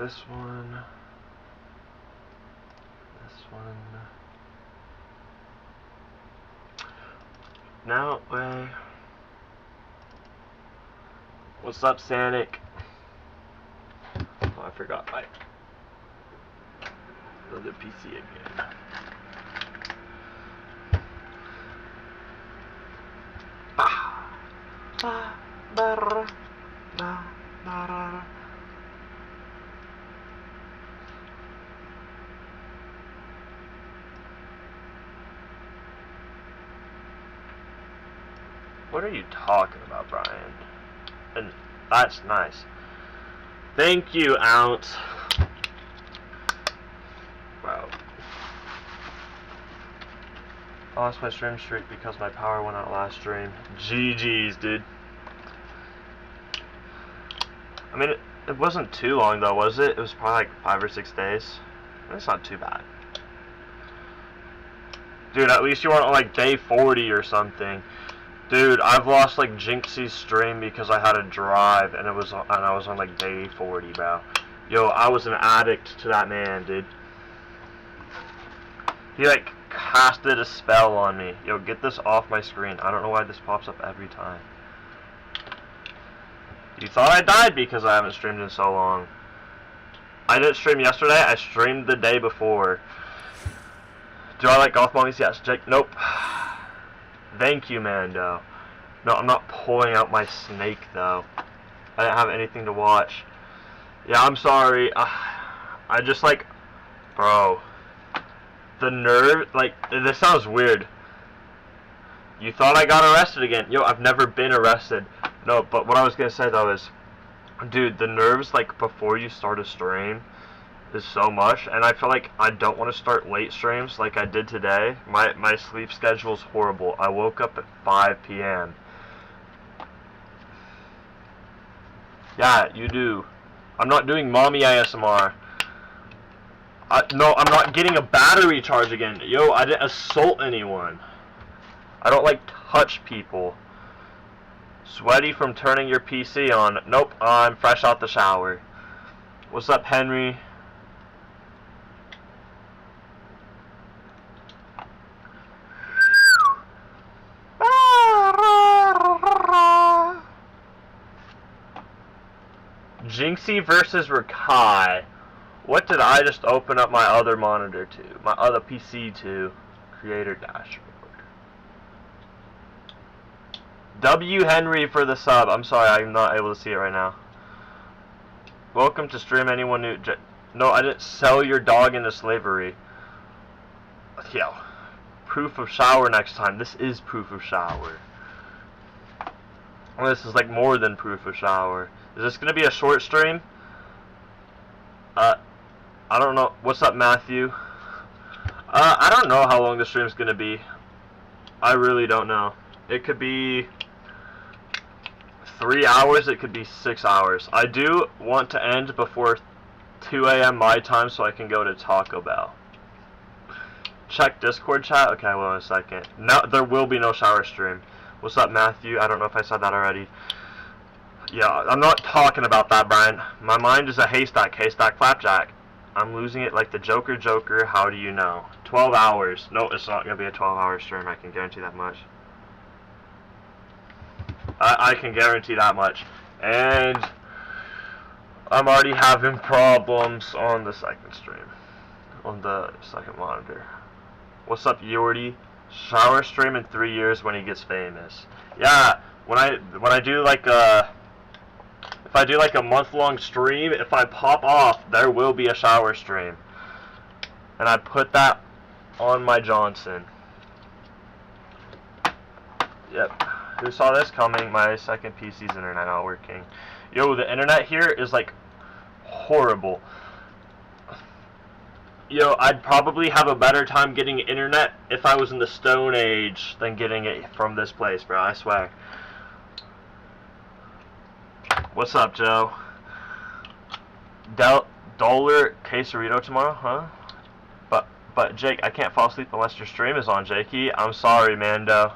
This one. This one. No way. What's up, Sanic? Oh, I forgot my other PC again. What are you talking about, Brian? And that's nice. Thank you, Ounce. Wow. I lost my stream streak because my power went out last stream. GG's, dude. I mean, it wasn't too long though, was it? It was probably like 5 or 6 days. That's not too bad. Dude, at least you weren't on like day 40 or something. Dude, I've lost like Jinxie's stream because I had a drive and I was on like day 40, bro. Yo, I was an addict to that man, dude. He like casted a spell on me. Yo, get this off my screen. I don't know why this pops up every time. You thought I died because I haven't streamed in so long. I didn't stream yesterday, I streamed the day before. Do I like golf mommies? Yes. Jake, nope. Thank you, Mando. No, I'm not pulling out my snake, though. I didn't have anything to watch. Yeah, I'm sorry. I just, like... Bro. The nerve... Like, this sounds weird. You thought I got arrested again. Yo, I've never been arrested. No, but what I was gonna say, though, is... Dude, the nerves, like, before you start a stream... is so much, and I feel like I don't want to start late streams like I did today. My sleep schedule is horrible. I woke up at 5 p.m. Yeah, you do. I'm not doing mommy ASMR. No, I'm not getting a battery charge again. Yo, I didn't assault anyone. I don't like touch people. Sweaty from turning your PC on. Nope, I'm fresh out the shower. What's up, Henry? Jinxie versus Rakai. What did I just open up my other monitor to? My other PC to? Creator dashboard. W. Henry for the sub. I'm sorry, I'm not able to see it right now. Welcome to stream. Anyone new? No, I didn't sell your dog into slavery. Yo. Proof of shower next time. This is proof of shower. Well, this is like more than proof of shower. Is this gonna be a short stream? I don't know. What's up, Matthew? I don't know how long the stream's gonna be. I really don't know. It could be 3 hours. It could be 6 hours. I do want to end before 2 a.m. my time so I can go to Taco Bell. Check Discord chat. Okay, well, in a second. No, there will be no shower stream. What's up, Matthew? I don't know if I said that already. Yeah, I'm not talking about that, Brian. My mind is a haystack flapjack. I'm losing it like the Joker. How do you know? 12 hours. No, it's not going to be a 12-hour stream. I can guarantee that much. I can guarantee that much. And I'm already having problems on the second stream. On the second monitor. What's up, Yorty? Shower stream in 3 years when he gets famous. Yeah, when I do like if I do like a month-long stream, if I pop off, there will be a shower stream. And I put that on my Johnson. Yep. Who saw this coming? My second PC's internet not working. Yo, the internet here is like horrible. Yo, I'd probably have a better time getting internet if I was in the Stone Age than getting it from this place, bro. I swear. What's up, Joe? Dollar quesarito tomorrow, huh? But Jake, I can't fall asleep unless your stream is on, Jakey. I'm sorry, Mando.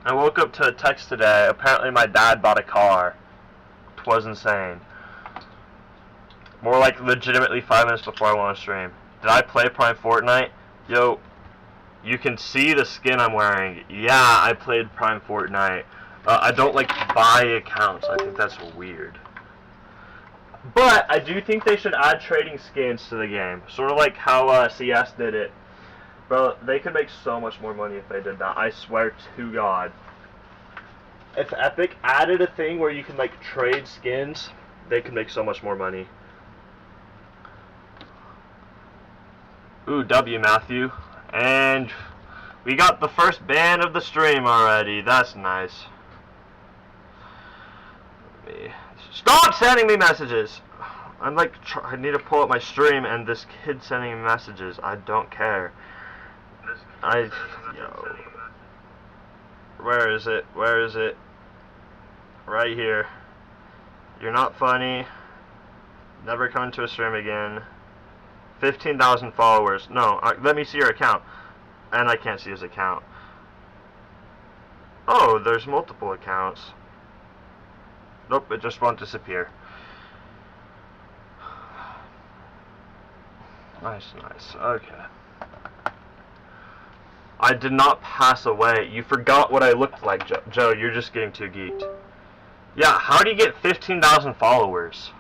I woke up to a text today. Apparently my dad bought a car. 'Twas insane. More like legitimately 5 minutes before I went on stream. Did I play Prime Fortnite? Yo, you can see the skin I'm wearing. Yeah, I played Prime Fortnite. I don't like buy accounts. I think that's weird. But I do think they should add trading skins to the game. Sort of like how CS did it. Bro, they could make so much more money if they did that. I swear to God. If Epic added a thing where you can like trade skins, they could make so much more money. Ooh, W, Matthew. And we got the first ban of the stream already. That's nice. Stop sending me messages! I'm like, I need to pull up my stream and this kid sending me messages. I don't care. Yo. Where is it? Where is it? Right here. You're not funny. Never come to a stream again. 15,000 followers. No, let me see your account. And I can't see his account. Oh, there's multiple accounts. Nope, it just won't disappear. Nice, nice. Okay. I did not pass away. You forgot what I looked like, Joe. You're just getting too geeked. Yeah, how do you get 15,000 followers?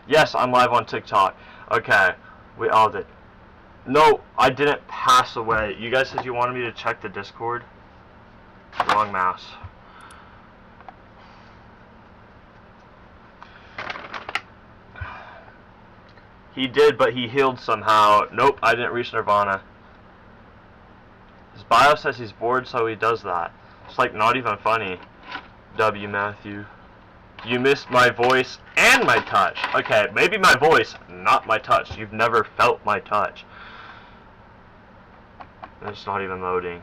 Yes, I'm live on TikTok. Okay, we all did. No, I didn't pass away. You guys said you wanted me to check the Discord? Wrong mouse. He did, but he healed somehow. Nope, I didn't reach Nirvana. His bio says he's bored, so he does that. It's like not even funny. W, Matthew. You missed my voice and my touch. Okay, maybe my voice, not my touch. You've never felt my touch. It's not even loading.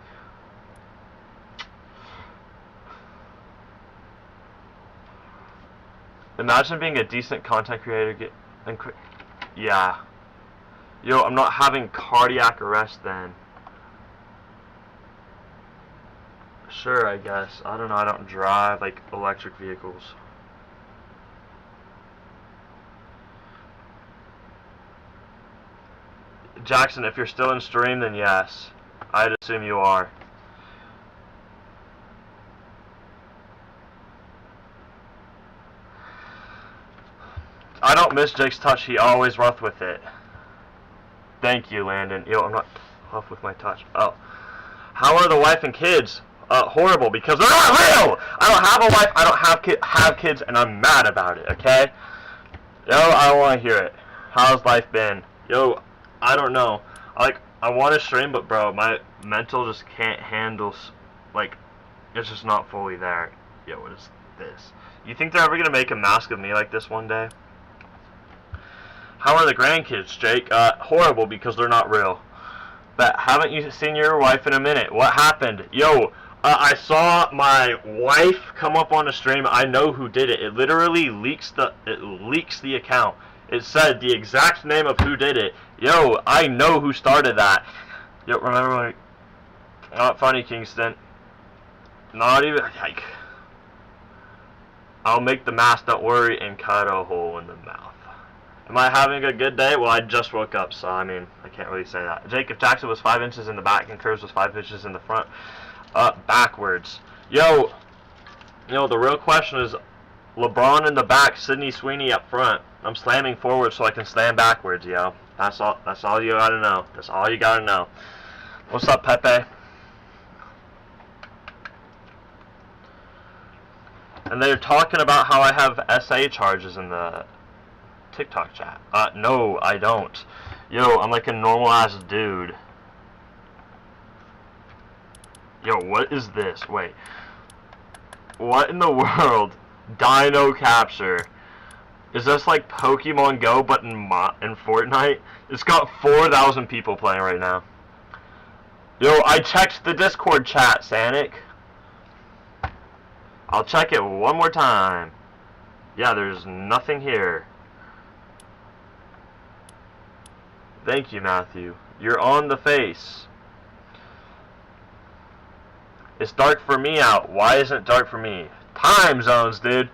Imagine being a decent content creator and yeah. Yo, I'm not having cardiac arrest then. Sure, I guess. I don't know, I don't drive, like, electric vehicles. Jackson, if you're still in stream, then yes. I'd assume you are. I don't miss Jake's touch, he always rough with it. Thank you, Landon. Yo, I'm not rough with my touch. Oh. How are the wife and kids? Horrible, because they're not real! I don't have a wife, I don't have kids, and I'm mad about it, okay? Yo, I don't want to hear it. How's life been? Yo, I don't know. I want to stream, but bro, my mental just can't handle, like, it's just not fully there. Yo, what is this? You think they're ever going to make a mask of me like this one day? How are the grandkids, Jake? Horrible, because they're not real. But haven't you seen your wife in a minute? What happened? Yo, I saw my wife come up on the stream. I know who did it. It literally leaks the account. It said the exact name of who did it. Yo, I know who started that. Yo, remember when... Not funny, Kingston. Not even... Like... I'll make the mask, don't worry, and cut a hole in the mouth. Am I having a good day? Well, I just woke up, so I mean, I can't really say that. Jake, if Jackson was 5 inches in the back and Curves was 5 inches in the front, backwards. Yo, the real question is LeBron in the back, Sidney Sweeney up front. I'm slamming forward so I can slam backwards, yo. That's all you gotta know. That's all you gotta know. What's up, Pepe? And they're talking about how I have SA charges in the TikTok chat. No, I don't. Yo, I'm like a normal ass dude. Yo, what is this? Wait. What in the world? Dino capture. Is this like Pokemon Go but in Fortnite? It's got 4,000 people playing right now. Yo, I checked the Discord chat, Sanic. I'll check it one more time. Yeah, there's nothing here. Thank you, Matthew. You're on the face. It's dark for me out. Why isn't it dark for me? Time zones, dude.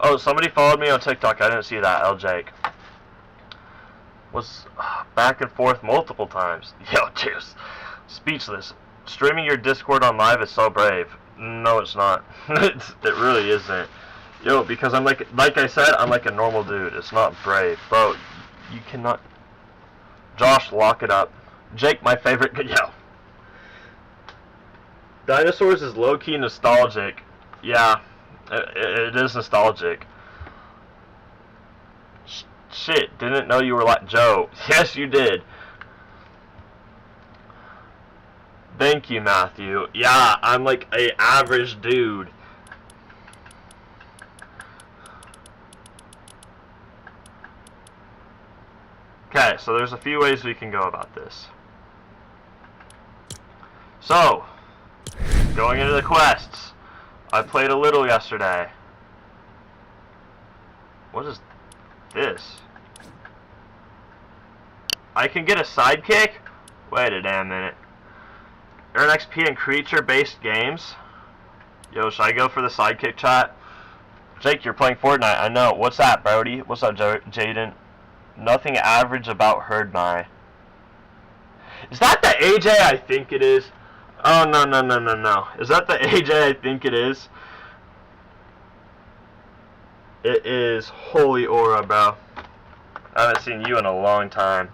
Oh, somebody followed me on TikTok. I didn't see that. L. Jake was back and forth multiple times. Yo, cheers. Speechless. Streaming your Discord on live is so brave. No, it's not. It really isn't. Yo, because I'm like I said, I'm like a normal dude. It's not brave, bro. You cannot. Josh, lock it up. Jake, my favorite. Yo. Dinosaurs is low-key nostalgic. Yeah, it is nostalgic. Shit, didn't know you were like Joe. Yes, you did. Thank you, Matthew. Yeah, I'm like a average dude. Okay, so there's a few ways we can go about this. So, going into the quests. I played a little yesterday. What is this? I can get a sidekick? Wait a damn minute. Earn XP in creature-based games? Yo, should I go for the sidekick chat? Jake, you're playing Fortnite. I know. What's that, Brody? What's up, Jaden? Nothing average about Herdnai. Is that the AJ I think it is? Oh, no. Is that the AJ I think it is? It is. Holy aura, bro. I haven't seen you in a long time.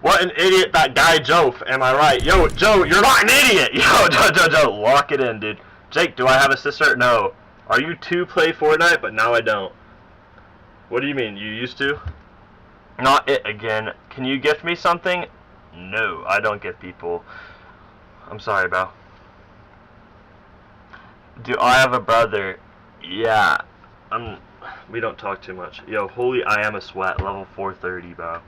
What an idiot that guy Joe, am I right? Yo, Joe, you're not an idiot! Yo, Joe, lock it in, dude. Jake, do I have a sister? No. Are you to play Fortnite? But now I don't. What do you mean? You used to? Not it again. Can you gift me something? No, I don't gift people. I'm sorry, bro. Do I have a brother? Yeah. We don't talk too much. Yo, holy I am a sweat. Level 430, bro.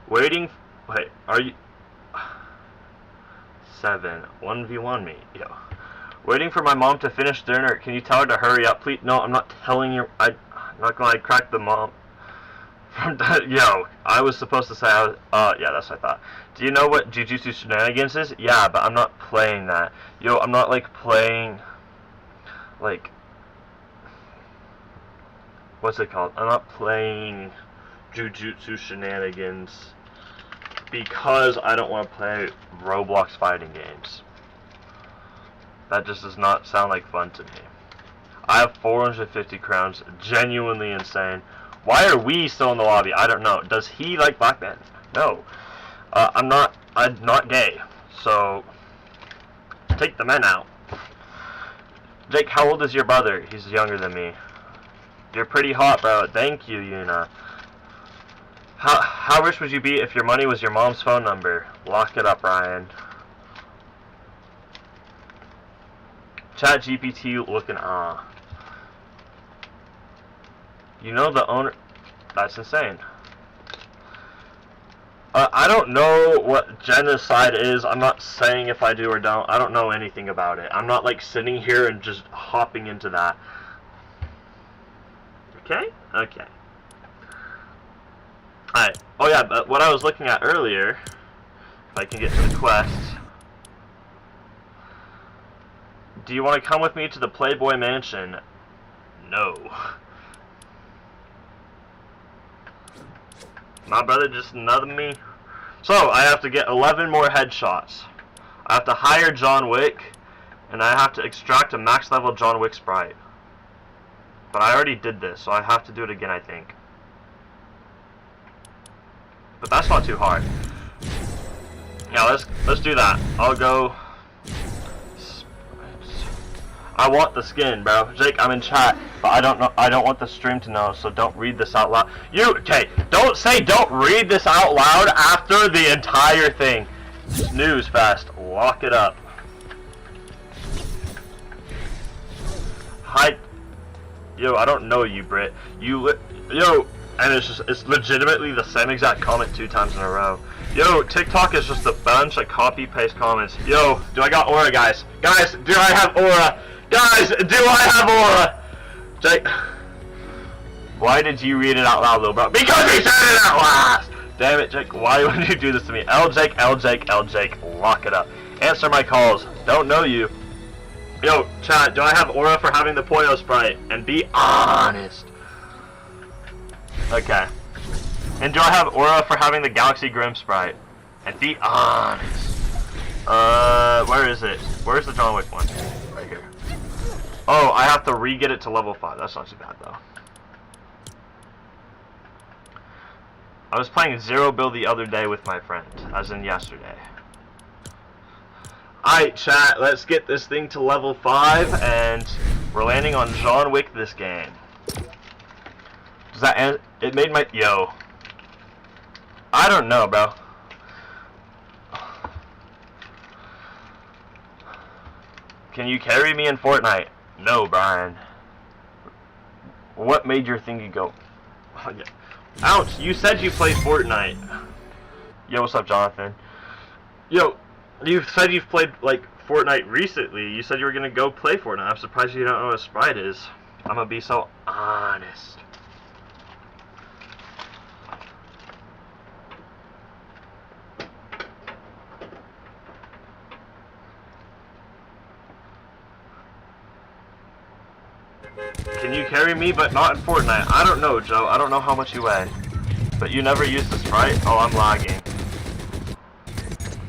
Wait, are you... 7. 1v1 me. Yo. Waiting for my mom to finish dinner. Can you tell her to hurry up, please? No, I'm not telling you. I'm not gonna crack the mom. Yo, I was supposed to say I was... yeah, that's what I thought. Do you know what Jujutsu Shenanigans is? Yeah, but I'm not playing that. Yo, I'm not, like, playing... Like... What's it called? I'm not playing Jujutsu Shenanigans because I don't want to play Roblox fighting games. That just does not sound like fun to me. I have 450 crowns. Genuinely insane. Why are we still in the lobby? I don't know. Does he like black men? No. I'm not gay. So, take the men out. Jake, how old is your brother? He's younger than me. You're pretty hot, bro. Thank you, Yuna. How rich would you be if your money was your mom's phone number? Lock it up, Ryan. Chat GPT looking You know the owner... That's insane. I don't know what genocide is. I'm not saying if I do or don't. I don't know anything about it. I'm not like sitting here and just hopping into that. Okay? Okay. Alright. Oh yeah, but what I was looking at earlier, if I can get to the quest. Do you want to come with me to the Playboy Mansion? No. My brother just nutted me. So, I have to get 11 more headshots. I have to hire John Wick, and I have to extract a max level John Wick sprite. But I already did this, so I have to do it again, I think. But that's not too hard. Yeah, let's do that. I'll go. I want the skin, bro. Jake, I'm in chat, but I don't want the stream to know, so don't read this out loud. Okay, don't say don't read this out loud after the entire thing. Snooze fest. Lock it up. Hi. Yo, I don't know you, Brit. Yo, and it's legitimately the same exact comment 2 times in a row. Yo, TikTok is just a bunch of copy-paste comments. Yo, do I got aura, guys? Guys, do I have aura? Guys, do I have aura? Jake, why did you read it out loud, little bro? Because he said it out last! Damn it, Jake, why would you do this to me? L Jake, lock it up. Answer my calls. Don't know you. Yo, chat, do I have aura for having the Poyo sprite? And be honest. Okay. And do I have aura for having the Galaxy Grim sprite? And be honest. Where is it? Where's the John Wick one? Right here. Oh, I have to re-get it to level 5. That's not too bad, though. I was playing Zero Build the other day with my friend, as in yesterday. Alright, chat, let's get this thing to level 5, and we're landing on John Wick this game. Does that end? It made my... Yo. I don't know, bro. Can you carry me in Fortnite? No, Brian. What made your thingy go? Ouch, you said you played Fortnite. Yo, what's up, Jonathan? Yo, you said you've played, like, Fortnite recently. You said you were gonna go play Fortnite. I'm surprised you don't know what a sprite is. I'm gonna be so honest. Can you carry me, but not in Fortnite? I don't know, Joe. I don't know how much you weigh. But you never used the sprite? Oh, I'm lagging.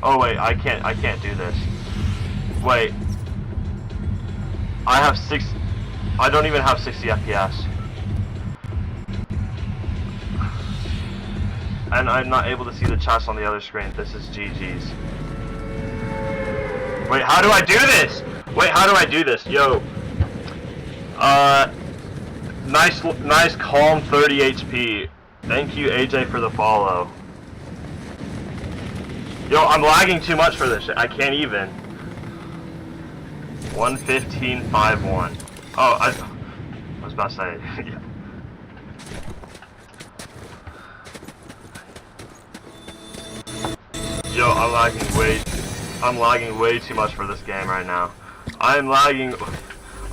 Oh, wait. I can't do this. Wait. I don't even have 60 FPS. And I'm not able to see the chats on the other screen. This is GG's. Wait, how do I do this? Wait, how do I do this? Yo. Nice calm 30 HP. Thank you, AJ, for the follow. Yo, I'm lagging too much for this shit. I can't even. 1:15.51. Oh, I was about to say. Yeah. Yo, I'm lagging way too much for this game right now. I'm lagging.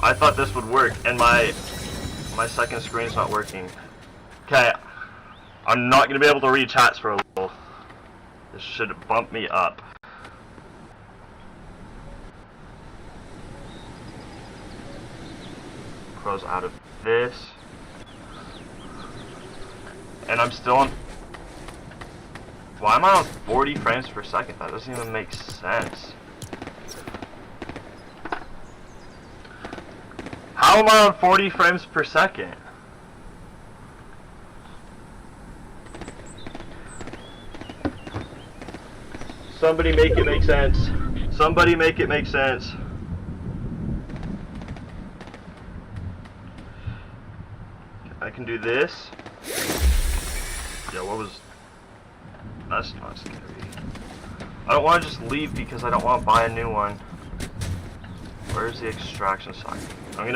I thought this would work, and my second screen's not working. Okay, I'm not gonna be able to read chats for a little. This should bump me up. Close out of this, and I'm still on. Why am I on 40 frames per second? That doesn't even make sense. How am I on 40 frames per second? Somebody make it make sense. Somebody make it make sense. I can do this. Yeah, what was... That's not scary. I don't want to just leave because I don't want to buy a new one. Where's the extraction site? I'm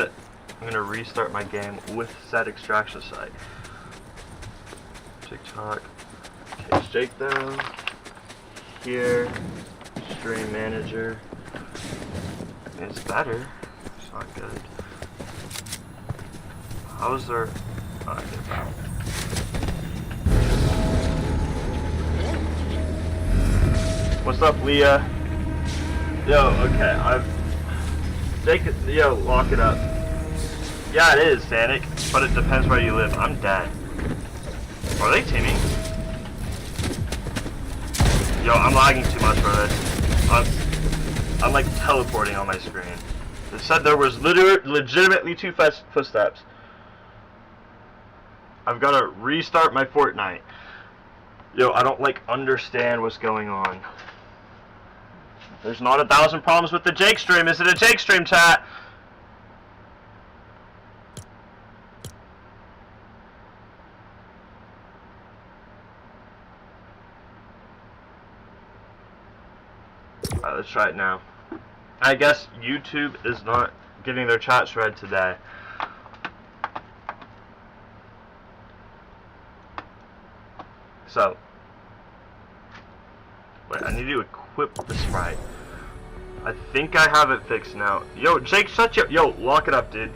gonna restart my game with said extraction site. TikTok. Cage Jake down. Here. Stream manager. It's better. It's not good. How is there? Oh, I get that. What's up, Leah? Yo, okay, yo, lock it up. Yeah, it is, Sanic, but it depends where you live. I'm dead. Are they teaming? Yo, I'm lagging too much for this. I'm like teleporting on my screen. It said there was legitimately 2 footsteps. I've got to restart my Fortnite. Yo, I don't like understand what's going on. There's not 1,000 problems with the Jake stream. Is it a Jake stream, chat? Alright, let's try it now. I guess YouTube is not getting their chats read today. So, wait, I need to equip the sprite. I think I have it fixed now. Yo, Jake, shut your... Yo, lock it up, dude.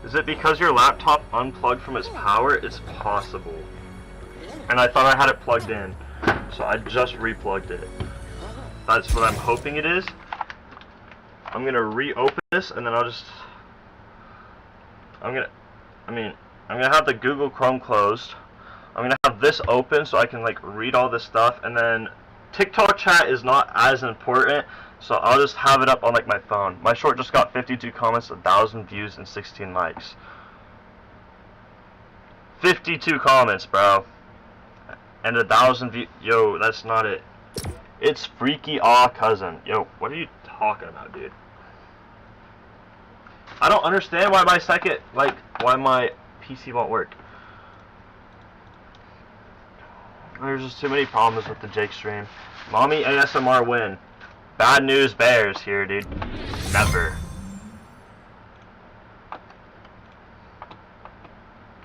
Is Is it because your laptop unplugged from its power? It's possible. And I thought I had it plugged in, so I just replugged it. That's what I'm hoping it is. I'm gonna reopen this, and then I'll just... I'm gonna have the Google Chrome closed. I'm gonna have this open so I can like read all this stuff, and then TikTok chat is not as important, so I'll just have it up on like my phone. My short just got 52 comments, 1,000 views, and 16 likes. 52 comments, bro. And 1,000 views. Yo, that's not it. It's freaky aw cousin. Yo, what are you talking about, dude? I don't understand why why my PC won't work. There's just too many problems with the Jake stream. Mommy ASMR win. Bad news bears here, dude. Never.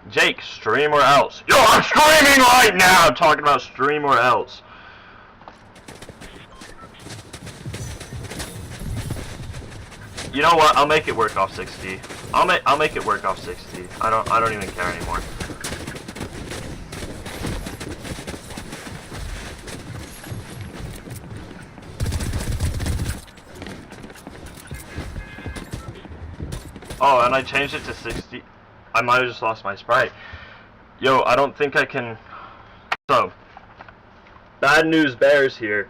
Jake, stream or else. Yo, I'm streaming right now! I'm talking about stream or else. You know what? I'll make it work off 60. I'll make it work off 60. I don't even care anymore. Oh, and I changed it to 60. I might have just lost my sprite. Yo, I don't think I can... So, bad news bears here.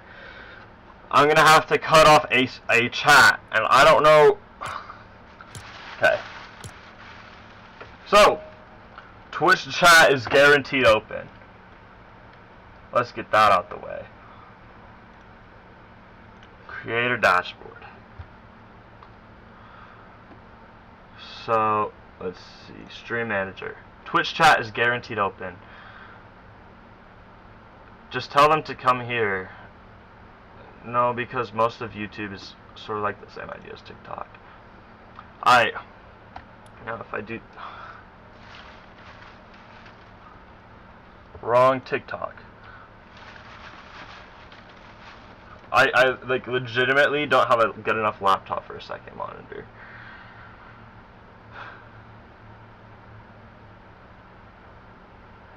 I'm gonna have to cut off a chat, and I don't know... Okay. So, Twitch chat is guaranteed open. Let's get that out the way. Creator dashboard. So, let's see, stream manager. Twitch chat is guaranteed open. Just tell them to come here. No, because most of YouTube is sort of like the same idea as TikTok. Now if I do... Wrong TikTok. I like legitimately don't have a good enough laptop for a second monitor.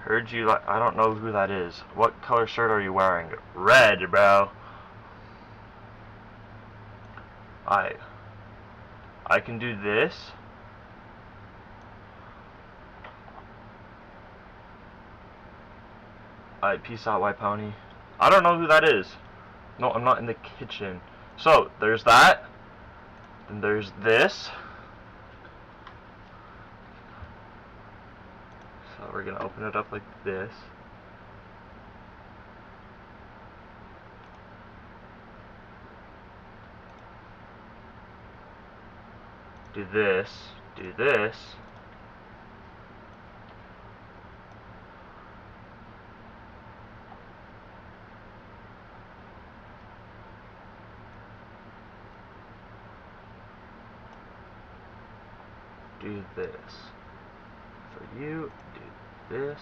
Heard you like... I don't know who that is. What color shirt are you wearing? Red, bro. I can do this. Peace out, white pony. I don't know who that is. No, I'm not in the kitchen. So, there's that. Then there's this. So we're gonna open it up like this. Do this. Do this. Do this. For you, do this.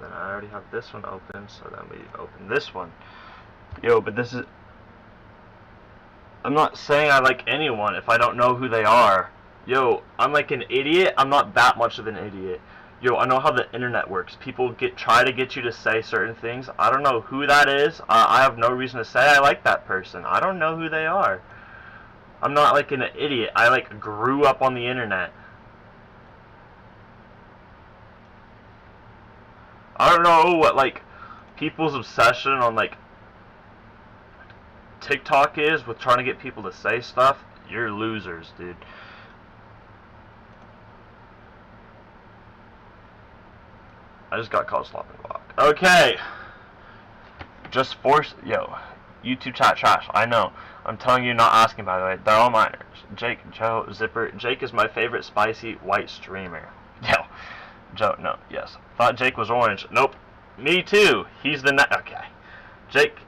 Then I already have this one open, so then we open this one. Yo, but this is... I'm not saying I like anyone if I don't know who they are. Yo, I'm like an idiot. I'm not that much of an idiot. Yo, I know how the internet works. People try to get you to say certain things. I don't know who that is. I have no reason to say I like that person. I don't know who they are. I'm not like an idiot. I like grew up on the internet. I don't know what like people's obsession on like TikTok is with trying to get people to say stuff. You're losers, dude. I just got called slopping block. Okay. Just force... Yo. YouTube chat trash. I know. I'm telling you, not asking, by the way. They're all minors. Jake, Joe, Zipper. Jake is my favorite spicy white streamer. Yo. Joe, no. Yes. Thought Jake was orange. Nope. Me too. He's the okay. Jake,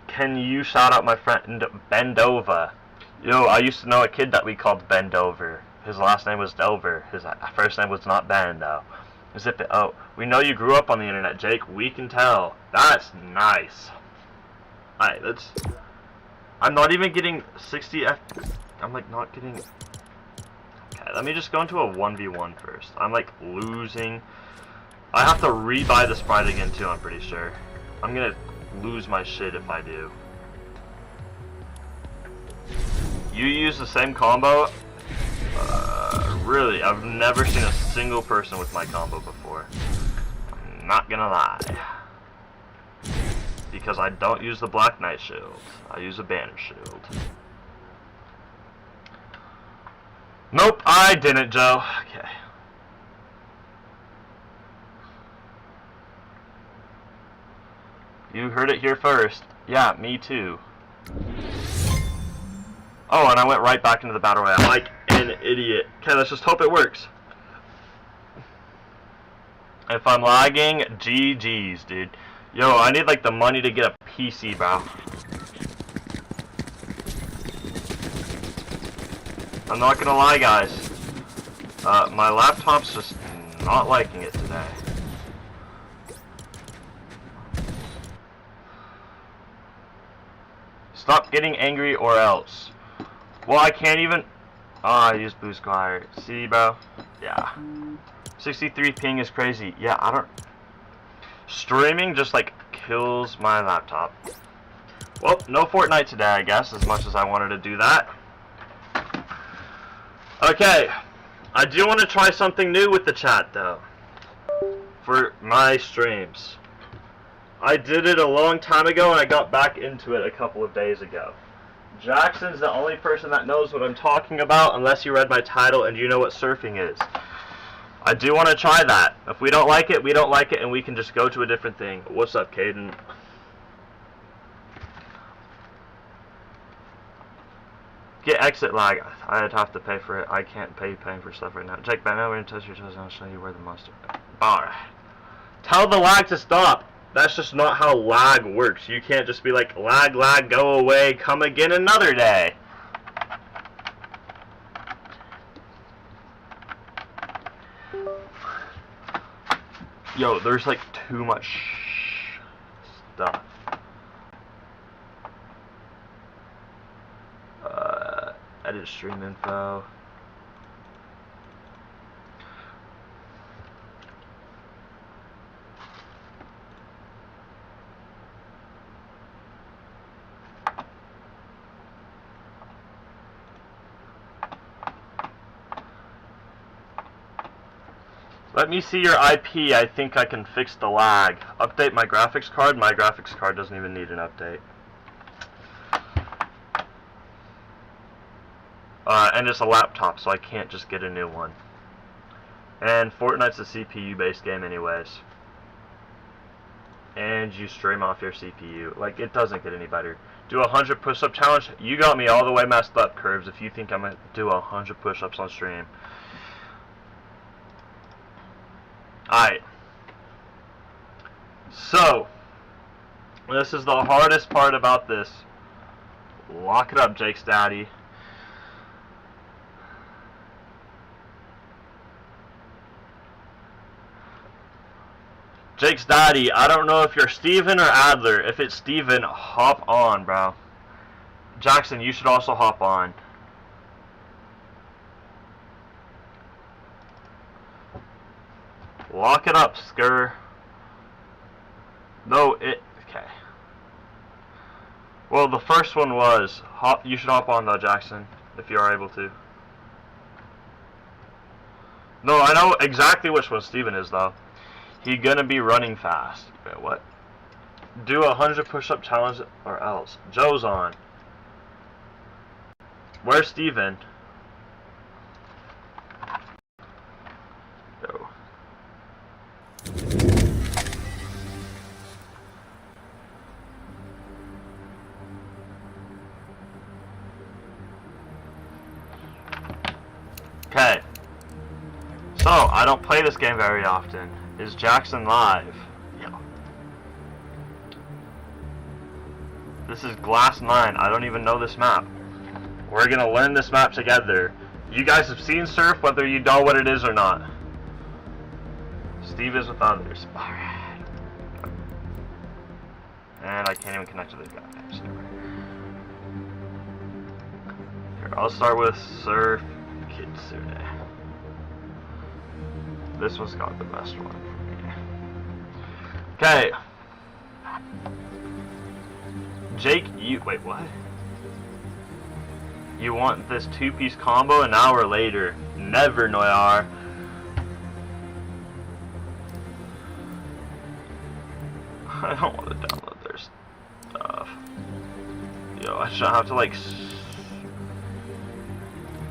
can you shout out my friend Bendova? Yo, I used to know a kid that we called Bendover. His last name was Delver. His first name was not Ben, though. Zip it. Oh, we know you grew up on the internet, Jake. We can tell. That's nice. Alright, let's... I'm not even getting 60 F. I'm like not getting. Okay, let me just go into a 1v1 first. I'm like losing. I have to rebuy the Sprite again too, I'm pretty sure. I'm gonna lose my shit if I do. You use the same combo? Really, I've never seen a single person with my combo before. I'm not gonna lie. Because I don't use the Black Knight shield. I use a banner shield. Nope, I didn't, Joe. Okay. You heard it here first. Yeah, me too. Oh, and I went right back into the battle royale like an idiot. Okay, let's just hope it works. If I'm lagging, GG's, dude. Yo, I need like the money to get a PC, bro. I'm not gonna lie, guys. My laptop's just not liking it today. Stop getting angry or else. Well, I can't even. Oh, I used boost glider. See, bro? Yeah. 63 ping is crazy. Yeah, I don't. Streaming just like kills my laptop. Well, no Fortnite today, I guess, as much as I wanted to do that. Okay. I do want to try something new with the chat, though. For my streams. I did it a long time ago, and I got back into it a couple of days ago. Jackson's the only person that knows what I'm talking about, unless you read my title and you know what surfing is. I do want to try that. If we don't like it, we don't like it, and we can just go to a different thing. What's up, Caden? Get exit lag. I'd have to pay for it. I can't paying for stuff right now. Jake, back now we're going to touch your toes and I'll show you where the mustard. Alright. Tell the lag to stop. That's just not how lag works. You can't just be like, lag, lag, go away, come again another day. Yo, there's like too much stuff. Edit stream info. Let me see your IP. I think I can fix the lag. Update my graphics card. My graphics card doesn't even need an update. And it's a laptop, so I can't just get a new one. And Fortnite's a CPU-based game anyways. And you stream off your CPU. Like, it doesn't get any better. Do 100 push-up challenge? You got me all the way messed up, Curves, if you think I'm going to do 100 push-ups on stream. Alright. So, this is the hardest part about this. Lock it up, Jake's daddy. Jake's daddy, I don't know if you're Steven or Adler. If it's Steven, hop on, bro. Jackson, you should also hop on. Lock it up, Skur. No, it... Okay. Well, the first one was... You should hop on, though, Jackson. If you are able to. No, I know exactly which one Steven is, though. He gonna be running fast. Wait, what? Do 100 push-up challenge or else. Joe's on. Where's Steven? Go. Okay. So, I don't play this game very often. Is Jackson live? Yeah. This is Glass 9. I don't even know this map. We're gonna learn this map together. You guys have seen Surf, whether you know what it is or not. Steve is with others. Alright. And I can't even connect to this guy. Here, I'll start with Surf Kitsune. This one's got the best one for me. Okay. Jake, wait, what? You want this 2-piece combo an hour later? Never, Noyar. I don't want to download their stuff. Yo, I should have to like.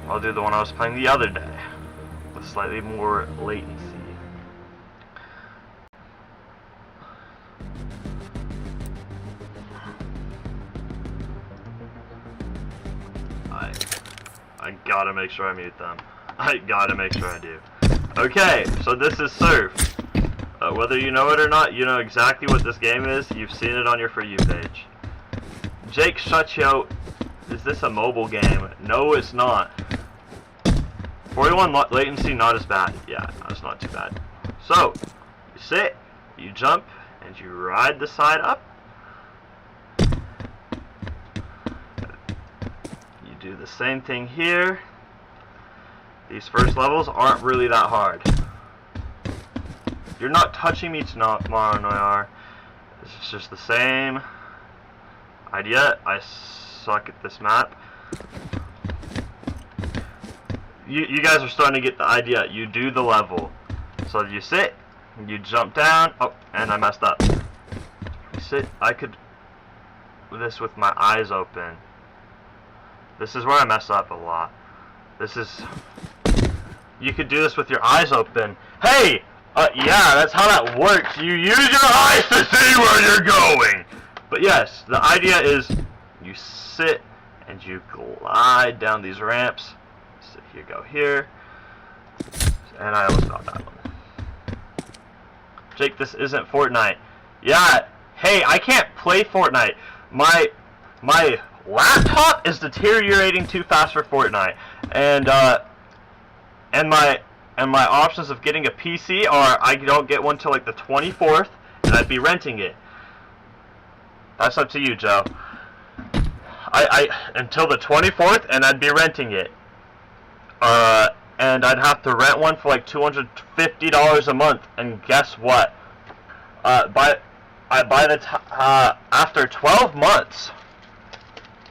I'll do the one I was playing the other day with slightly more latency. I gotta make sure I mute them. I gotta make sure I do. Okay, so this is Surf. Whether you know it or not, you know exactly what this game is. You've seen it on your For You page. Jake, shut you. Is this a mobile game? No, it's not. 41 latency, not as bad. Yeah, no, it's not too bad. So, you sit, you jump, and you ride the side up. You do the same thing here. These first levels aren't really that hard. You're not touching me tomorrow, Noyar. This is just the same idea. I suck at this map. You guys are starting to get the idea. You do the level. So you sit, you jump down. Oh, and I messed up. You sit. I could do this with my eyes open. This is where I mess up a lot. This is... You could do this with your eyes open. Hey! Yeah, that's how that works. You use your eyes to see where you're going. But yes, the idea is you sit and you glide down these ramps. So here, go here. And I almost got that one. Jake, this isn't Fortnite. Yeah, hey, I can't play Fortnite. My laptop is deteriorating too fast for Fortnite. And my options of getting a PC are I don't get one till like the 24th, and I'd be renting it. That's up to you, Joe. I until the 24th, and I'd be renting it. And I'd have to rent one for like $250 a month. And guess what? After 12 months.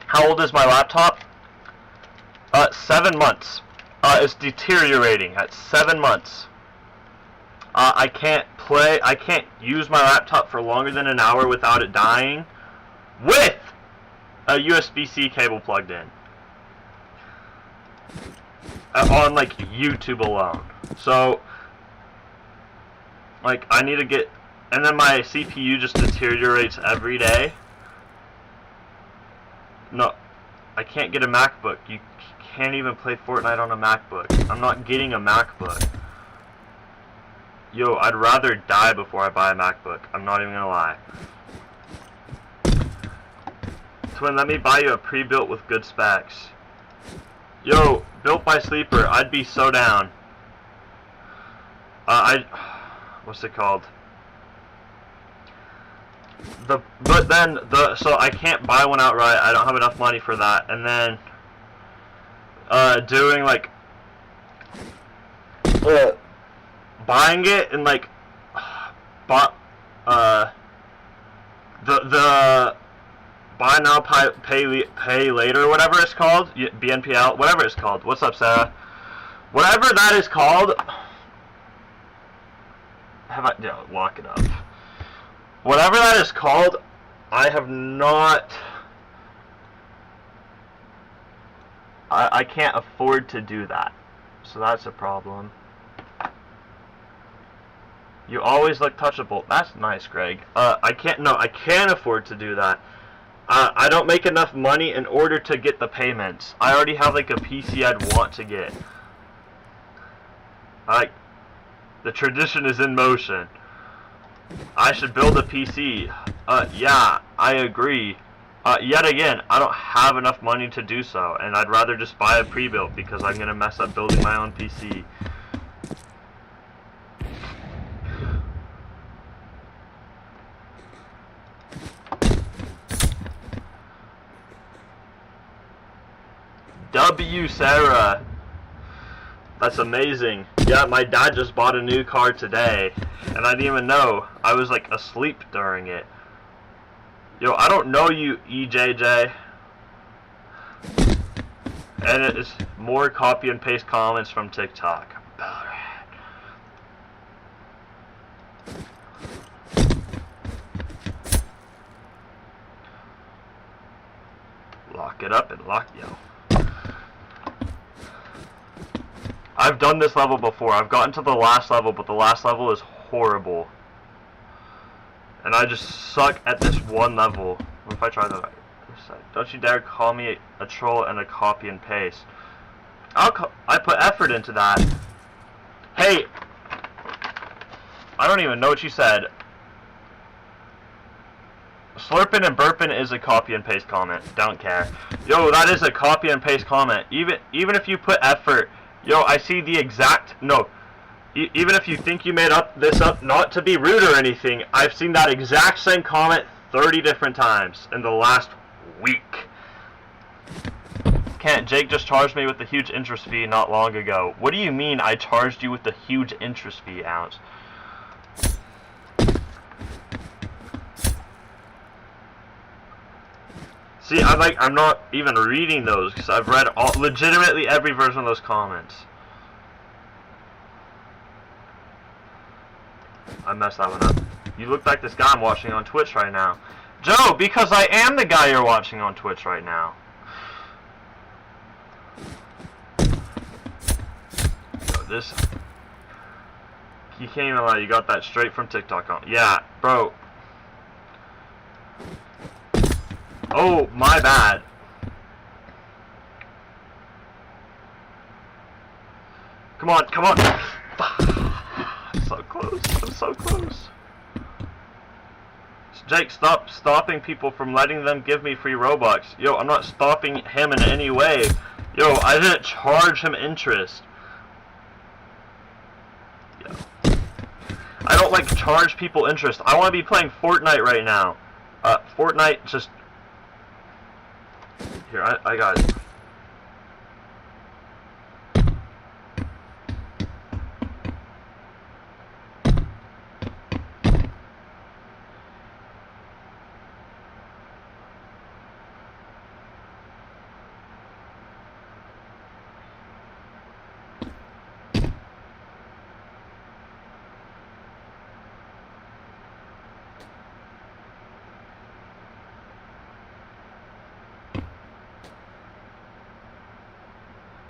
How old is my laptop? 7 months. It's deteriorating at 7 months. I can't use my laptop for longer than an hour without it dying with a USB-C cable plugged in. On like YouTube alone. So like I need to get, and then my CPU just deteriorates every day. No, I can't get a MacBook. You can't even play Fortnite on a MacBook. I'm not getting a MacBook. Yo, I'd rather die before I buy a MacBook. I'm not even gonna lie. Twin, let me buy you a pre-built with good specs. Yo, built by Sleeper, I'd be so down. What's it called? So I can't buy one outright. I don't have enough money for that. And then doing like buying it and like the buy now pay later or whatever it's called, BNPL, whatever it's called. What's up, Sarah? Whatever that is called. Lock it up. Whatever that is called, I have not. I can't afford to do that, so that's a problem. You always look touchable. That's nice, Greg. I can't afford to do that. I don't make enough money in order to get the payments. I already have like a PC I'd want to get. The tradition is in motion. I should build a PC. Yeah, I agree. Yet again, I don't have enough money to do so, and I'd rather just buy a pre-built because I'm gonna mess up building my own PC. W, Sarah. That's amazing. Yeah, my dad just bought a new car today, and I didn't even know. I was like asleep during it. Yo, I don't know you, EJJ. And it is more copy and paste comments from TikTok. Lock it up and lock, yo. I've done this level before. I've gotten to the last level, but the last level is horrible. And I just suck at this one level. What if I try that? Don't you dare call me a troll and a copy and paste. I put effort into that. Hey! I don't even know what you said. Slurping and burping is a copy and paste comment. Don't care. Yo, that is a copy and paste comment. Even if you put effort, yo, I see the exact, no. Even if you think you made this up, not to be rude or anything, I've seen that exact same comment 30 different times in the last week. Can't. Jake just charged me with a huge interest fee not long ago. What do you mean I charged you with the huge interest fee, Ounce? See, I'm not even reading those because I've read legitimately every version of those comments. I messed that one up. You look like this guy I'm watching on Twitch right now. Joe, because I am the guy you're watching on Twitch right now. Yo, this... You can't even lie, you got that straight from TikTok. Yeah, bro. Oh, my bad. Come on, come on. I'm so close. I'm so close. Jake, stop stopping people from letting them give me free Robux. Yo, I'm not stopping him in any way. Yo, I didn't charge him interest. Yo. I don't like charge people interest. I want to be playing Fortnite right now. Fortnite just... Here, I got it.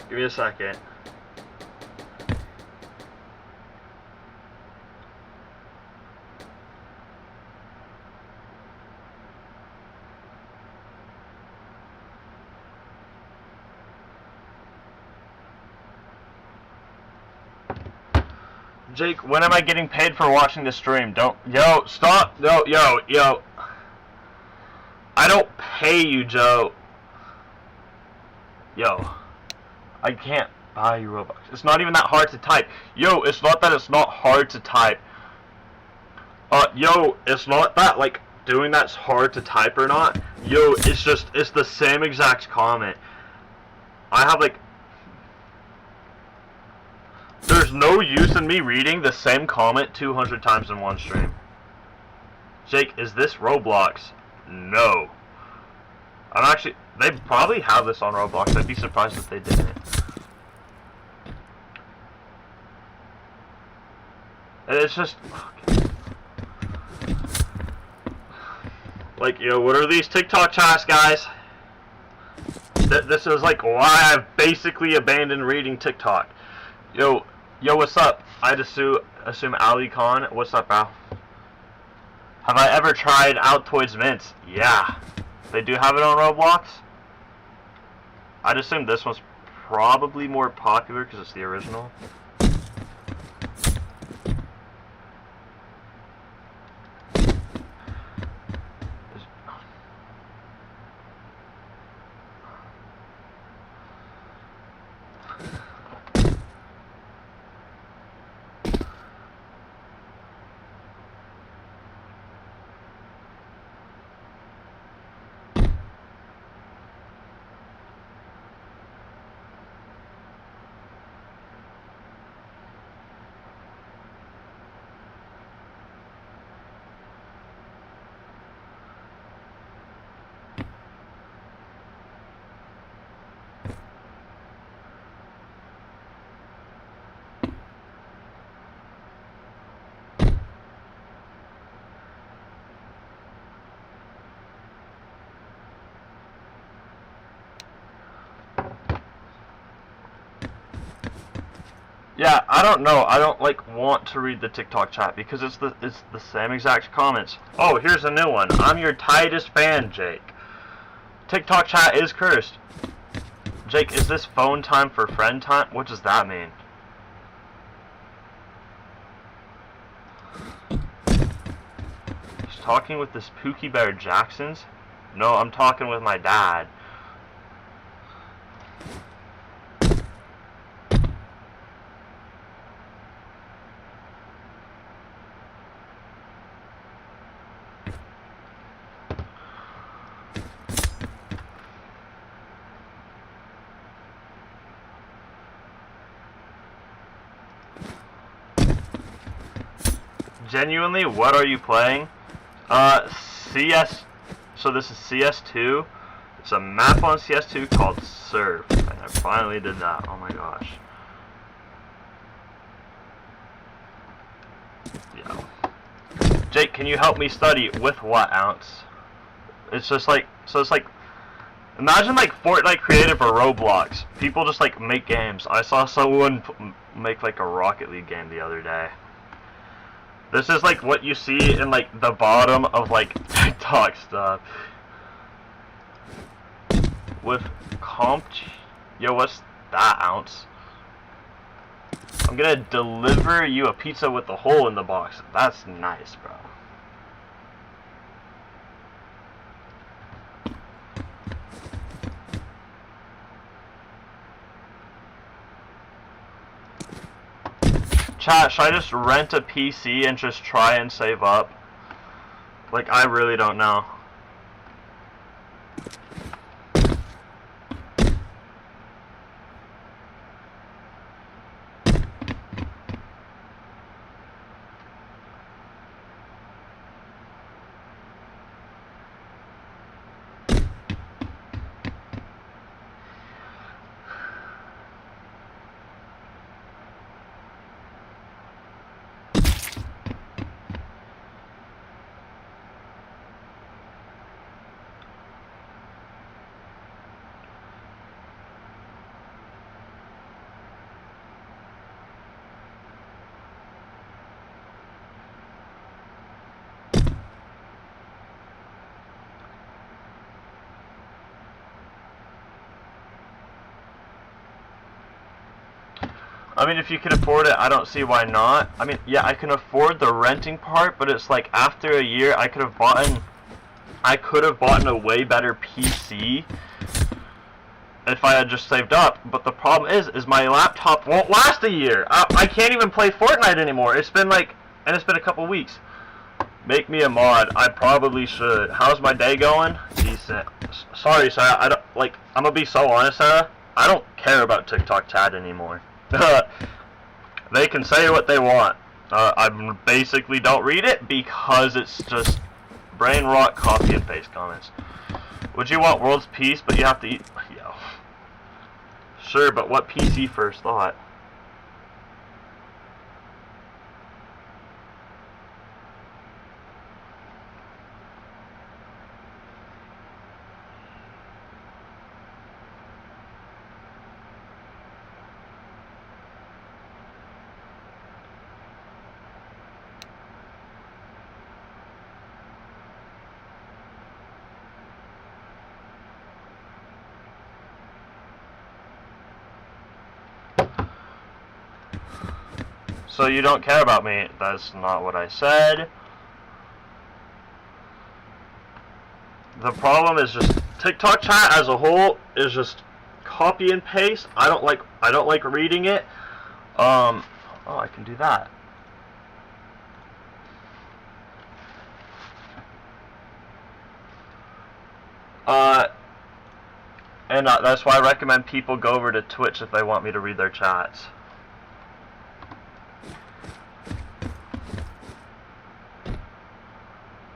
Give me a second. Jake, when am I getting paid for watching the stream? Don't... Yo, stop! Yo. I don't pay you, Joe. Yo. I can't buy you Robux. It's not even that hard to type. Yo, it's not that it's not hard to type. Yo, it's not that, like, doing that's hard to type or not. Yo, it's just, it's the same exact comment. I have, like... There's no use in me reading the same comment 200 times in one stream. Jake, is this Roblox? No. I'm actually... They probably have this on Roblox. I'd be surprised if they didn't. It's just... Like, yo, what are these TikTok chats, guys? This is like why I've basically abandoned reading TikTok. Yo, what's up? I'd assume Ali Khan. What's up, Al? Have I ever tried Altoids Mints? Yeah. They do have it on Roblox? I'd assume this one's probably more popular because it's the original. Yeah, I don't know. I don't like want to read the TikTok chat because it's the same exact comments. Oh, here's a new one. I'm your tightest fan, Jake. TikTok chat is cursed. Jake, is this phone time for friend time? What does that mean? He's talking with this Pookie Bear Jacksons? No, I'm talking with my dad. Genuinely, what are you playing? CS. So this is CS2. It's a map on CS2 called Surf. And I finally did that. Oh my gosh. Yeah. Jake, can you help me study with what, Ounce? It's just like, so it's like, imagine like Fortnite creative or Roblox. People just like make games. I saw someone make like a Rocket League game the other day. This is like what you see in like the bottom of like TikTok stuff. With comp, yo, what's that, Ounce? I'm gonna deliver you a pizza with a hole in the box. That's nice, bro. Chat, should I just rent a PC and just try and save up? Like, I really don't know. I mean, if you can afford it, I don't see why not. I mean, yeah, I can afford the renting part, but it's like after a year, I could have bought a way better PC if I had just saved up. But the problem is my laptop won't last a year. I can't even play Fortnite anymore. It's been like, and it's been a couple weeks. Make me a mod. I probably should. How's my day going? Decent. Sorry, Sarah. I don't like. I'm gonna be so honest, Sarah. I don't care about TikTok chat anymore. They can say what they want. I basically don't read it because it's just brain rot, copy and paste comments. Would you want world's peace, but you have to eat? Yo. Sure, but what PC first thought? So you don't care about me. That's not what I said. The problem is just TikTok chat as a whole is just copy and paste. I don't like reading it. Oh, I can do that. And that's why I recommend people go over to Twitch if they want me to read their chats.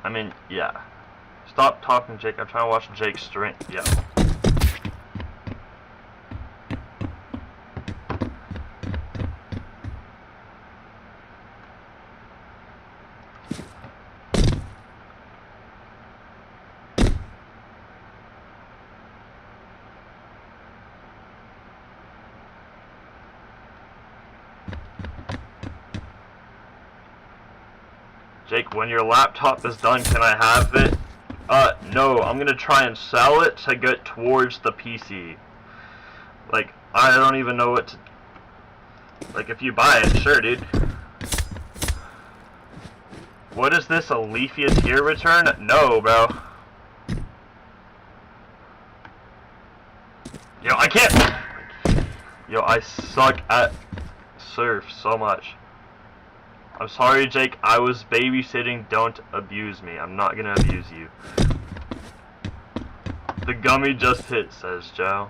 I mean, yeah. Stop talking, Jake. I'm trying to watch Jake stream. Yeah. Jake, when your laptop is done, can I have it? No, I'm gonna try and sell it to get towards the PC. Like, I don't even know what to... Like, if you buy it, sure, dude. What is this, a Leafia tier return? No, bro. Yo, I can't... Yo, I suck at surf so much. I'm sorry, Jake. I was babysitting. Don't abuse me. I'm not gonna abuse you. The gummy just hit, says Joe.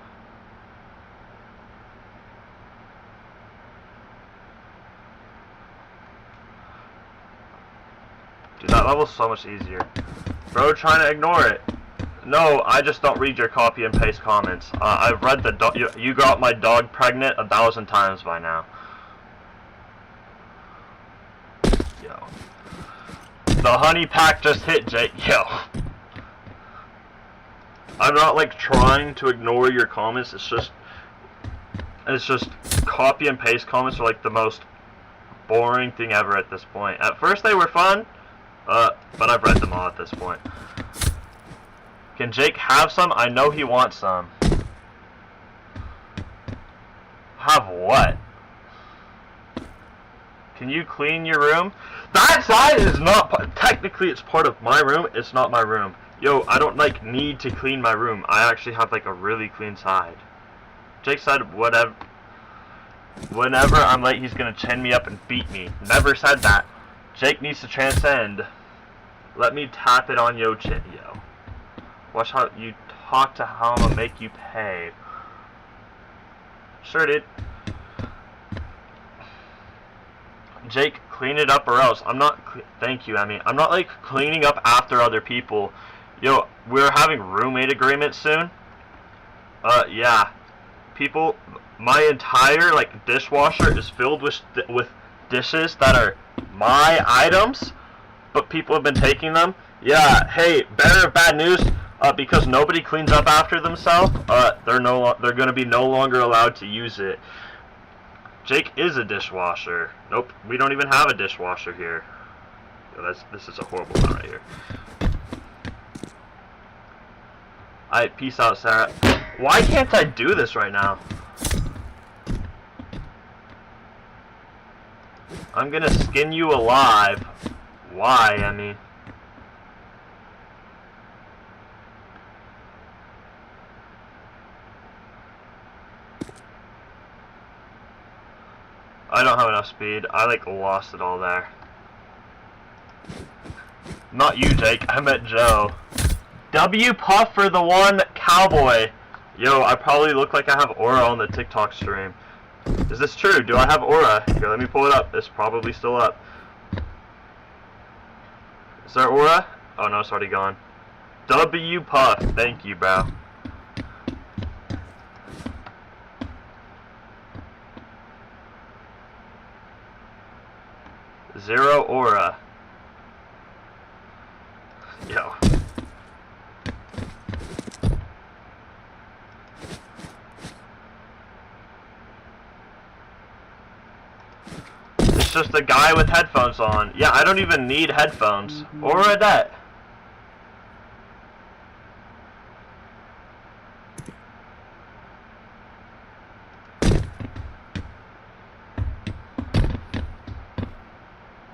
Dude, that level's so much easier. Bro, trying to ignore it. No, I just don't read your copy and paste comments. I've read the dog. You got my dog pregnant 1,000 times by now. Yo. The honey pack just hit, Jake. Yo. I'm not like trying to ignore your comments. It's just copy and paste comments are like the most boring thing ever at this point. At first they were fun, but I've read them all at this point. Can Jake have some? I know he wants some. Have what? Can you clean your room? That side is not... Technically, it's part of my room. It's not my room. Yo, I don't, like, need to clean my room. I actually have, like, a really clean side. Jake said whatever... Whenever I'm late, he's gonna chin me up and beat me. Never said that. Jake needs to transcend. Let me tap it on yo chin, yo. Watch how you talk to how I'm gonna make you pay. Sure, dude. Jake, clean it up or else. I'm not... Thank you, Emmy. I'm not, like, cleaning up after other people. Yo, we're having roommate agreements soon. Yeah. People... My entire, like, dishwasher is filled with dishes that are my items, but people have been taking them. Yeah, hey, better bad news, because nobody cleans up after themselves, they're gonna be no longer allowed to use it. Jake is a dishwasher. Nope, we don't even have a dishwasher here. Yo, this is a horrible one right here. Alright, peace out, Sarah. Why can't I do this right now? I'm gonna skin you alive. Why, I mean... I don't have enough speed. I, like, lost it all there. Not you, Jake. I meant Joe. W Puff for the one cowboy. Yo, I probably look like I have aura on the TikTok stream. Is this true? Do I have aura? Here, let me pull it up. It's probably still up. Is there aura? Oh, no, it's already gone. W Puff. Thank you, bro. Zero aura. Yo. It's just a guy with headphones on. Yeah, I don't even need headphones. Aura that.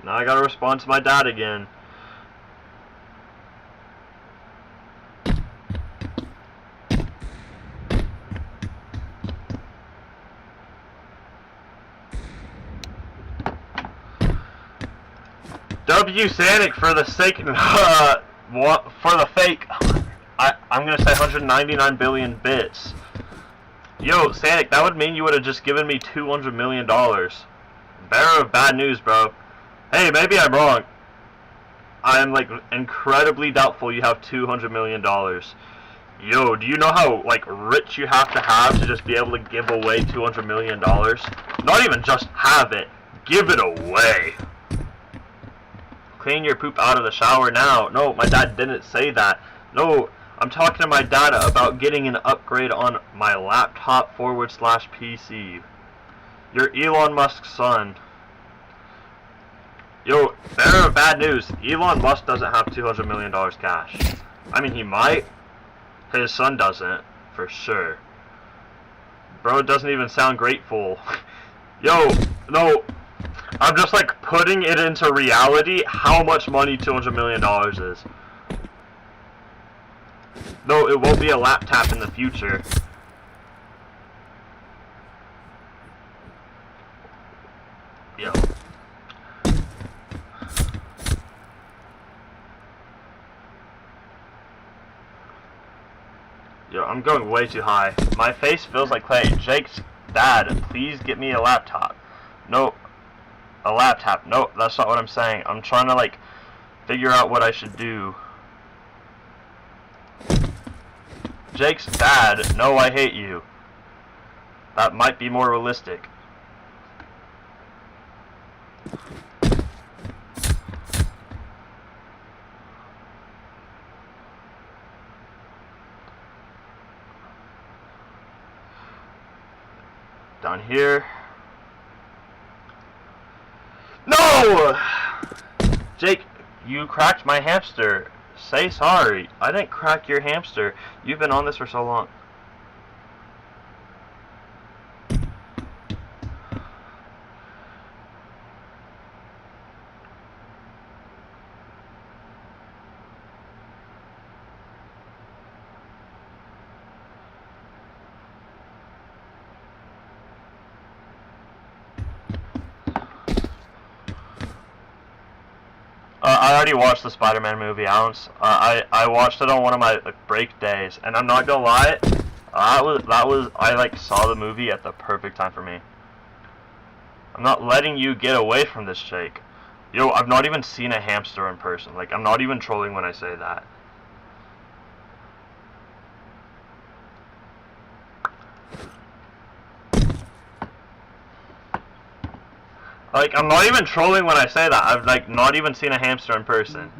Now I gotta respond to my dad again. W Sanic for the sake, for the fake. I'm gonna say 199 billion bits. Yo, Sanic, that would mean you would have just given me $200 million. Bearer of bad news, bro. Hey, maybe I'm wrong. I'm, like, incredibly doubtful you have $200 million. Yo, do you know how, like, rich you have to just be able to give away $200 million? Not even just have it. Give it away. Clean your poop out of the shower now. No, my dad didn't say that. No, I'm talking to my dad about getting an upgrade on my laptop /PC. You're Elon Musk's son. Yo, bearer of bad news. Elon Musk doesn't have $200 million cash. I mean, he might. His son doesn't, for sure. Bro doesn't even sound grateful. Yo, no. I'm just like putting it into reality how much money $200 million is. No, it won't be a laptop in the future. Yo. Yo, I'm going way too high. My face feels like clay. Jake's dad, please get me a laptop. No, a laptop. No, that's not what I'm saying. I'm trying to like figure out what I should do. Jake's dad, no, I hate you. That might be more realistic. Down here. No! Jake, you cracked my hamster. Say sorry. I didn't crack your hamster. You've been on this for so long. I already watched the Spider-Man movie, Ounce. I watched it on one of my break days, and I'm not gonna lie, I like saw the movie at the perfect time for me. I'm not letting you get away from this, Jake. Yo, I've not even seen a hamster in person. Like, I'm not even trolling when I say that. Like, I'm not even trolling when I say that. I've, like, not even seen a hamster in person.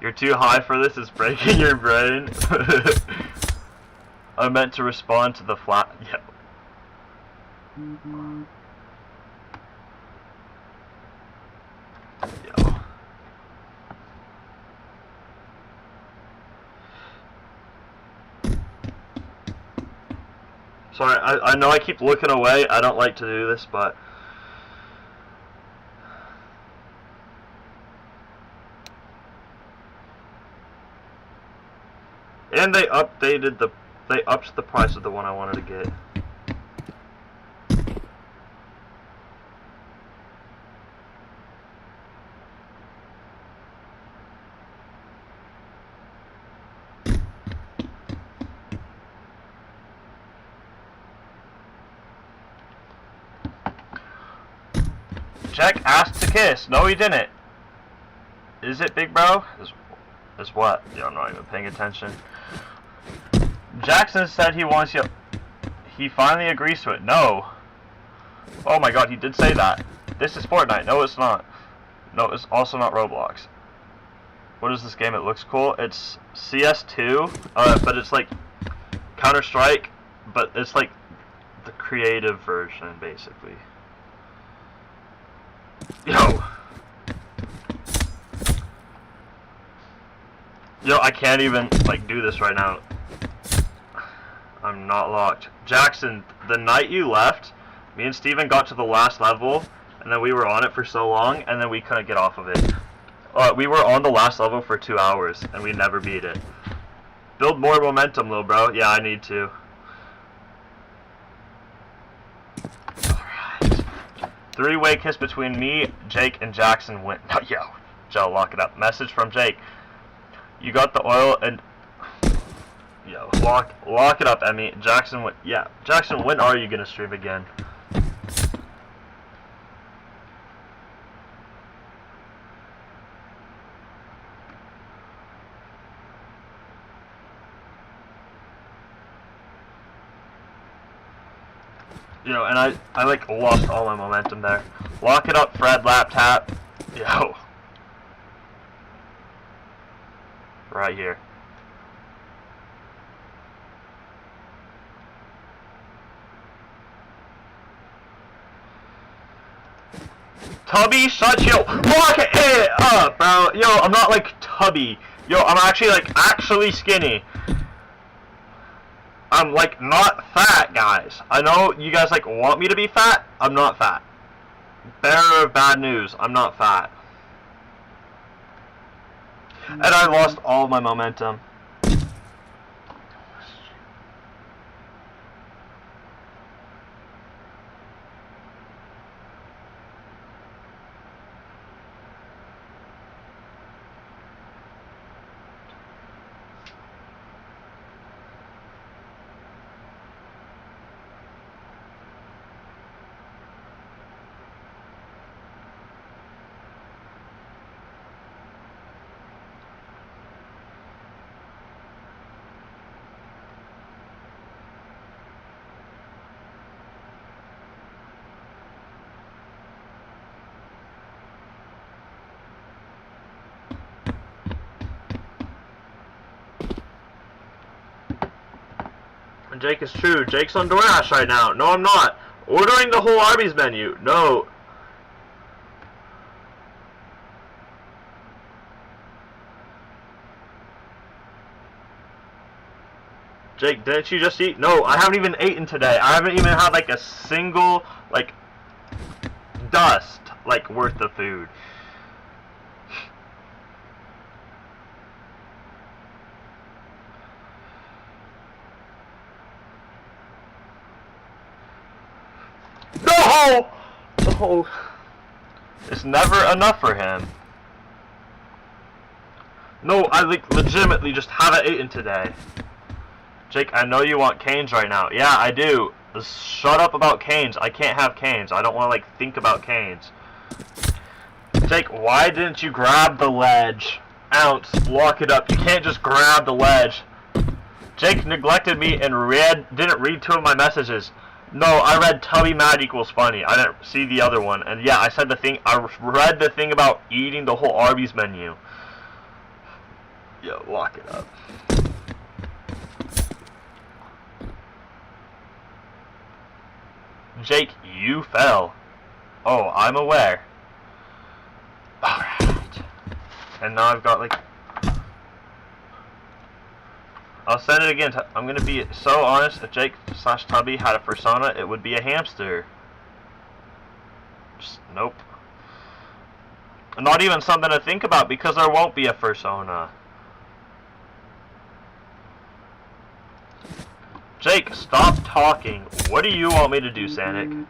You're too high for this, it's breaking your brain. I meant to respond to the flat. Yeah. Yo. Sorry, I know I keep looking away. I don't like to do this, but and they upped the price of the one I wanted to get. Jack asked to kiss. No, he didn't. Is it, big bro? Is what? Yo, I'm not even paying attention. Jackson said he wants you. He finally agrees to it. No. Oh my god, he did say that. This is Fortnite. No, it's not. No, it's also not Roblox. What is this game? It looks cool. It's CS2, but it's like Counter-Strike, but it's like the creative version, basically. Yo. Yo, I can't even, like, do this right now. I'm not locked. Jackson, the night you left, me and Steven got to the last level, and then we were on it for so long, and then we couldn't get off of it. We were on the last level for 2 hours, and we never beat it. Build more momentum, little bro. Yeah, I need to. Alright. 3-way kiss between me, Jake, and Jackson went. Yo, Joe, lock it up. Message from Jake. You got the oil and... Yo, lock it up, Emmy. Jackson, yeah. Jackson, when are you gonna stream again? You know, and I like lost all my momentum there. Lock it up, Fred, lap tap. Yo. Right here. Tubby, shut yo. Lock it up, bro. Yo, I'm not like Tubby. Yo, I'm actually skinny. I'm like not fat, guys. I know you guys like want me to be fat. I'm not fat. Bearer of bad news. I'm not fat. And I lost all my momentum. Jake, is true. Jake's on DoorDash right now. No, I'm not. Ordering the whole Arby's menu. No. Jake, didn't you just eat? No, I haven't even eaten today. I haven't even had like a single, like, dust, like, worth of food. No! No! It's never enough for him. No, I like legitimately just haven't eaten today. Jake, I know you want canes right now. Yeah, I do. Just shut up about canes. I can't have canes. I don't want to like think about canes. Jake, why didn't you grab the ledge? Ounce, lock it up. You can't just grab the ledge. Jake neglected me and didn't read two of my messages. No, I read Tubby Mad equals funny. I didn't see the other one. And yeah, I said the thing. I read the thing about eating the whole Arby's menu. Yo, lock it up. Jake, you fell. Oh, I'm aware. Alright. And now I've got like... I'll send it again. I'm gonna be so honest. If Jake / Tubby had a persona, it would be a hamster. Just, nope. Not even something to think about because there won't be a persona. Jake, stop talking. What do you want me to do, Sanic?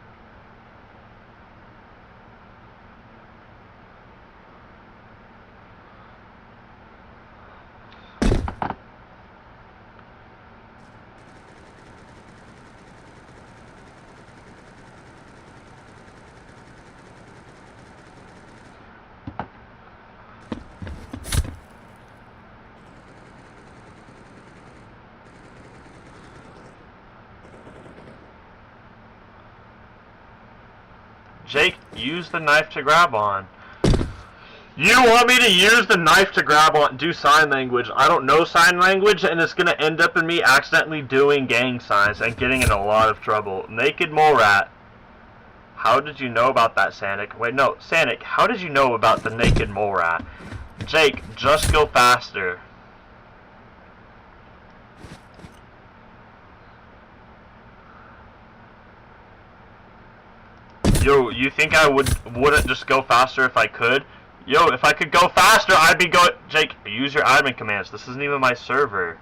Jake, use the knife to grab on. You want me to use the knife to grab on? Do sign language. I don't know sign language, and it's gonna end up in me accidentally doing gang signs and getting in a lot of trouble. Naked mole rat. How did you know about that, Sanic? Wait, no, Sanic, how did you know about the naked mole rat? Jake, just go faster. Yo, you think I wouldn't just go faster if I could? Yo, if I could go faster, I'd be going... Jake, use your admin commands. This isn't even my server.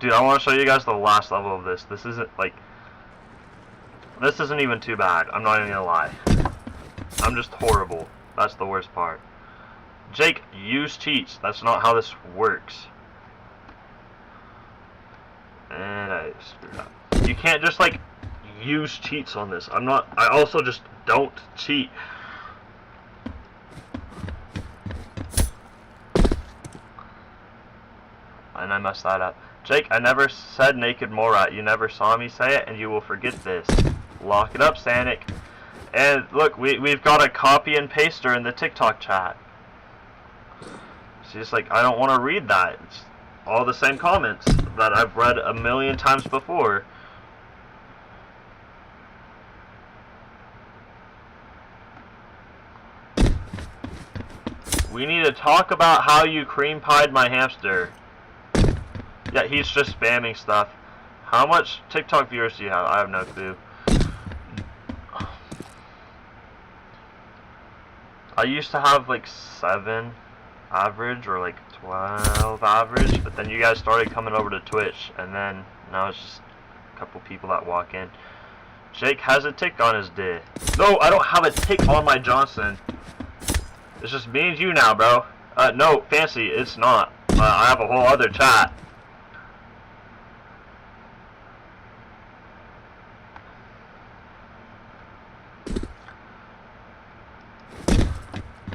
Dude, I want to show you guys the last level of this. This isn't, like... This isn't even too bad. I'm not even gonna lie. I'm just horrible. That's the worst part. Jake, use cheats. That's not how this works. And I screwed up. You can't just, like, use cheats on this. I also just don't cheat. And I messed that up. Jake, I never said naked Morat. You never saw me say it, and you will forget this. Lock it up, Sanic. And look, we've got a copy and paster in the TikTok chat. She's like, I don't want to read that. It's all the same comments that I've read a million times before. We need to talk about how you cream pied my hamster. Yeah, he's just spamming stuff. How much TikTok viewers do you have? I have no clue. I used to have like 7 average or like 12 average, but then you guys started coming over to Twitch, and then now it's just a couple people that walk in. Jake has a tick on his dick. No, I don't have a tick on my Johnson. It's just me and you now, bro. No, Fancy, it's not. I have a whole other chat.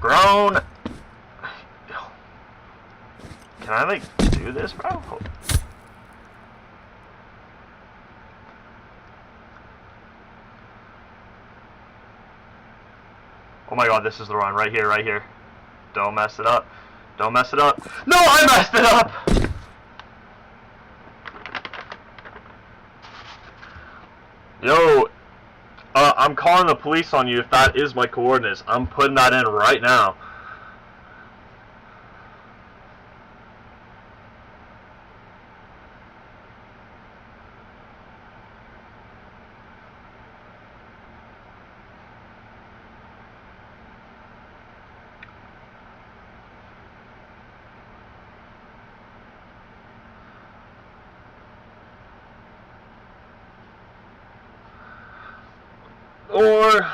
Grown. Can I, like, do this, bro? Oh my god, this is the run. Right here, right here. Don't mess it up. Don't mess it up. No, I messed it up! Yo, I'm calling the police on you if that is my coordinates. I'm putting that in right now. Or...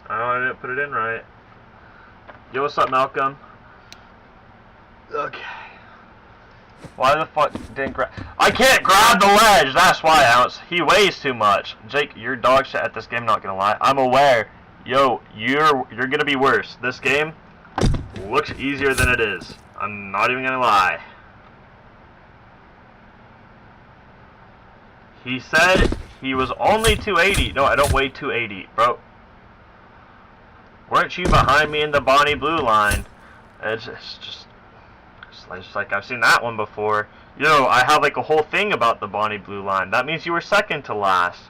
I didn't put it in right. Yo, what's up, Malcolm? Okay. Why the fuck didn't grab... I can't grab the ledge! That's why, Ounce. He weighs too much. Jake, you're dog shit at this game, not gonna lie. I'm aware. Yo, you're gonna be worse. This game looks easier than it is. I'm not even gonna lie. He said he was only 280. No, I don't weigh 280, bro. Weren't you behind me in the Bonnie Blue line? It's just like I've seen that one before. Yo, I have like a whole thing about the Bonnie Blue line. That means you were second to last.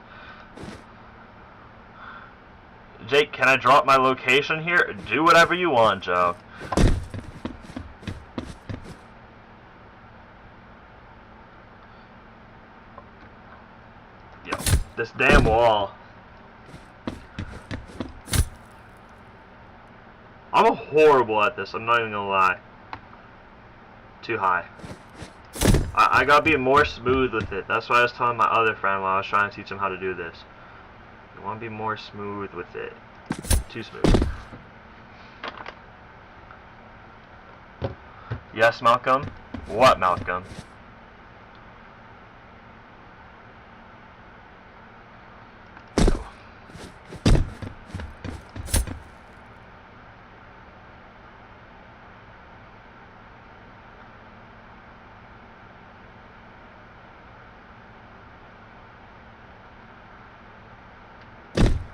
Jake, can I drop my location here? Do whatever you want, Joe. Yo, this damn wall. I'm horrible at this, I'm not even gonna lie. Too high. I gotta be more smooth with it. That's what I was telling my other friend while I was trying to teach him how to do this. You wanna be more smooth with it. Too smooth. Yes, Malcolm? What, Malcolm?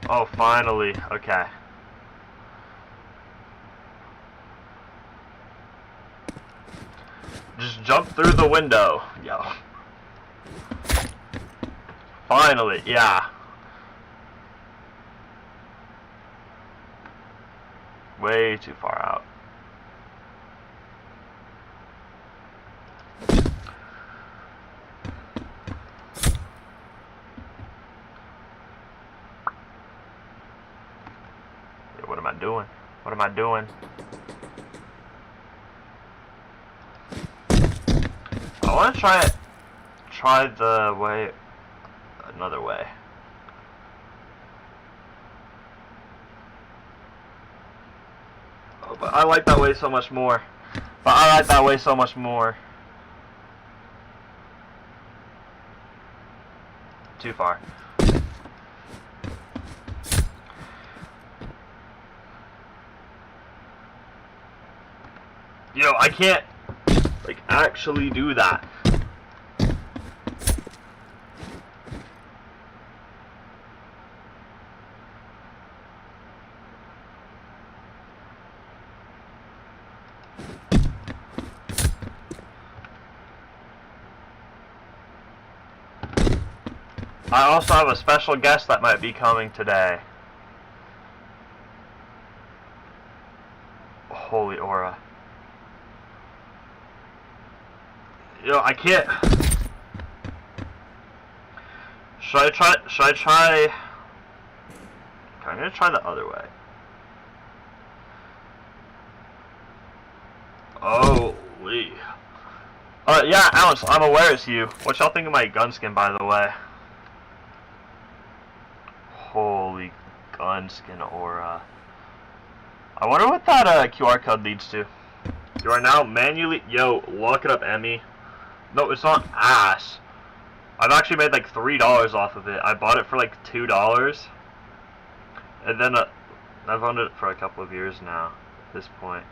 Oh, finally. Okay. Just jump through the window. Yo. Finally, yeah. Way too far out. What am I doing? What am I doing? I want to try the way, another way. Oh, but I like that way so much more. Too far. Yo, I can't, like, actually do that. I also have a special guest that might be coming today. Holy aura. Yo, I can't. Should I try? Okay, I'm gonna try the other way. Holy. Yeah, Alex, I'm aware it's you. What y'all think of my gun skin, by the way? Holy gun skin aura. I wonder what that QR code leads to. You are now manually. Yo, look it up, Emmy. No, it's not ass. I've actually made like $3 off of it. I bought it for like $2, and then I've owned it for a couple of years now. At this point,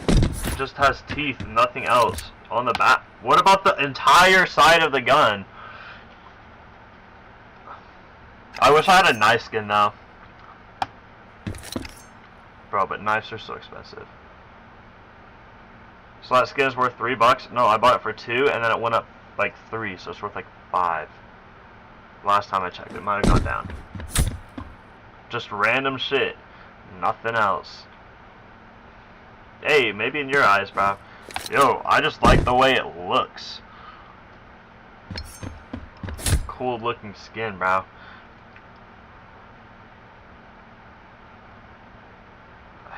it just has teeth, nothing else on the back. What about the entire side of the gun? I wish I had a knife skin though, bro. But knives are so expensive. So that skin is worth $3. No, I bought it for $2, and then it went up like $3, so it's worth like $5. Last time I checked, it might have gone down. Just random shit, nothing else. Hey, maybe in your eyes, bro. Yo, I just like the way it looks. Cool looking skin, bro.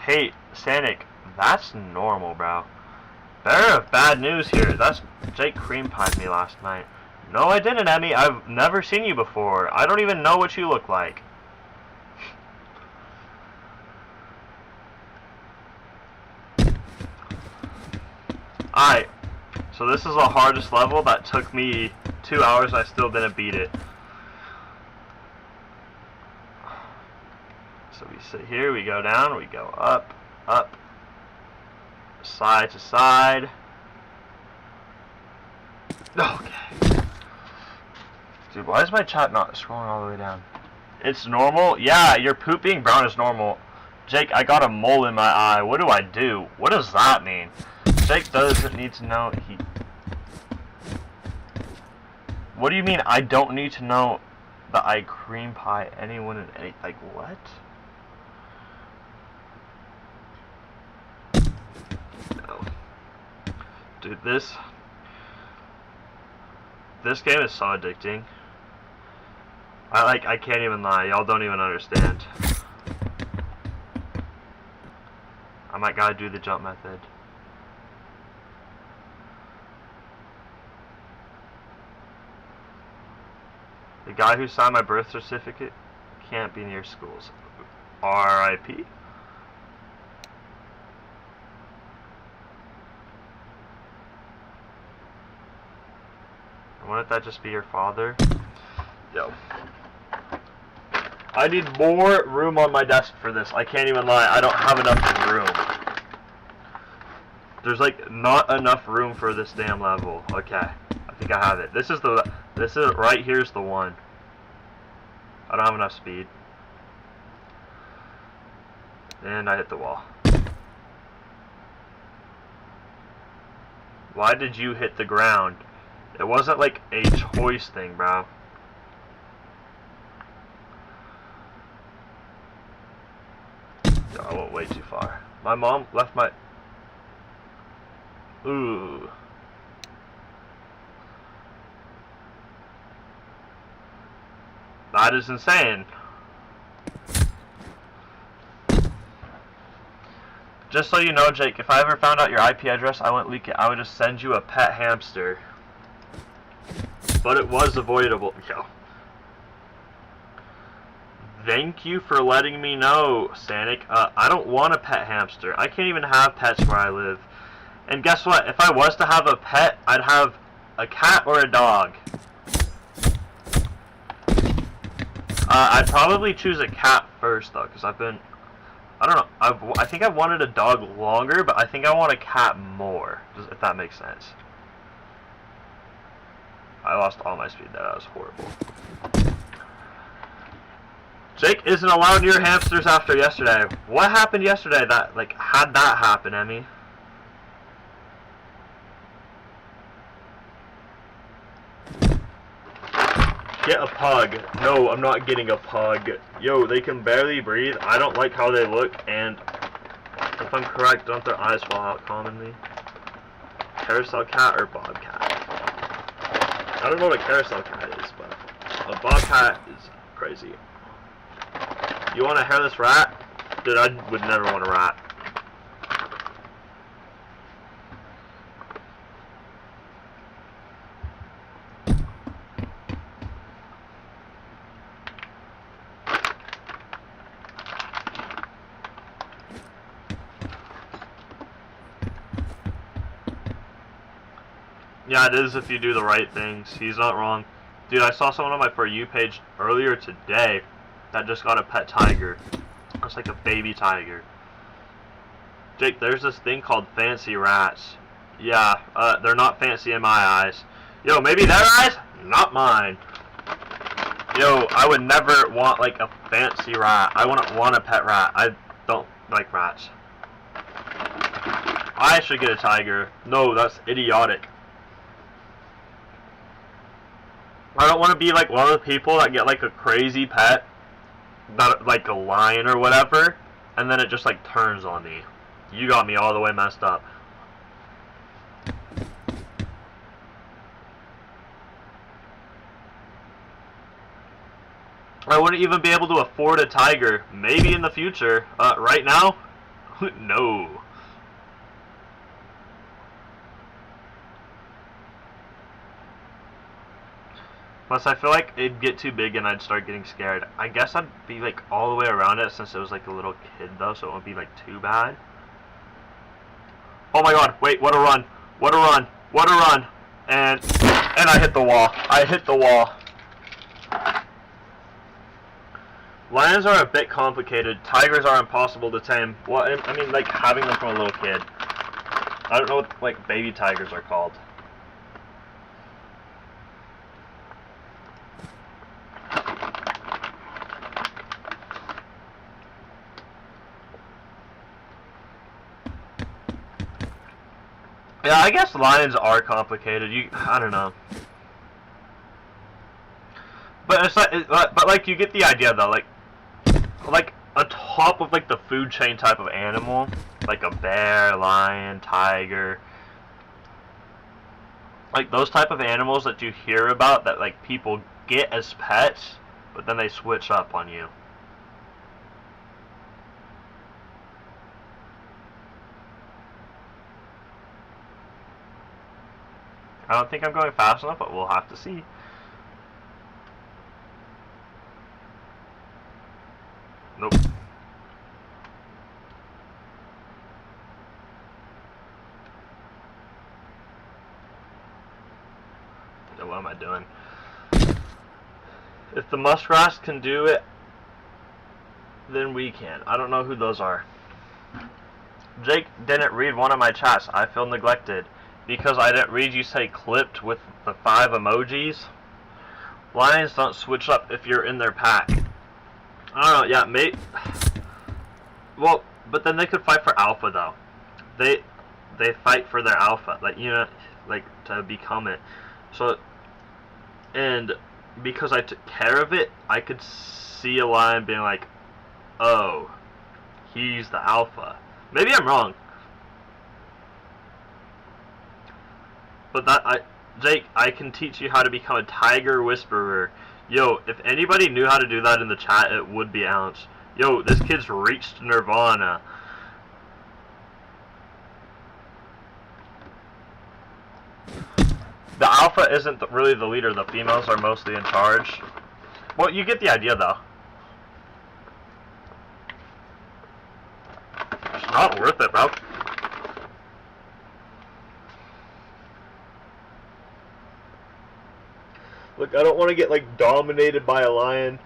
Hey, Sanic, that's normal, bro. Bearer of bad news here. That's Jake cream pied me last night. No, I didn't, Emmy. I've never seen you before. I don't even know what you look like. Alright. So this is the hardest level that took me 2 hours. I still didn't beat it. So we sit here, we go down, we go up, up, side to side. Okay. Dude, why is my chat not scrolling all the way down? It's normal? Yeah, your poop being brown is normal. Jake, I got a mole in my eye. What do I do? What does that mean? Jake doesn't need to know he... What do you mean I don't need to know that I cream pie anyone in any... Like, what? No. Dude, this game is so addicting. I can't even lie. Y'all don't even understand. I might gotta do the jump method. The guy who signed my birth certificate can't be near schools. R.I.P. Wouldn't that just be your father? Yo. I need more room on my desk for this. I can't even lie. I don't have enough room. There's like not enough room for this damn level. Okay. I think I have it. This is right here's the one. I don't have enough speed. And I hit the wall. Why did you hit the ground? It wasn't like a choice thing, bro. I went way too far. My mom left my... Ooh. That is insane. Just so you know, Jake, if I ever found out your IP address, I wouldn't leak it. I would just send you a pet hamster. But it was avoidable. Yo. Thank you for letting me know, Sanic. I don't want a pet hamster. I can't even have pets where I live. And guess what? If I was to have a pet, I'd have a cat or a dog. I'd probably choose a cat first, though, because I've been... I don't know. I think I've wanted a dog longer, but I think I want a cat more, if that makes sense. I lost all my speed there. That was horrible. Jake isn't allowed near hamsters after yesterday. What happened yesterday that, like, had that happen, Emmy? Get a pug. No, I'm not getting a pug. Yo, they can barely breathe. I don't like how they look, and if I'm correct, don't their eyes fall out commonly? Carousel cat or bobcat? I don't know what a carousel cat is, but a bobcat is crazy. You want a hairless rat? Dude, I would never want a rat. Yeah, it is if you do the right things. He's not wrong. Dude, I saw someone on my For You page earlier today that just got a pet tiger. It's like a baby tiger. Jake, there's this thing called fancy rats. Yeah, they're not fancy in my eyes. Yo, maybe their eyes? Not mine. Yo, I would never want, like, a fancy rat. I wouldn't want a pet rat. I don't like rats. I should get a tiger. No, that's idiotic. I don't want to be like one of the people that get like a crazy pet, that like a lion or whatever, and then it just like turns on me. You got me all the way messed up. I wouldn't even be able to afford a tiger. Maybe in the future. Right now? No. Plus, I feel like it'd get too big and I'd start getting scared. I guess I'd be like all the way around it since it was like a little kid though, so it won't be like too bad. Oh my god, wait, what a run. What a run. What a run. And I hit the wall. I hit the wall. Lions are a bit complicated. Tigers are impossible to tame. Well, I mean, like having them from a little kid. I don't know what like baby tigers are called. Yeah, I guess lions are complicated. I don't know. But it's like you get the idea though. Like on top of like the food chain type of animal, like a bear, lion, tiger, like those type of animals that you hear about that like people get as pets, but then they switch up on you. I don't think I'm going fast enough, but we'll have to see. Nope. What am I doing? If the muskrats can do it, then we can. I don't know who those are. Jake didn't read one of my chats. I feel neglected. Because I didn't read you say clipped with the 5 emojis. Lions don't switch up if you're in their pack. I don't know, yeah, mate. Well, but then they could fight for alpha though. They fight for their alpha, like, you know, like to become it. So, and because I took care of it, I could see a lion being like, oh, he's the alpha. Maybe I'm wrong. But Jake, I can teach you how to become a tiger whisperer. Yo, if anybody knew how to do that in the chat, it would be Ounce. Yo, this kid's reached nirvana. The alpha isn't really the leader. The females are mostly in charge. Well, you get the idea, though. It's not worth it, bro. Look, I don't want to get, like, dominated by a lion.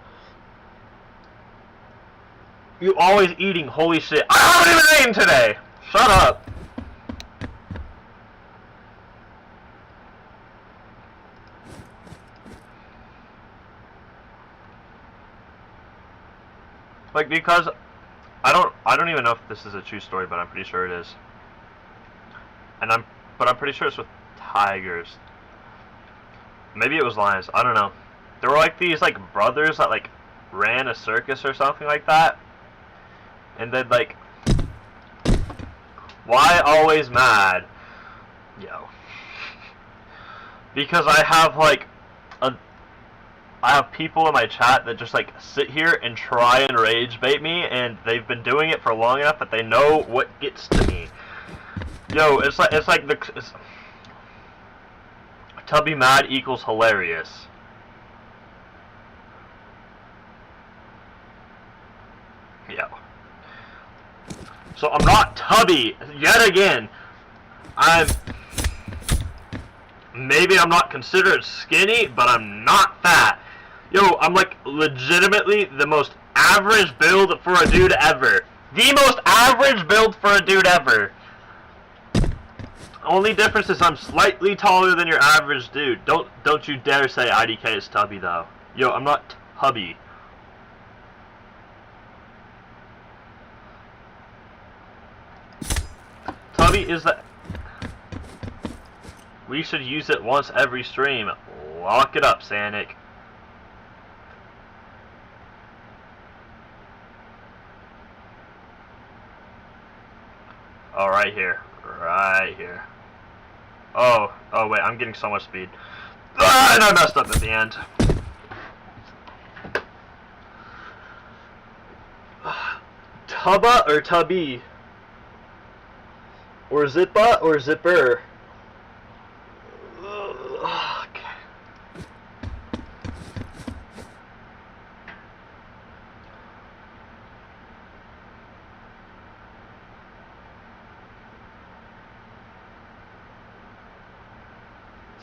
You always eating, holy shit. I haven't even eaten today! Shut up. Like, because I don't even know if this is a true story, but I'm pretty sure it is. But I'm pretty sure it's with tigers. Maybe it was lions. I don't know. There were like these like brothers that like ran a circus or something like that. And then like, why always mad? Yo. Because I have like I have people in my chat that just like sit here and try and rage bait me, and they've been doing it for long enough that they know what gets to me. Yo, it's like Tubby mad equals hilarious. Yo. So I'm not Tubby yet again. Maybe I'm not considered skinny, but I'm not fat. Yo, I'm like legitimately the most average build for a dude ever. The most average build for a dude ever. Only difference is I'm slightly taller than your average dude. Don't you dare say IDK is Tubby though. Yo, I'm not Tubby. Tubby is the... We should use it once every stream. Lock it up, Sanic. Oh, right here. Right here. Oh wait, I'm getting so much speed. Ah, and I messed up at the end. Tubba or Tubby? Or Zippa or Zipper? Okay.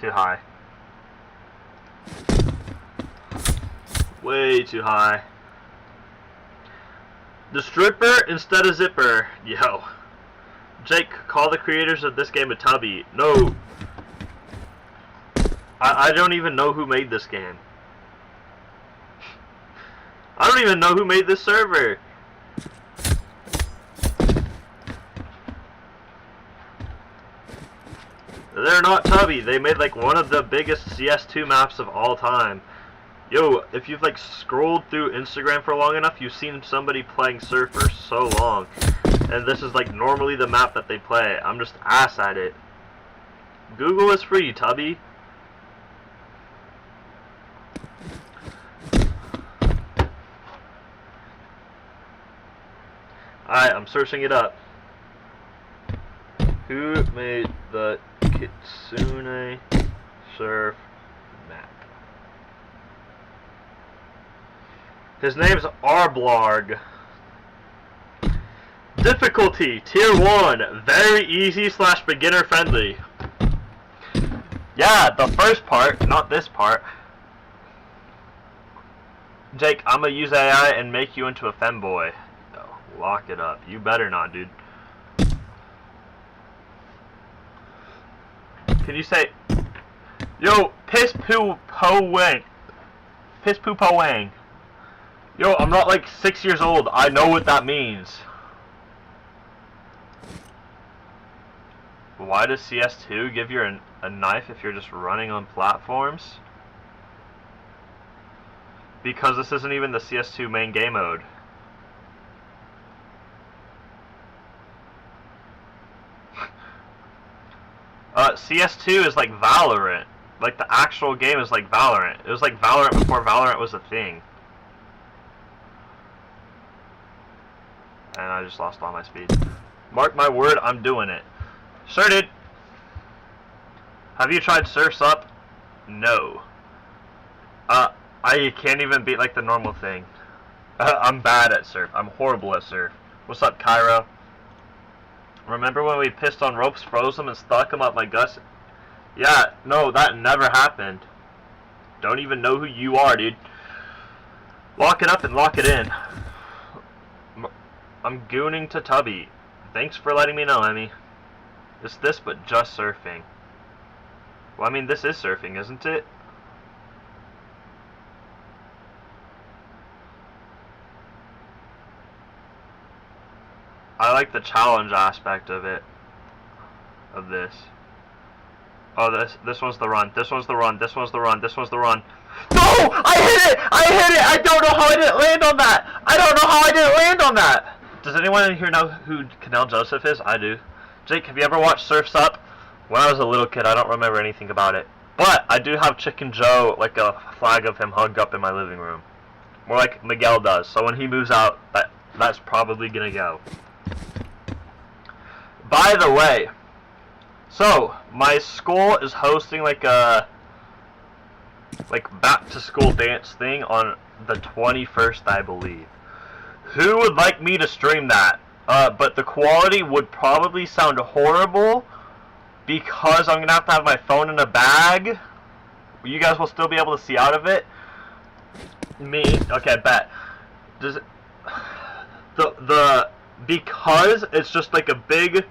Too high. Way too high. The stripper instead of Zipper. Yo. Jake, call the creators of this game a Tubby. No. I don't even know who made this game. I don't even know who made this server. They're not Tubby. They made like one of the biggest CS2 maps of all time. Yo, if you've like scrolled through Instagram for long enough, you've seen somebody playing Surf for so long. And this is like normally the map that they play. I'm just ass at it. Google is free, Tubby. Alright, I'm searching it up. Who made the Kitsune Surf map? His name's Arblarg. Difficulty, Tier 1, very easy / beginner friendly. Yeah, the first part, not this part. Jake, I'm gonna use AI and make you into a femboy. Oh, lock it up. You better not, dude. Can you say, yo, piss poo po wang. Piss poo po wang. Yo, I'm not like 6 years old. I know what that means. Why does CS2 give you a knife if you're just running on platforms? Because this isn't even the CS2 main game mode. CS2 is like Valorant. Like the actual game is like Valorant. It was like Valorant before Valorant was a thing. And I just lost all my speed. Mark my word, I'm doing it. Sure, dude. Have you tried Surf's Up? No. I can't even beat like the normal thing. I'm bad at surf. I'm horrible at surf. What's up, Cairo? Remember when we pissed on ropes, froze them, and stuck them up my guts? Yeah, no, that never happened. Don't even know who you are, dude. Lock it up and lock it in. I'm gooning to Tubby. Thanks for letting me know, Emmy. It's this, but just surfing. Well, I mean, this is surfing, isn't it? I like the challenge aspect of it. Of this. Oh, this one's the run. This one's the run. This one's the run. This one's the run. No! I hit it! I hit it! I don't know how I didn't land on that! I don't know how I didn't land on that! Does anyone in here know who Canal Joseph is? I do. Jake, have you ever watched Surf's Up? When I was a little kid, I don't remember anything about it. But I do have Chicken Joe, like a flag of him hugged up in my living room. More like Miguel does. So when he moves out, that's probably gonna go. By the way, so my school is hosting like a back to school dance thing on the 21st, I believe. Who would like me to stream that? But the quality would probably sound horrible because I'm gonna have to have my phone in a bag. You guys will still be able to see out of it. Me, okay, bet. Does it, because it's just like a big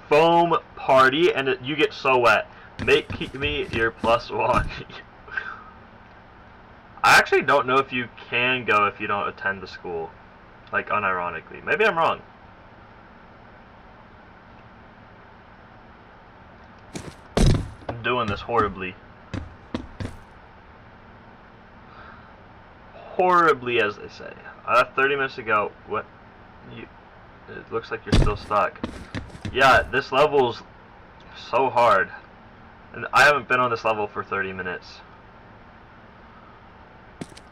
foam party and you get so wet. Make me your +1. I actually don't know if you can go if you don't attend the school. Like, unironically. Maybe I'm wrong. I'm doing this horribly. Horribly, as they say. I left 30 minutes ago. What? It looks like you're still stuck. Yeah, this level's so hard. And I haven't been on this level for 30 minutes.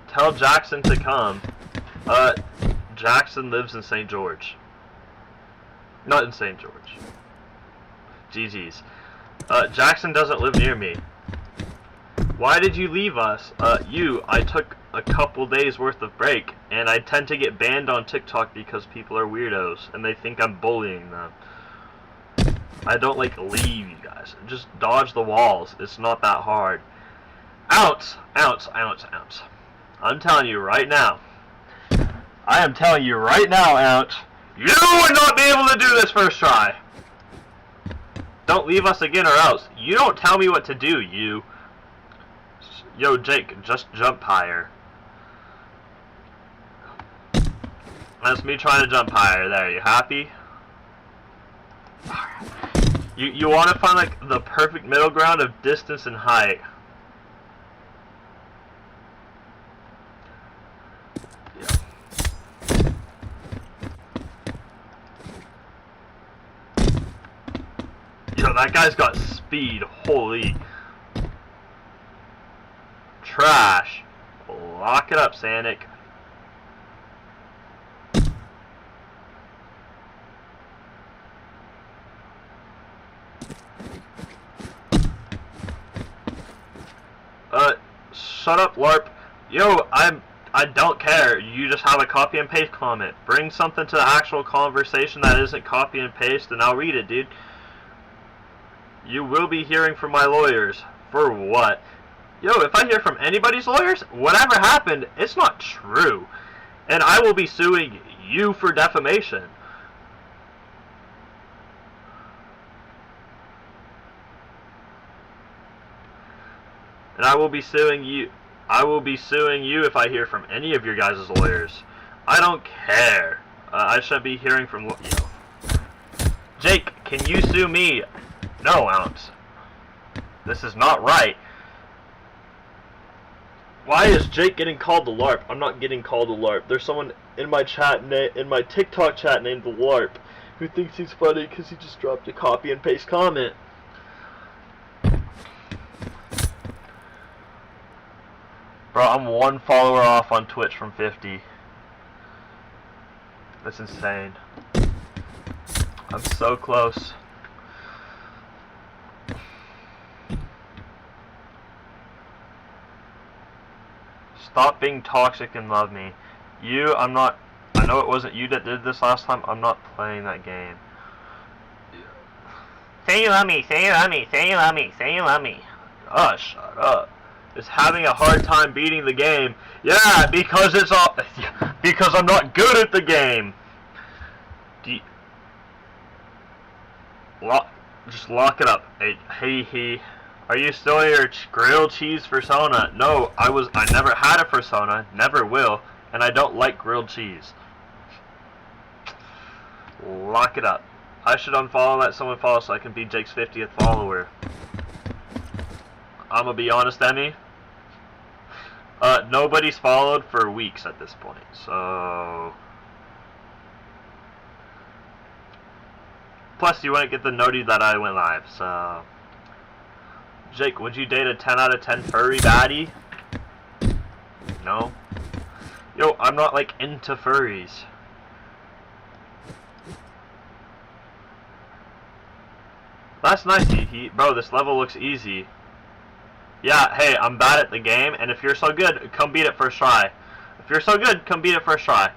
Tell Jackson to come. Jackson lives in St. George. Not in St. George. GG's. Jackson doesn't live near me. Why did you leave us? I took a couple days worth of break, and I tend to get banned on TikTok because people are weirdos, and they think I'm bullying them. I don't, like, leave you guys. Just dodge the walls. It's not that hard. Ounce! Ounce, ounce, ounce. I'm telling you right now. I am telling you right now, Ounce. You would not be able to do this first try. Don't leave us again or else. You don't tell me what to do, you. Yo, Jake, just jump higher. That's me trying to jump higher. There, you happy? You want to find, like, the perfect middle ground of distance and height. Yo, that guy's got speed. Holy. Trash. Lock it up, Sanic. Shut up, LARP. Yo, I don't care. You just have a copy and paste comment. Bring something to the actual conversation that isn't copy and paste, and I'll read it, dude. You will be hearing from my lawyers. For what? Yo, if I hear from anybody's lawyers, whatever happened, it's not true. And I will be suing you for defamation. And I will be suing you. I will be suing you if I hear from any of your guys' lawyers. I don't care. I should be hearing from you. Jake, can you sue me? No, Ounce. This is not right. Why is Jake getting called the LARP? I'm not getting called the LARP. There's someone in my chat, in my TikTok chat named the LARP, who thinks he's funny because he just dropped a copy and paste comment. Bro, I'm one follower off on Twitch from 50. That's insane. I'm so close. Stop being toxic and love me. You, I'm not. I know it wasn't you that did this last time. I'm not playing that game. Say you love me. Say you love me. Say you love me. Say you love me. Oh, shut up. Is having a hard time beating the game. Yeah, because it's all because I'm not good at the game. Just lock it up. Hey. Are you still your grilled cheese persona? No, I never had a persona, never will, and I don't like grilled cheese. Lock it up. I should unfollow and let someone follow so I can be Jake's 50th follower. I'm gonna be honest, Emmy. Nobody's followed for weeks at this point, so... Plus, you wouldn't get the noti that I went live, so... Jake, would you date a 10 out of 10 furry baddie? No. Yo, I'm not, like, into furries. That's nice, bro, this level looks easy. Yeah, hey, I'm bad at the game, and if you're so good, come beat it first try. If you're so good, come beat it first try.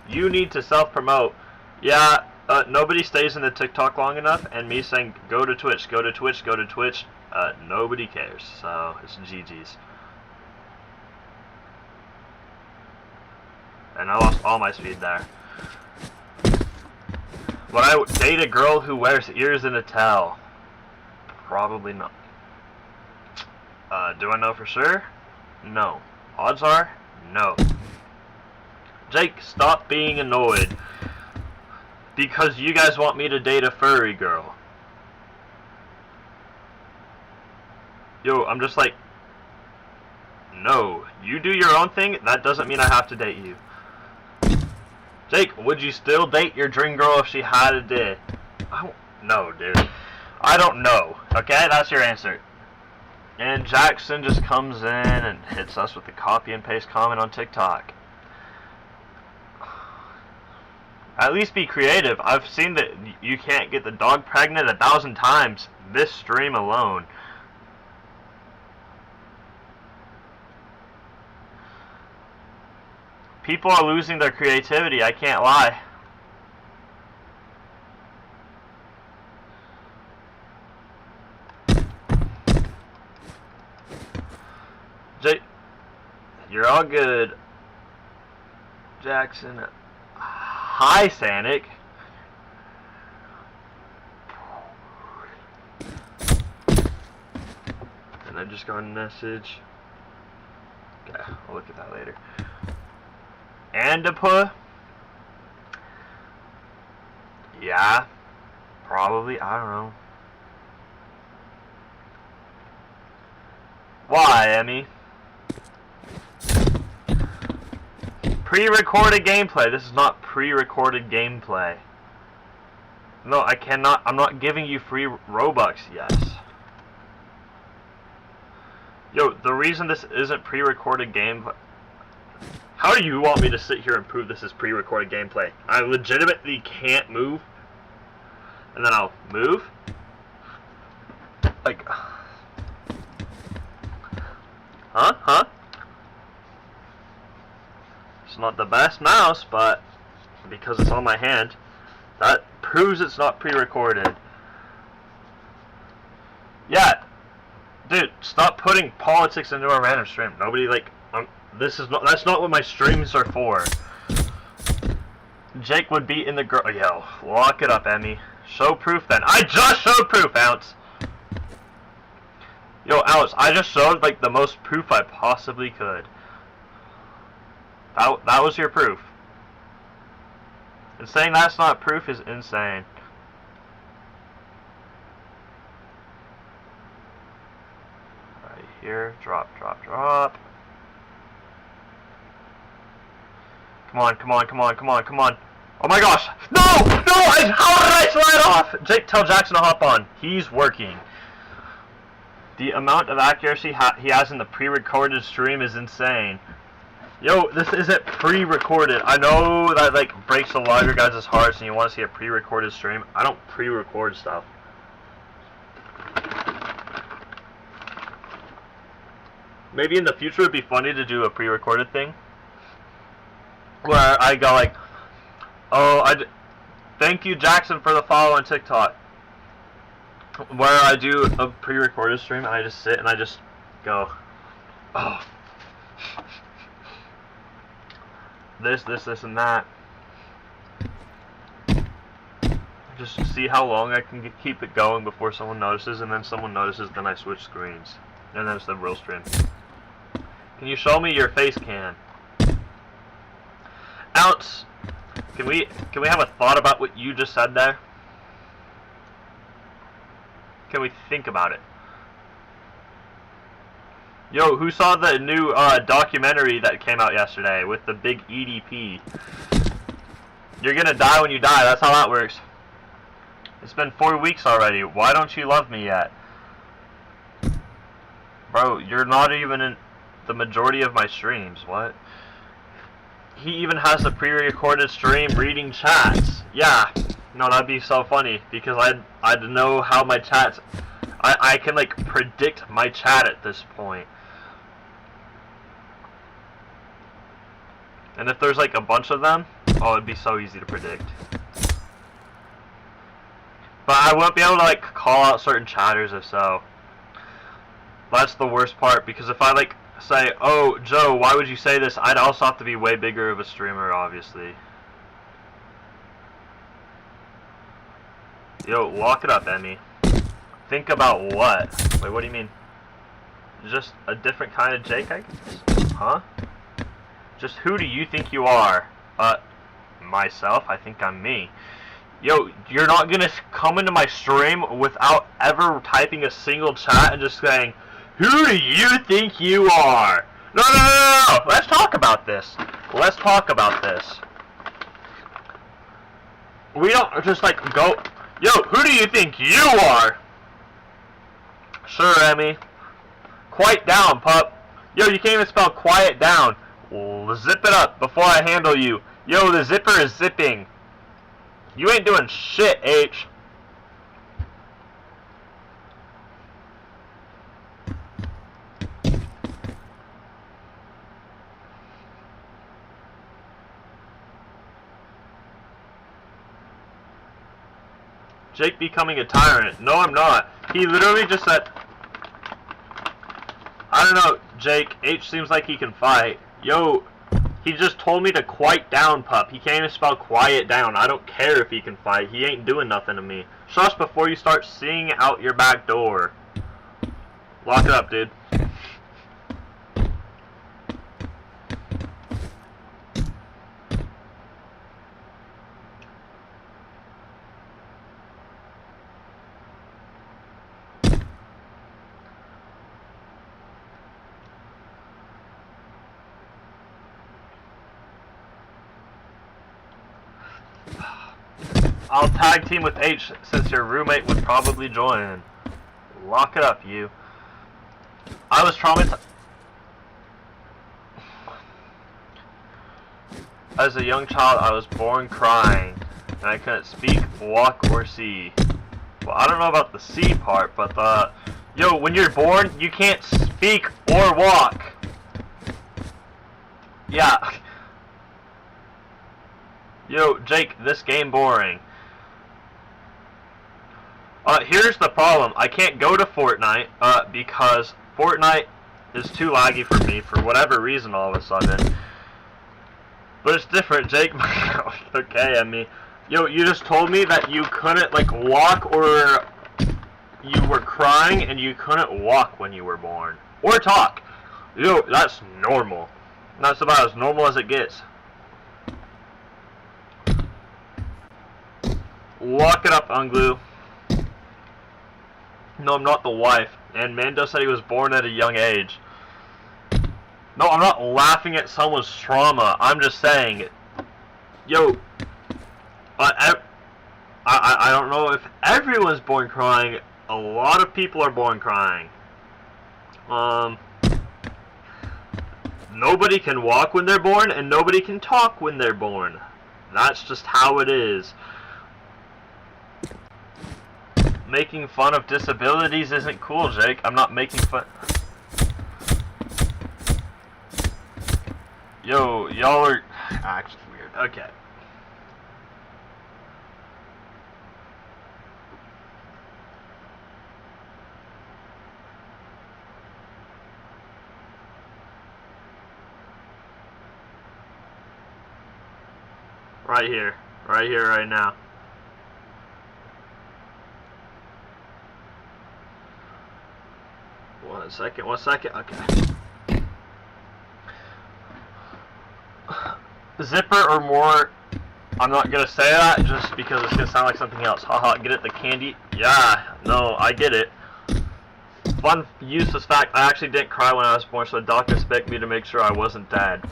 You need to self-promote. Yeah, nobody stays in the TikTok long enough, and me saying, go to Twitch, go to Twitch, go to Twitch, nobody cares, so it's GG's. And I lost all my speed there. Would I date a girl who wears ears in a towel? Probably not. Do I know for sure? No. Odds are, no. Jake, stop being annoyed. Because you guys want me to date a furry girl. Yo, I'm just like, no. You do your own thing, that doesn't mean I have to date you. Jake, would you still date your dream girl if she had a dick? No, dude. I don't know. Okay, that's your answer. And Jackson just comes in and hits us with the copy and paste comment on TikTok. At least be creative. I've seen that you can't get the dog pregnant 1,000 times this stream alone. People are losing their creativity, I can't lie. You're all good. Jackson. Hi, Sanic. And I just got a message. Okay, I'll look at that later. Andapa? Yeah, probably. I don't know. Why, Emmy? Pre-recorded gameplay. This is not pre-recorded gameplay. No, I cannot. I'm not giving you free Robux, yes. Yo, the reason this isn't pre-recorded gameplay... How do you want me to sit here and prove this is pre-recorded gameplay? I legitimately can't move. And then I'll move. Like... Huh? It's not the best mouse, but because it's on my hand, that proves it's not pre-recorded. Yeah, dude, stop putting politics into a random stream. Nobody that's not what my streams are for. Jake would be in the girl. Yo, lock it up, Emmy. Show proof then. I just showed proof, Ounce. Yo, Ounce, I just showed like the most proof I possibly could. That was your proof. And saying that's not proof is insane. Right here, drop. Come on. Oh my gosh! No! How did I slide off? Jake, tell Jackson to hop on. He's working. The amount of accuracy he has in the pre-recorded stream is insane. Yo, this isn't pre-recorded. I know that like breaks a lot of your guys' hearts and you want to see a pre-recorded stream. I don't pre-record stuff. maybe in the future it'd be funny to do a pre-recorded thing where I go like, oh, thank you Jackson for the follow on TikTok, where I do a pre-recorded stream and I just sit and I just go, oh, this and that. Just see how long I can keep it going before someone notices, and then someone notices, then I switch screens, and then it's the real stream. Can you show me your face cam? Ounce, can we have a thought about what you just said there? Can we think about it? Yo, who saw the new documentary that came out yesterday with the big EDP? You're gonna die when you die, that's how that works. It's been 4 weeks already. Why don't you love me yet? Bro, you're not even in the majority of my streams. What? He even has a pre-recorded stream reading chats. Yeah. No, that'd be so funny because I'd know how my chats. I can like predict my chat at this point. And if there's like a bunch of them, oh, it'd be so easy to predict. But I won't be able to like call out certain chatters if so. That's the worst part, because if I like say, oh Joe, why would you say this? I'd also have to be way bigger of a streamer, obviously. Yo, lock it up, Emmy. Think about what? Wait, what do you mean? Just a different kind of Jake, I guess? Huh? Just who do you think you are? Myself? I think I'm me. Yo, you're not gonna come into my stream without ever typing a single chat and just saying, who do you think you are? No. Let's talk about this. Let's talk about this. We don't just like go, yo, who do you think you are? Sure, Emmy. Quiet down, pup. Yo, you can't even spell quiet down. Zip it up before I handle you. Yo, the zipper is zipping. You ain't doing shit, H. Jake becoming a tyrant. No, I'm not. He literally just said, I don't know, Jake. H seems like he can fight. Yo, he just told me to quiet down, pup. He can't even spell quiet down. I don't care if he can fight. He ain't doing nothing to me. Shush before you start seeing out your back door. Lock it up, dude. I'll tag team with H since your roommate would probably join. Lock it up, you. I was traumatized. As a young child, I was born crying, and I couldn't speak, walk, or see. Well, I don't know about the see part, but yo, when you're born, you can't speak or walk. Yeah. Yo, Jake, this game boring. Here's the problem. I can't go to Fortnite, because Fortnite is too laggy for me for whatever reason all of a sudden. But it's different, Jake. Okay, I mean, yo, you just told me that you couldn't, like, walk or you were crying and you couldn't walk when you were born. Or talk. Yo, that's normal. That's about as normal as it gets. Lock it up, Unglue. No, I'm not the wife. And Mando said he was born at a young age. No, I'm not laughing at someone's trauma. I'm just saying, yo, I don't know if everyone's born crying. A lot of people are born crying. Nobody can walk when they're born, and nobody can talk when they're born. That's just how it is. Making fun of disabilities isn't cool, Jake. I'm not making fun. Yo, y'all are actually weird. Okay. Right here. Right here, right now. One second, okay. Zipper or more, I'm not gonna say that just because it's gonna sound like something else. Haha, get it, the candy? Yeah, no, I get it. Fun useless fact, I actually didn't cry when I was born, so the doctor expected me to make sure I wasn't dead.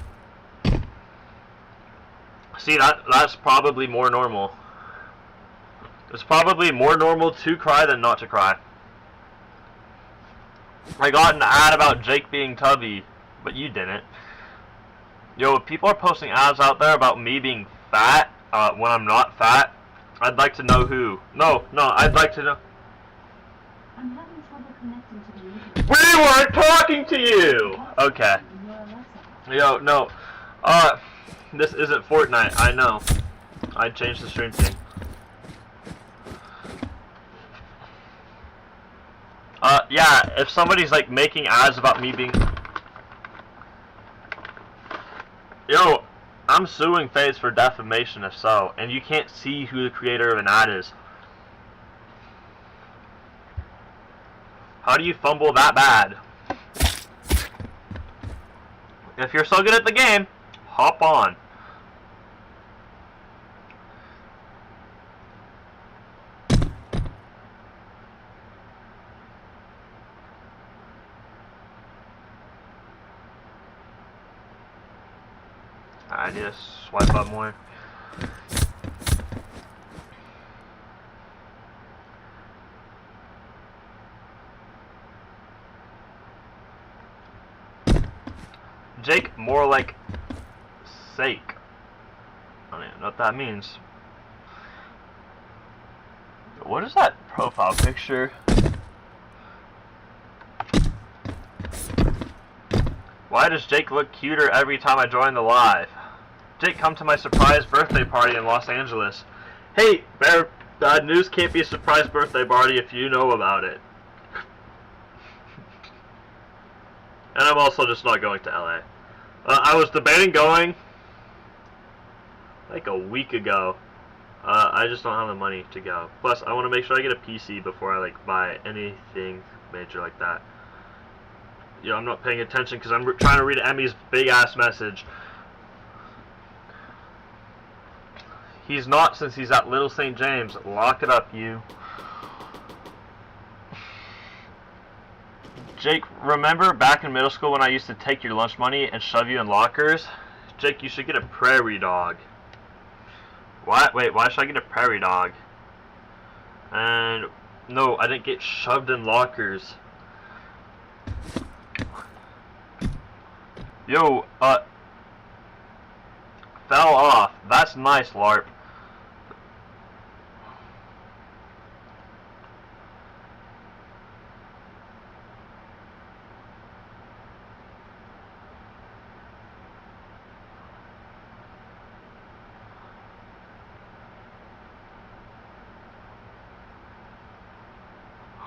See, that's probably more normal. It's probably more normal to cry than not to cry. I got an ad about Jake being tubby, but you didn't. Yo, if people are posting ads out there about me being fat, when I'm not fat, I'd like to know who. No, I'd like to know. I'm having trouble connecting to the internet. We weren't talking to you! Okay. Yo, no. This isn't Fortnite, I know. I changed the stream thing. Yeah, if somebody's like making ads about me being... Yo, I'm suing FaZe for defamation if so, and you can't see who the creator of an ad is. How do you fumble that bad? If you're so good at the game, hop on. I need to swipe up more. Jake, more like sake. I don't even know what that means. What is that profile picture? Why does Jake look cuter every time I join the live? Jake, come to my surprise birthday party in Los Angeles. Hey, bad news can't be a surprise birthday party if you know about it. And I'm also just not going to LA. I was debating going like a week ago. I just don't have the money to go. Plus, I want to make sure I get a PC before I like buy anything major like that. Yo, I'm not paying attention because I'm trying to read Emmy's big ass message. He's not, since he's at Little St. James. Lock it up, you. Jake, remember back in middle school when I used to take your lunch money and shove you in lockers? Jake, you should get a prairie dog. What? Wait, why should I get a prairie dog? And no, I didn't get shoved in lockers. Yo, fell off. That's nice, LARP.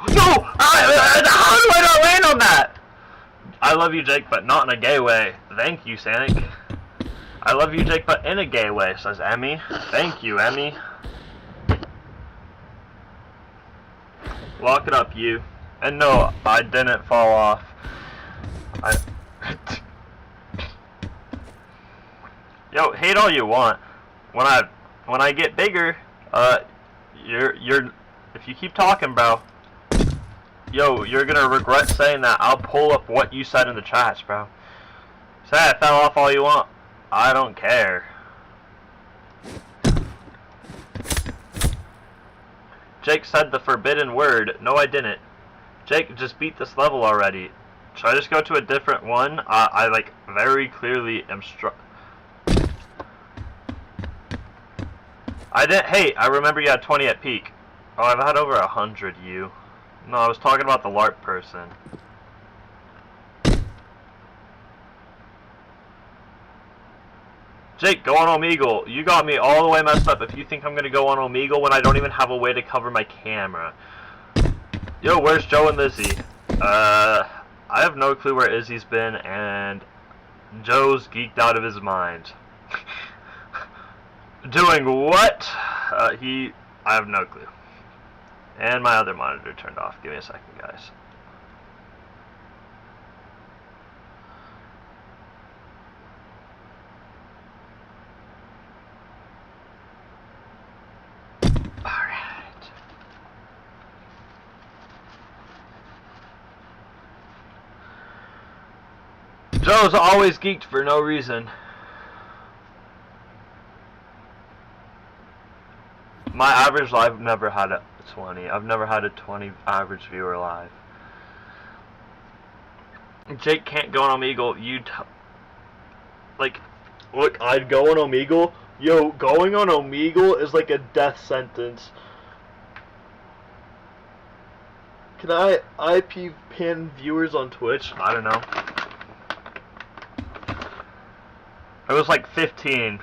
No! How do I not land on that? I love you, Jake, but not in a gay way. Thank you, Sanic. I love you, Jake, but in a gay way, says Emmy. Thank you, Emmy. Lock it up, you. And no, I didn't fall off. Yo, hate all you want. When I get bigger, you're if you keep talking, bro. Yo, you're gonna regret saying that. I'll pull up what you said in the chats, bro. Say I fell off all you want. I don't care. Jake said the forbidden word. No, I didn't. Jake, just beat this level already. Should I just go to a different one? I like very clearly am I didn't. Hey, I remember you had 20 at peak. Oh, I've had over 100, you. No, I was talking about the LARP person. Jake, go on Omegle. You got me all the way messed up if you think I'm gonna go on Omegle when I don't even have a way to cover my camera. Yo, where's Joe and Lizzie? I have no clue where Izzy's been, and Joe's geeked out of his mind. Doing what? I have no clue. And my other monitor turned off. Give me a second, guys. Alright. Joe's always geeked for no reason. My average live never had a 20. I've never had a 20 average viewer live. Jake can't go on Omegle. Like, look, I'd go on Omegle. Yo, going on Omegle is like a death sentence. Can I IP pin viewers on Twitch? I don't know. It was like 15.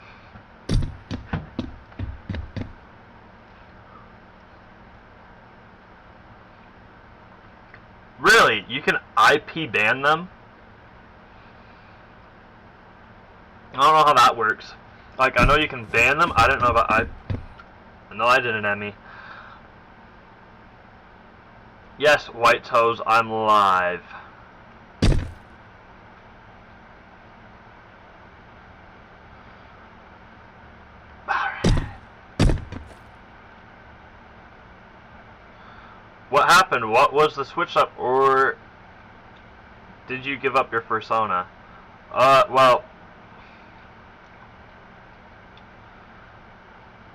Really? You can IP ban them? I don't know how that works. Like, I know you can ban them. I don't know about No, I didn't, Emmy. Yes, White Toes, I'm live. What happened? What was the switch up? Or did you give up your persona? Well,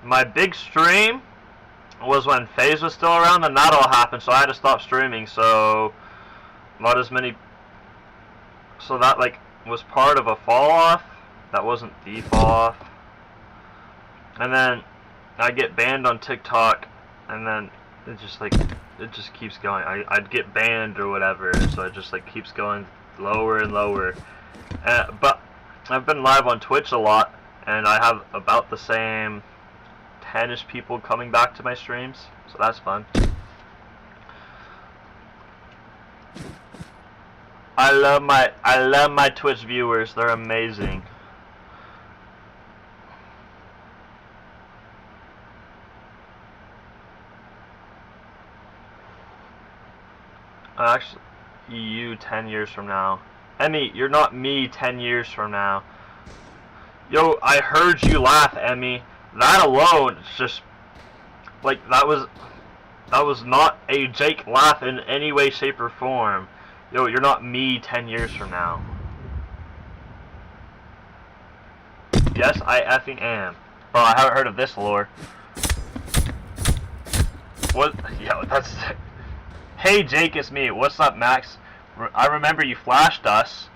my big stream was when FaZe was still around, and that all happened, so I had to stop streaming, so not as many, so that, like, was part of a fall off. That wasn't the fall off. And then I get banned on TikTok, and then it just, like, it just keeps going. I'd get banned or whatever, so it just, like, keeps going lower and lower. But I've been live on Twitch a lot, and I have about the same 10-ish people coming back to my streams, so that's fun. I love my Twitch viewers. They're amazing. Actually, you 10 years from now. Emmy, you're not me 10 years from now. Yo, I heard you laugh, Emmy. That alone, it's just, like, that was not a Jake laugh in any way, shape, or form. Yo, you're not me 10 years from now. Yes, I effing am. Well, I haven't heard of this lore. What? Yo, that's... Hey, Jake, it's me. What's up, Max? I remember you flashed us.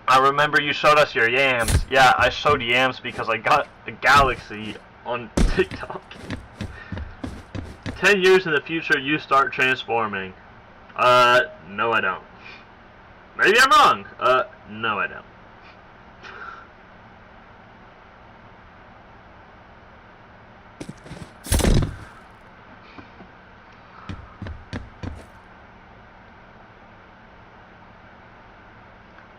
I remember you showed us your yams. Yeah, I showed yams because I got a galaxy on TikTok. 10 years in the future, you start transforming. No, I don't. Maybe I'm wrong. No, I don't.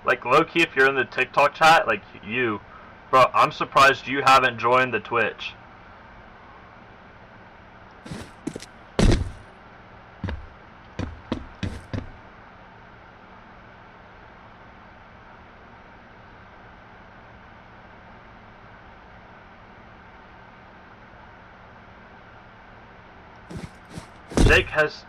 Like, low-key, if you're in the TikTok chat, like, you. Bro, I'm surprised you haven't joined the Twitch. Jake has...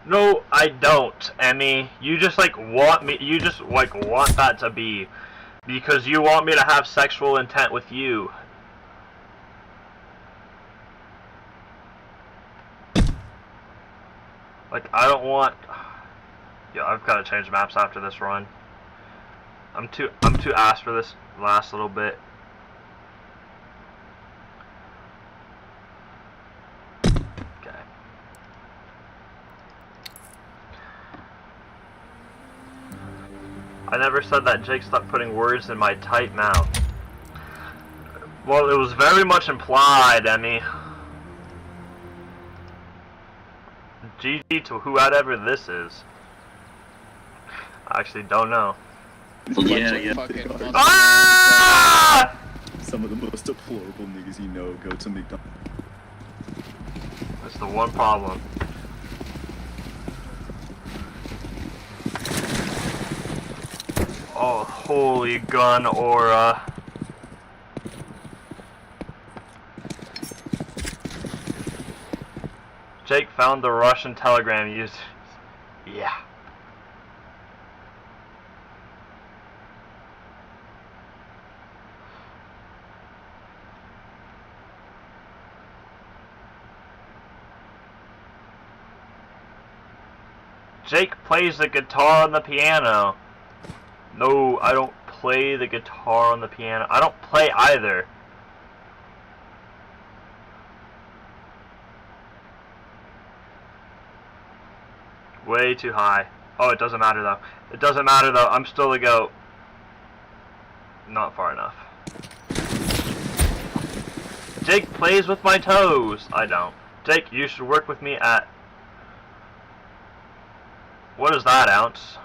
No, I don't, Emmy. You just, like, want me... You just, like, want that to be. Because you want me to have sexual intent with you. Like, I don't want... Yeah, I've got to change maps after this run. I'm too ass for this last little bit. I never said that. Jake, stopped putting words in my tight mouth. Well, it was very much implied, Emmy. GG to whoever this is. I actually don't know. Yeah. Ah! Some of the most deplorable niggas you know go to McDonald's. That's the one problem. Oh, holy gun aura. Jake found the Russian telegram used. Yeah. Jake plays the guitar on the piano. No, I don't play the guitar on the piano. I don't play either. Way too high. Oh, it doesn't matter though. It doesn't matter though. I'm still a goat. Not far enough. Jake plays with my toes. I don't. Jake, you should work with me at... What is that, ounce?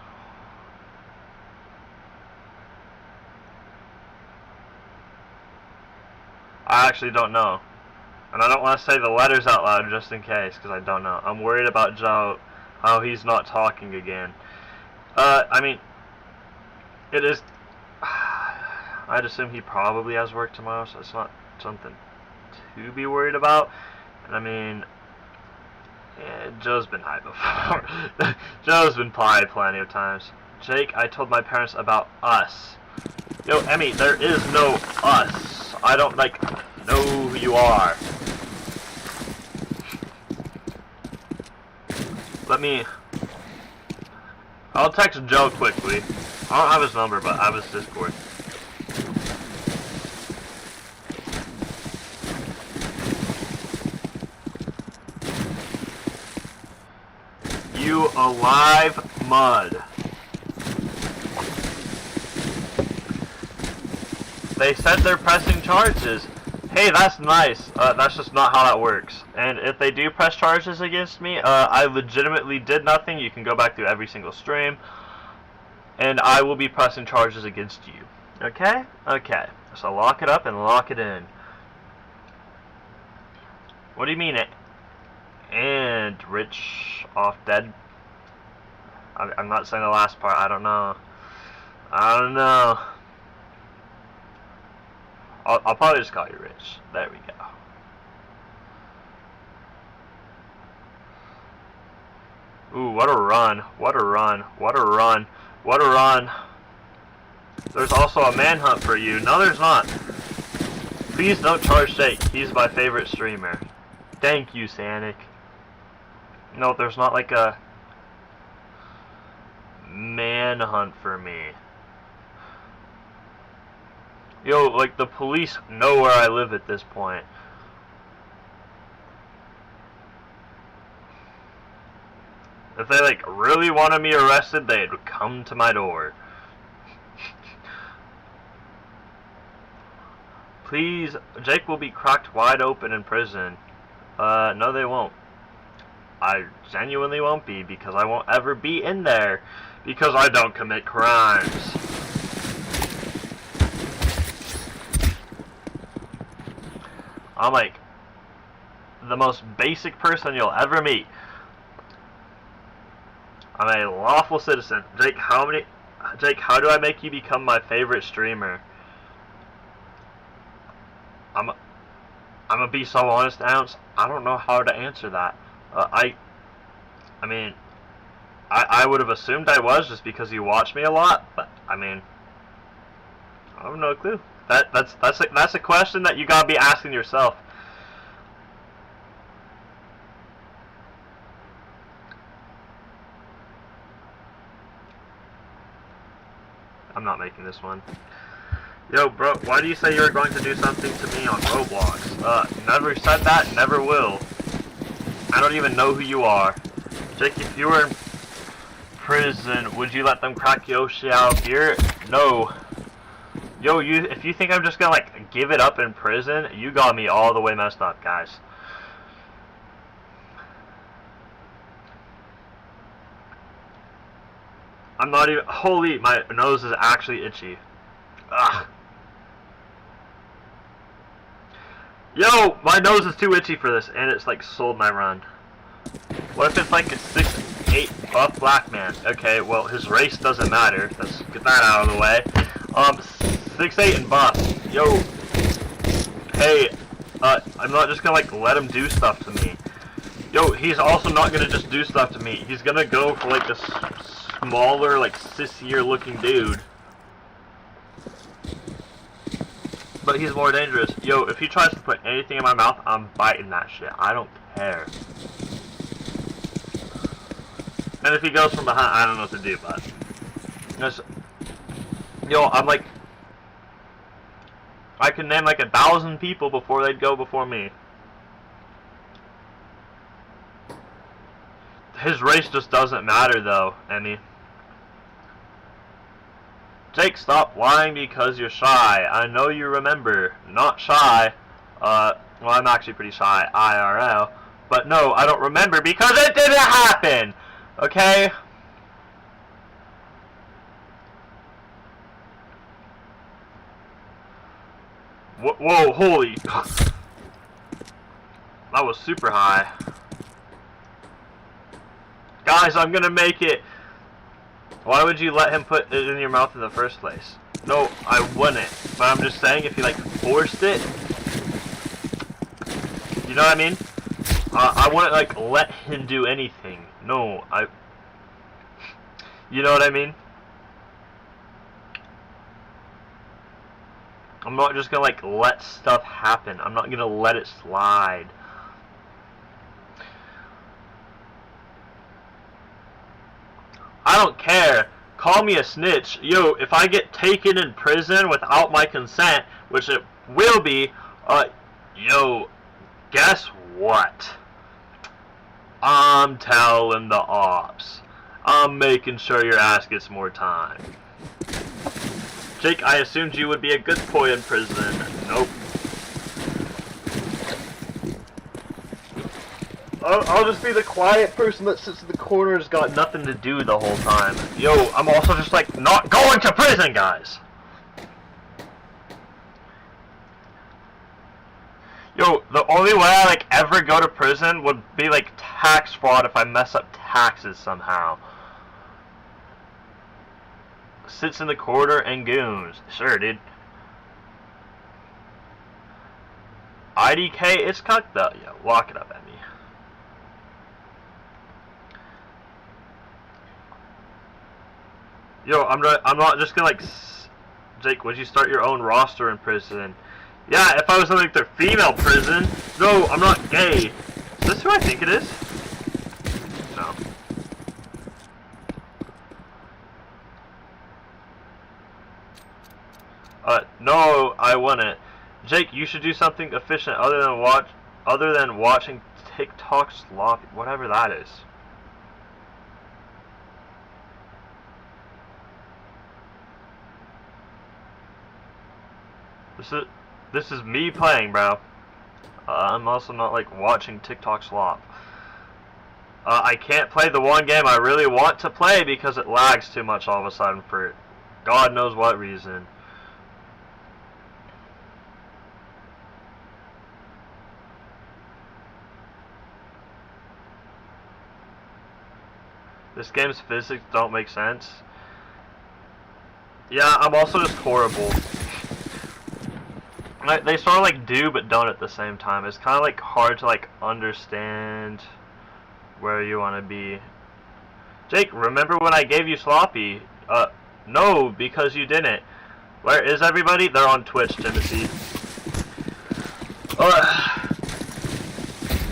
I actually don't know. And I don't want to say the letters out loud just in case, because I don't know. I'm worried about Joe, how he's not talking again. I mean, it is... I'd assume he probably has work tomorrow, so it's not something to be worried about. And I mean, yeah, Joe's been high before. Joe's been high plenty of times. Jake, I told my parents about us. Yo, Emmy, there is no us. I don't, like, know who you are. Let me... I'll text Joe quickly. I don't have his number, but I have his Discord. You alive mud. They said they're pressing charges. Hey, that's nice. That's just not how that works. And if they do press charges against me, I legitimately did nothing. You can go back through every single stream. And I will be pressing charges against you. Okay? Okay. So lock it up and lock it in. What do you mean? And rich off dead? I'm not saying the last part. I don't know. I don't know. I'll probably just call you Rich. There we go. Ooh, what a run. What a run. What a run. What a run. There's also a manhunt for you. No, there's not. Please don't charge Jake. He's my favorite streamer. Thank you, Sanic. No, there's not like a manhunt for me. Yo, like, the police know where I live at this point. If they, like, really wanted me arrested, they'd come to my door. Please, Jake will be cracked wide open in prison. No they won't. I genuinely won't be, because I won't ever be in there. Because I don't commit crimes. I'm like the most basic person you'll ever meet. I'm a lawful citizen. Jake, how do I make you become my favorite streamer? I'm gonna be so honest, Ounce. I don't know how to answer that. I mean, I would have assumed I was just because you watch me a lot, but I mean, I have no clue. That's a question that you gotta be asking yourself. I'm not making this one. Yo, bro, why do you say you were going to do something to me on Roblox? Never said that, never will. I don't even know who you are. Jake, if you were in prison, would you let them crack Yoshi out here? No. Yo, if you think I'm just gonna, like, give it up in prison, you got me all the way messed up, guys. I'm not even... Holy, my nose is actually itchy. Ugh. Yo, my nose is too itchy for this, and it's like sold my run. What if it's like a 6'8" buff black man? Okay, well, his race doesn't matter. Let's get that out of the way. 6'8" and buff. Yo. Hey, I'm not just gonna like let him do stuff to me. Yo, he's also not gonna just do stuff to me. He's gonna go for like this smaller, like sissier looking dude. But he's more dangerous. Yo, if he tries to put anything in my mouth, I'm biting that shit. I don't care. And if he goes from behind, I don't know what to do, but... Just, yo, I'm like... I can name like 1,000 people before they'd go before me. His race just doesn't matter, though, Emmy. Jake, stop lying because you're shy. I know you remember. Not shy. Well, I'm actually pretty shy, IRL. But no, I don't remember because it didn't happen! Okay? Whoa, holy... That was super high. Guys, I'm gonna make it! Why would you let him put it in your mouth in the first place? No, I wouldn't. But I'm just saying, if he like forced it, you know what I mean? I wouldn't like let him do anything. No, you know what I mean? I'm not just gonna like let stuff happen. I'm not gonna let it slide. I don't care. Call me a snitch. Yo, if I get taken in prison without my consent, which it will be, yo, guess what? I'm telling the ops. I'm making sure your ass gets more time. Jake, I assumed you would be a good boy in prison. Nope. I'll just be the quiet person that sits in the corner, has got nothing to do the whole time. Yo, I'm also just like not going to prison, guys. Yo, the only way I like ever go to prison would be like tax fraud if I mess up taxes somehow. Sits in the corner and goons. Sure, dude. IDK, it's cocked up. Yo, lock it up at me. Yo, I'm not just gonna like... Jake, would you start your own roster in prison? Yeah, if I was in like their female prison. No, I'm not gay. Is this who I think it is? No. No, I wouldn't. Jake, you should do something efficient other than watching TikTok sloppy, whatever that is. This is me playing, bro. I'm also not like watching TikTok slop. I can't play the one game I really want to play because it lags too much all of a sudden for God knows what reason. This game's physics don't make sense. Yeah, I'm also just horrible. They sort of like do but don't at the same time. It's kind of like hard to like understand where you want to be. Jake, remember when I gave you sloppy? No, because you didn't. Where is everybody? They're on Twitch, Timothy.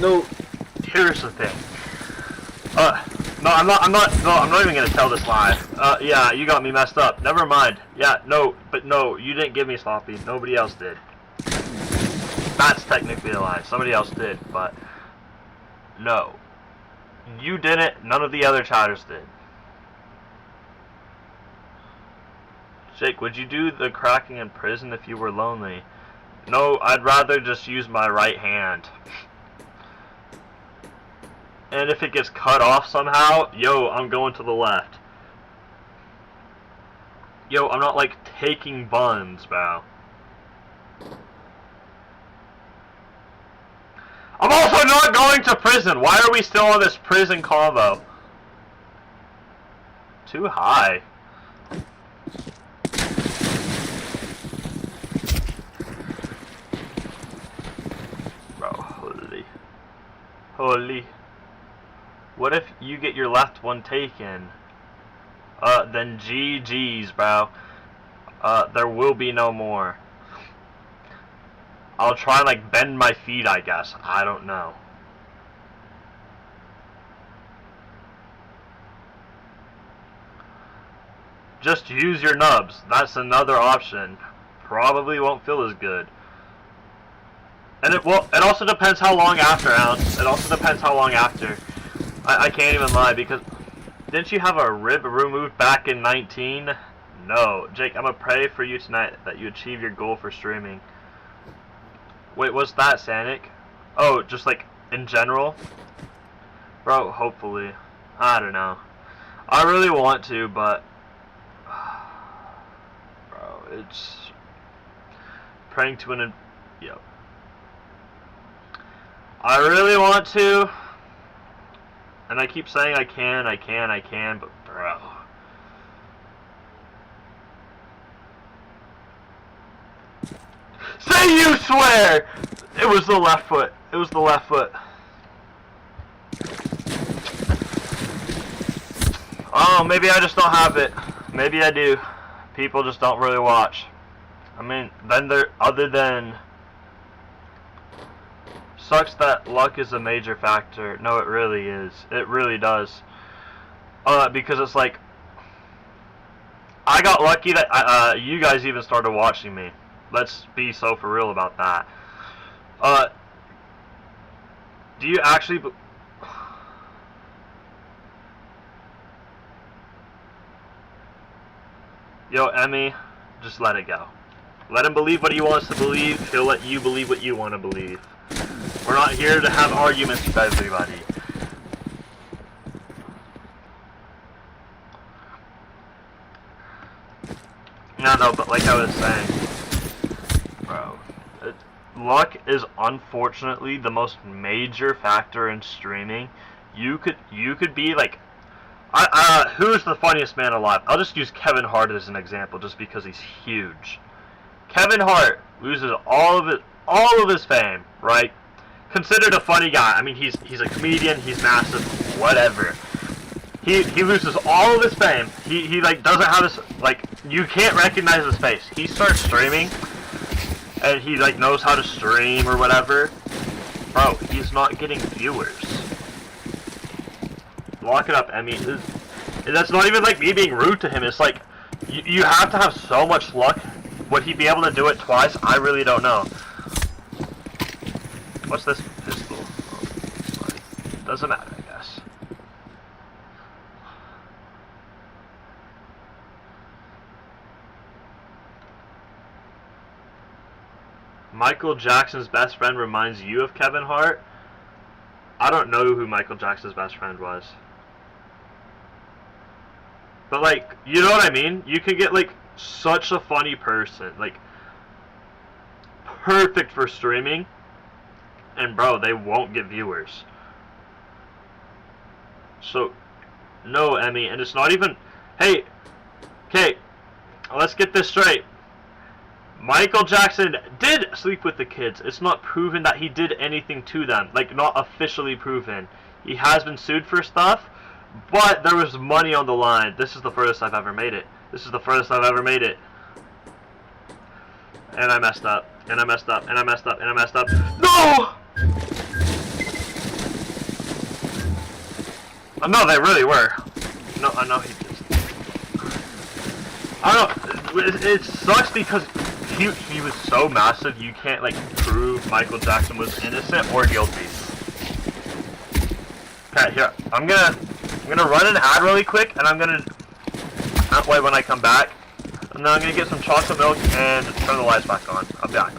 No, here's the thing. No, I'm not even gonna tell this lie. Yeah, you got me messed up. Never mind. Yeah, no, but no, you didn't give me sloppy. Nobody else did. That's technically a lie. Somebody else did, but no. You didn't. None of the other chatters did. Jake, would you do the cracking in prison if you were lonely? No, I'd rather just use my right hand. And if it gets cut off somehow, yo, I'm going to the left. Yo, I'm not like taking buns, bro. I'm also not going to prison. Why are we still on this prison convo? Too high. Bro, holy. Holy. What if you get your left one taken? Then GG's, bro. There will be no more. I'll try and like bend my feet, I guess. I don't know. Just use your nubs. That's another option. Probably won't feel as good. And it also depends how long after, Ounce. It also depends how long after. I can't even lie, because didn't you have a rib removed back in 19? No. Jake, I'm gonna pray for you tonight that you achieve your goal for streaming. Wait, what's that, Sanic? Oh, just like in general? Bro, hopefully. I don't know. I really want to, but bro, it's praying to an yep. I really want to, and I keep saying I can, but bro. Say you swear! It was the left foot. It was the left foot. Oh, maybe I just don't have it. Maybe I do. People just don't really watch. I mean, then other than sucks that luck is a major factor. No, it really is. It really does. Because it's like I got lucky that you guys even started watching me. Let's be so for real about that. Do you actually Yo, Emmy, just let it go. Let him believe what he wants to believe. He'll let you believe what you want to believe. We're not here to have arguments with everybody. No, but like I was saying, bro, luck is unfortunately the most major factor in streaming. You could be like, who's the funniest man alive? I'll just use Kevin Hart as an example, just because he's huge. Kevin Hart loses all of his fame, right? Considered a funny guy. I mean, he's a comedian. He's massive. Whatever. He loses all of his fame. He like doesn't have his like. You can't recognize his face. He starts streaming, and he like knows how to stream or whatever. Bro, he's not getting viewers. Lock it up, Emmy. That's not even like me being rude to him. It's like you have to have so much luck. Would he be able to do it twice? I really don't know. What's this pistol? Oh, doesn't matter, I guess. Michael Jackson's best friend reminds you of Kevin Hart? I don't know who Michael Jackson's best friend was. But like, you know what I mean? You could get like such a funny person, like perfect for streaming, and bro, they won't get viewers. So, no, Emmy, and it's not even, hey, okay, let's get this straight. Michael Jackson did sleep with the kids. It's not proven that he did anything to them. Like, not officially proven. He has been sued for stuff, but there was money on the line. This is the furthest I've ever made it. This is the furthest I've ever made it. And I messed up. And I messed up. And I messed up. And I messed up. No! No, they really were. No, I know he just... I don't know. It sucks because he was so massive, you can't, like, prove Michael Jackson was innocent or guilty. Okay, here. I'm gonna run an ad really quick, and I'm gonna... wait when I come back. And then I'm gonna get some chocolate milk and turn the lights back on. I'll be back.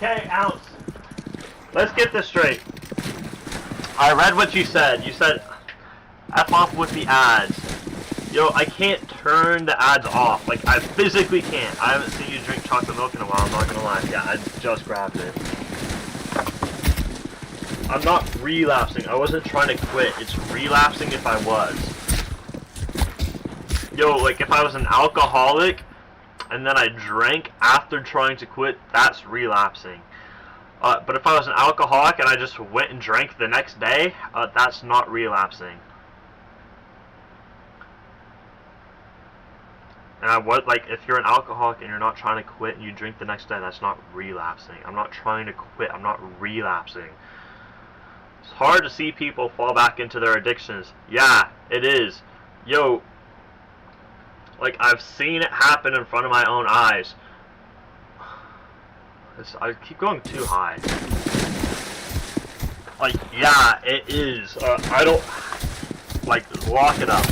Okay, Ounce. Let's get this straight. I read what you said. You said, F off with the ads. Yo, I can't turn the ads off. Like, I physically can't. I haven't seen you drink chocolate milk in a while, I'm not gonna lie. Yeah, I just grabbed it. I'm not relapsing. I wasn't trying to quit. It's relapsing if I was. Yo, like, if I was an alcoholic, and then I drank after trying to quit, that's relapsing. But if I was an alcoholic and I just went and drank the next day, that's not relapsing. And I would, like, if you're an alcoholic and you're not trying to quit and you drink the next day, that's not relapsing. I'm not trying to quit. I'm not relapsing. It's hard to see people fall back into their addictions. Yeah, it is. Yo, like, I've seen it happen in front of my own eyes. I keep going too high. Like, yeah, it is. I don't... Like, lock it up.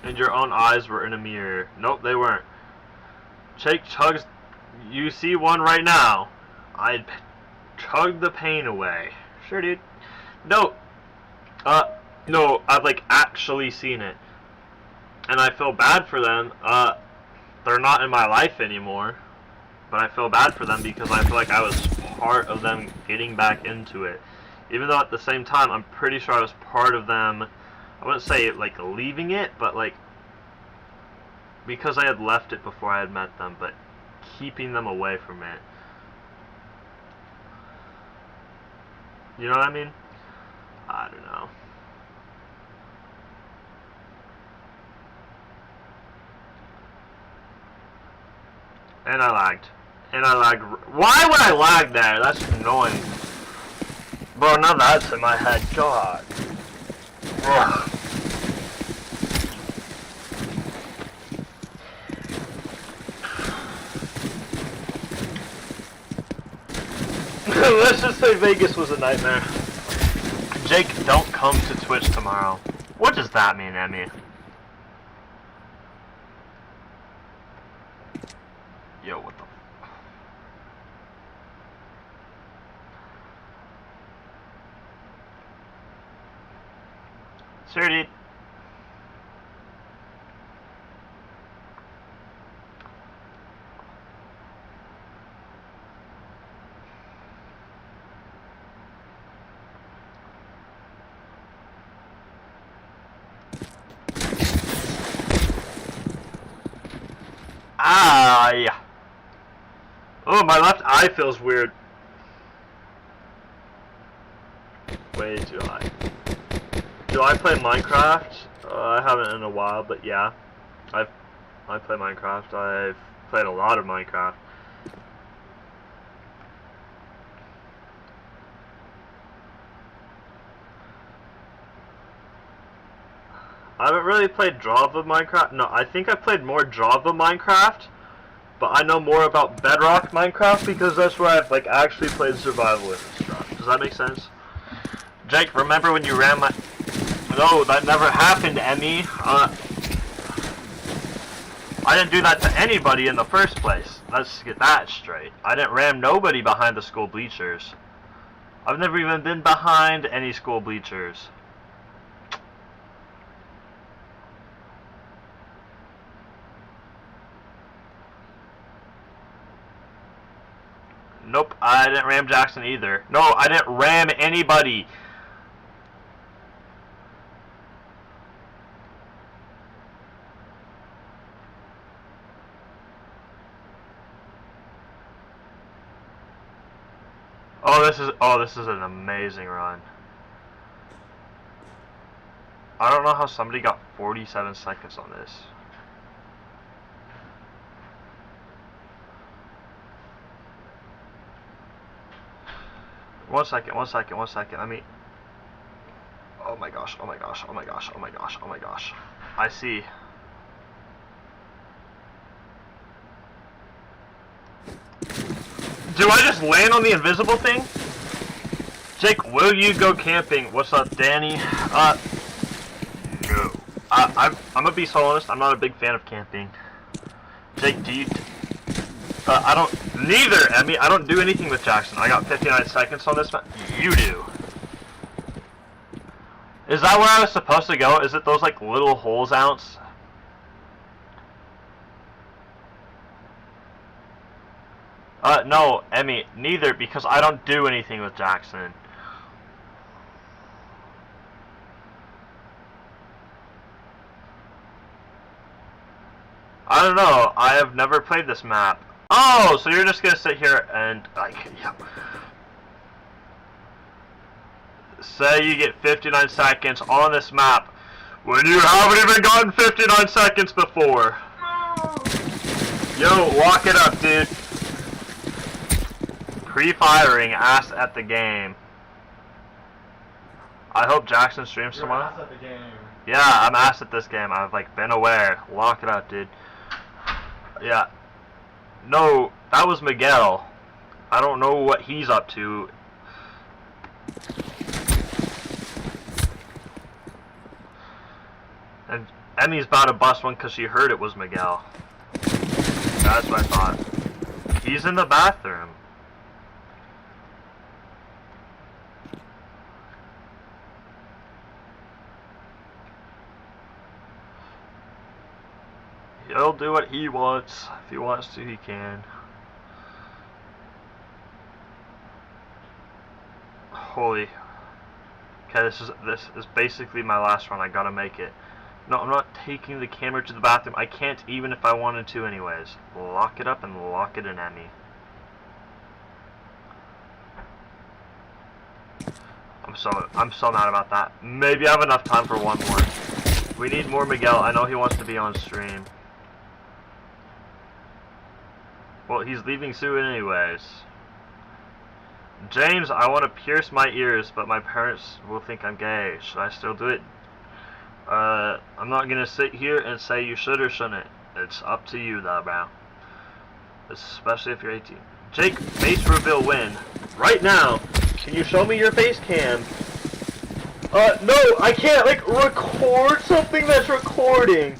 And your own eyes were in a mirror. Nope, they weren't. Jake chugs... You see one right now. I'd chug the pain away. Sure, dude. No. No, I've, like, actually seen it. And I feel bad for them. They're not in my life anymore. But I feel bad for them because I feel like I was part of them getting back into it. Even though at the same time, I'm pretty sure I was part of them. I wouldn't say, like, leaving it, but, like, because I had left it before I had met them, but keeping them away from it. You know what I mean? I don't know. And I lagged. And I lagged. Why would I lag there? That's annoying. Bro, now that's in my head. God. Ugh. Let's just say Vegas was a nightmare. Jake, don't come to Twitch tomorrow. What does that mean, Emmy? Yo, what the... Sure, dude. Ah, yeah. Oh, my left eye feels weird. Way too high. Do I play Minecraft? I haven't in a while, but yeah. I play Minecraft. I've played a lot of Minecraft. I haven't really played Java Minecraft. No, I think I played more Java Minecraft, but I know more about Bedrock Minecraft because that's where I've, like, actually played survivalist stuff. Does that make sense? Jake, remember when you ran my... No, that never happened, Emmy. I didn't do that to anybody in the first place. Let's get that straight. I didn't ram nobody behind the school bleachers. I've never even been behind any school bleachers. Nope, I didn't ram Jackson either. No, I didn't ram anybody. Oh, this is an amazing run. I don't know how somebody got 47 seconds on this. One second. Let me... Oh my gosh. I see. Do I just land on the invisible thing? Jake, will you go camping? What's up, Danny? No. I'm gonna be so honest, I'm not a big fan of camping. Jake, do you... I don't... Neither, Emmy. I don't do anything with Jackson. I got 59 seconds on this map. You do. Is that where I was supposed to go? Is it those, like, little holes ounce? No, Emmy, neither, because I don't do anything with Jackson. I don't know. I have never played this map. Oh, so you're just gonna sit here and, like, yeah. Say you get 59 seconds on this map when you haven't even gotten 59 seconds before. Yo, lock it up, dude. Pre-firing, ass at the game. I hope Jackson streams tomorrow. Ass at the game. Yeah, I'm ass at this game. I've, like, been aware. Lock it up, dude. Yeah. No, that was Miguel. I don't know what he's up to. And Emmy's about to bust one because she heard it was Miguel. That's what I thought. He's in the bathroom. He'll do what he wants. If he wants to, he can. Holy. Okay, this is basically my last run. I gotta make it. No, I'm not taking the camera to the bathroom. I can't even if I wanted to anyways. Lock it up and lock it in at me. I'm so mad about that. Maybe I have enough time for one more. We need more Miguel. I know he wants to be on stream. Well, he's leaving soon anyways. James, I want to pierce my ears, but my parents will think I'm gay. Should I still do it? I'm not gonna sit here and say you should or shouldn't. It's up to you, though, bro. Especially if you're 18. Jake, face reveal win. Right now. Can you show me your face cam? No, I can't, like, record something that's recording.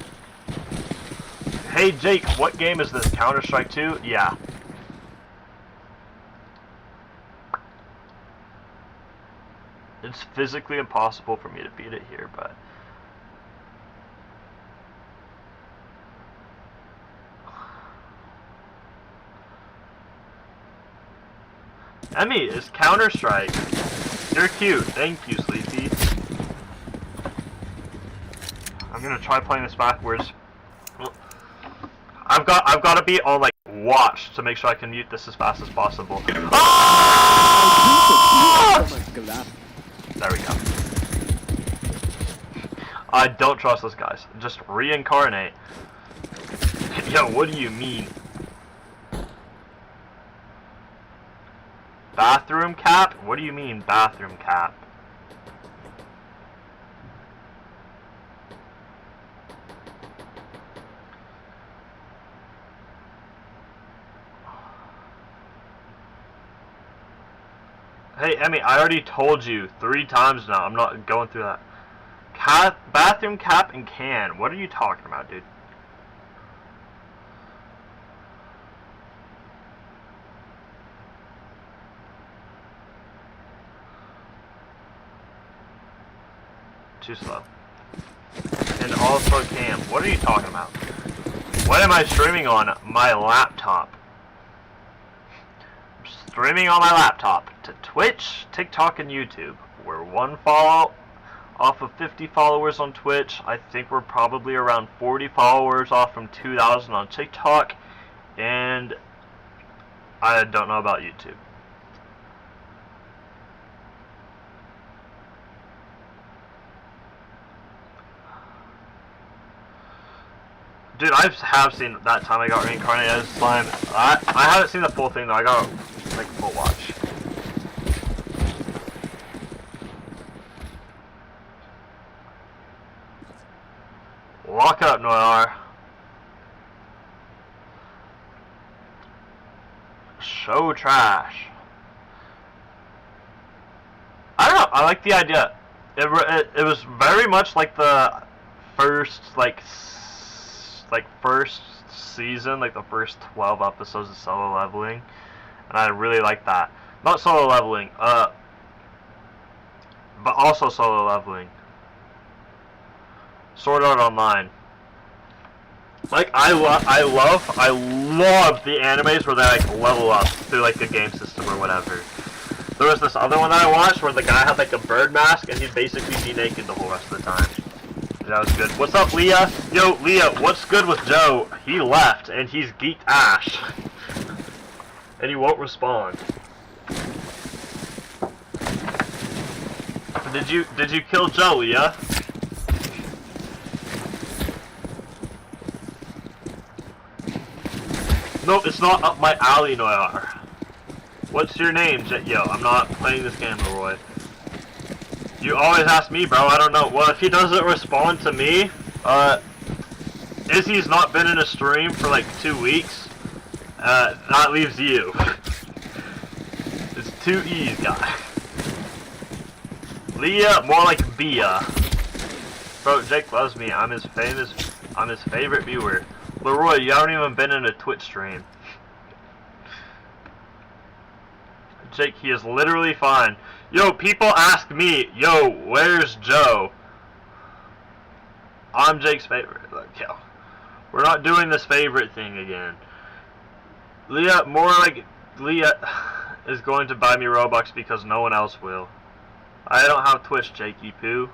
Hey, Jake, what game is this? Counter-Strike 2? Yeah. It's physically impossible for me to beat it here, but... Emmy, it's Counter-Strike. You're cute. Thank you, Sleepy. I'm gonna try playing this backwards. I've got to be on, like, watch to make sure I can mute this as fast as possible. Ah! There we go. I don't trust those guys. Just reincarnate. Yo, what do you mean? Bathroom cap? What do you mean, bathroom cap? Hey, Emmy, I already told you 3 times now. I'm not going through that. Bathroom cap and can. What are you talking about, dude? Too slow. And also cam. What are you talking about? What am I streaming on? My laptop. Streaming on my laptop to Twitch, TikTok, and YouTube. We're 1 follow off of 50 followers on Twitch. I think we're probably around 40 followers off from 2,000 on TikTok, and I don't know about YouTube. Dude, I have seen that time I got reincarnated as slime. I haven't seen the full thing though. I got like full watch. Lock up, Noir. Showdown. trash. I don't know. I like the idea. It was very much like the first first season, like the first 12 episodes of Solo Leveling, and I really like that. Not Solo Leveling, but also Solo Leveling. Sword Art Online. Like I love the animes where they like level up through like a game system or whatever. There was this other one that I watched where the guy had like a bird mask and he'd basically be naked the whole rest of the time. That was good. What's up, Leah? Yo, Leah, what's good with Joe? He left and he's geeked Ash. And he won't respond. Did you kill Joe, Leah? No, it's not up my alley, Noir. What's your name, Yo? I'm not playing this game, Leroy. You always ask me, bro. I don't know. Well, if he doesn't respond to me, Izzy's not been in a stream for like 2 weeks. That leaves you. It's 2 E's, guy. Leah, more like Bia. Bro, Jake loves me. I'm his favorite viewer. Leroy, you haven't even been in a Twitch stream. Jake, he is literally fine. Yo, people ask me, yo, where's Joe? I'm Jake's favorite. Like, yo, we're not doing this favorite thing again. Leah, more like Leah is going to buy me Robux because no one else will. I don't have Twitch, Jakey Poo.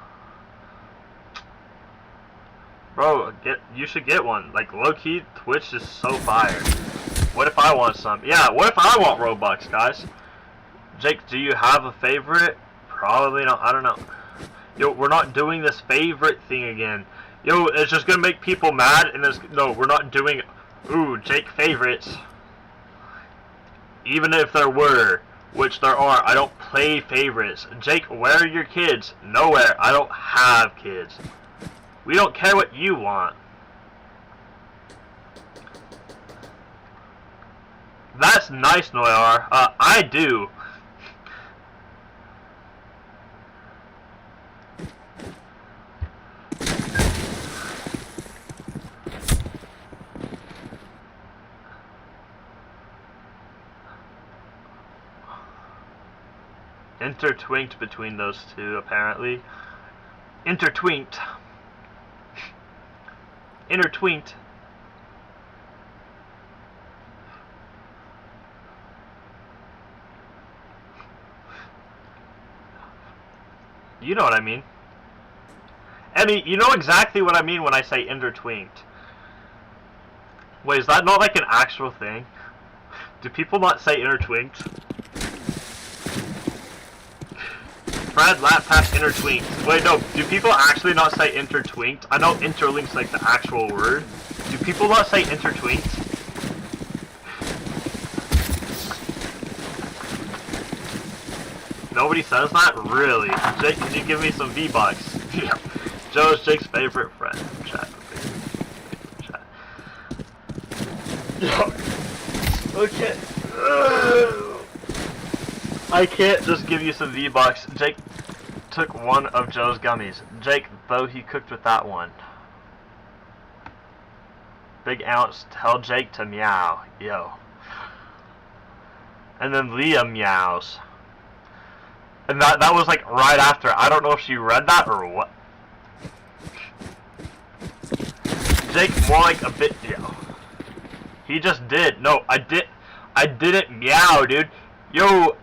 Bro, you should get one. Like, low-key, Twitch is so fire. What if I want some? Yeah, what if I want Robux, guys? Jake, do you have a favorite? Probably not. I don't know. Yo, we're not doing this favorite thing again. Yo, it's just gonna make people mad, and no, we're not doing, ooh, Jake favorites. Even if there were, which there are, I don't play favorites. Jake, where are your kids? Nowhere. I don't have kids. We don't care what you want. That's nice, Noir. I do. Intertwinked between those two, apparently. Intertwinked. Intertwinked. You know what I mean. Emmy, you know exactly what I mean when I say intertwinked. Wait, is that not like an actual thing? Do people not say intertwinked? Fred, laptop, intertwinked. Wait, no, do people actually not say intertwinked? I know interlink's like the actual word. Do people not say intertwinked? Nobody says that? Really? Jake, can you give me some V-Bucks? Joe's Jake's favorite friend. Chat. Okay. I can't just give you some V-Bucks. Jake took one of Joe's gummies. Jake, though, he cooked with that one. Big ounce, tell Jake to meow. Yo. And then Leah meows. And that was like right after. I don't know if she read that or what. Jake, more like a bit. Yo. He just did. No, I didn't meow, dude. Yo.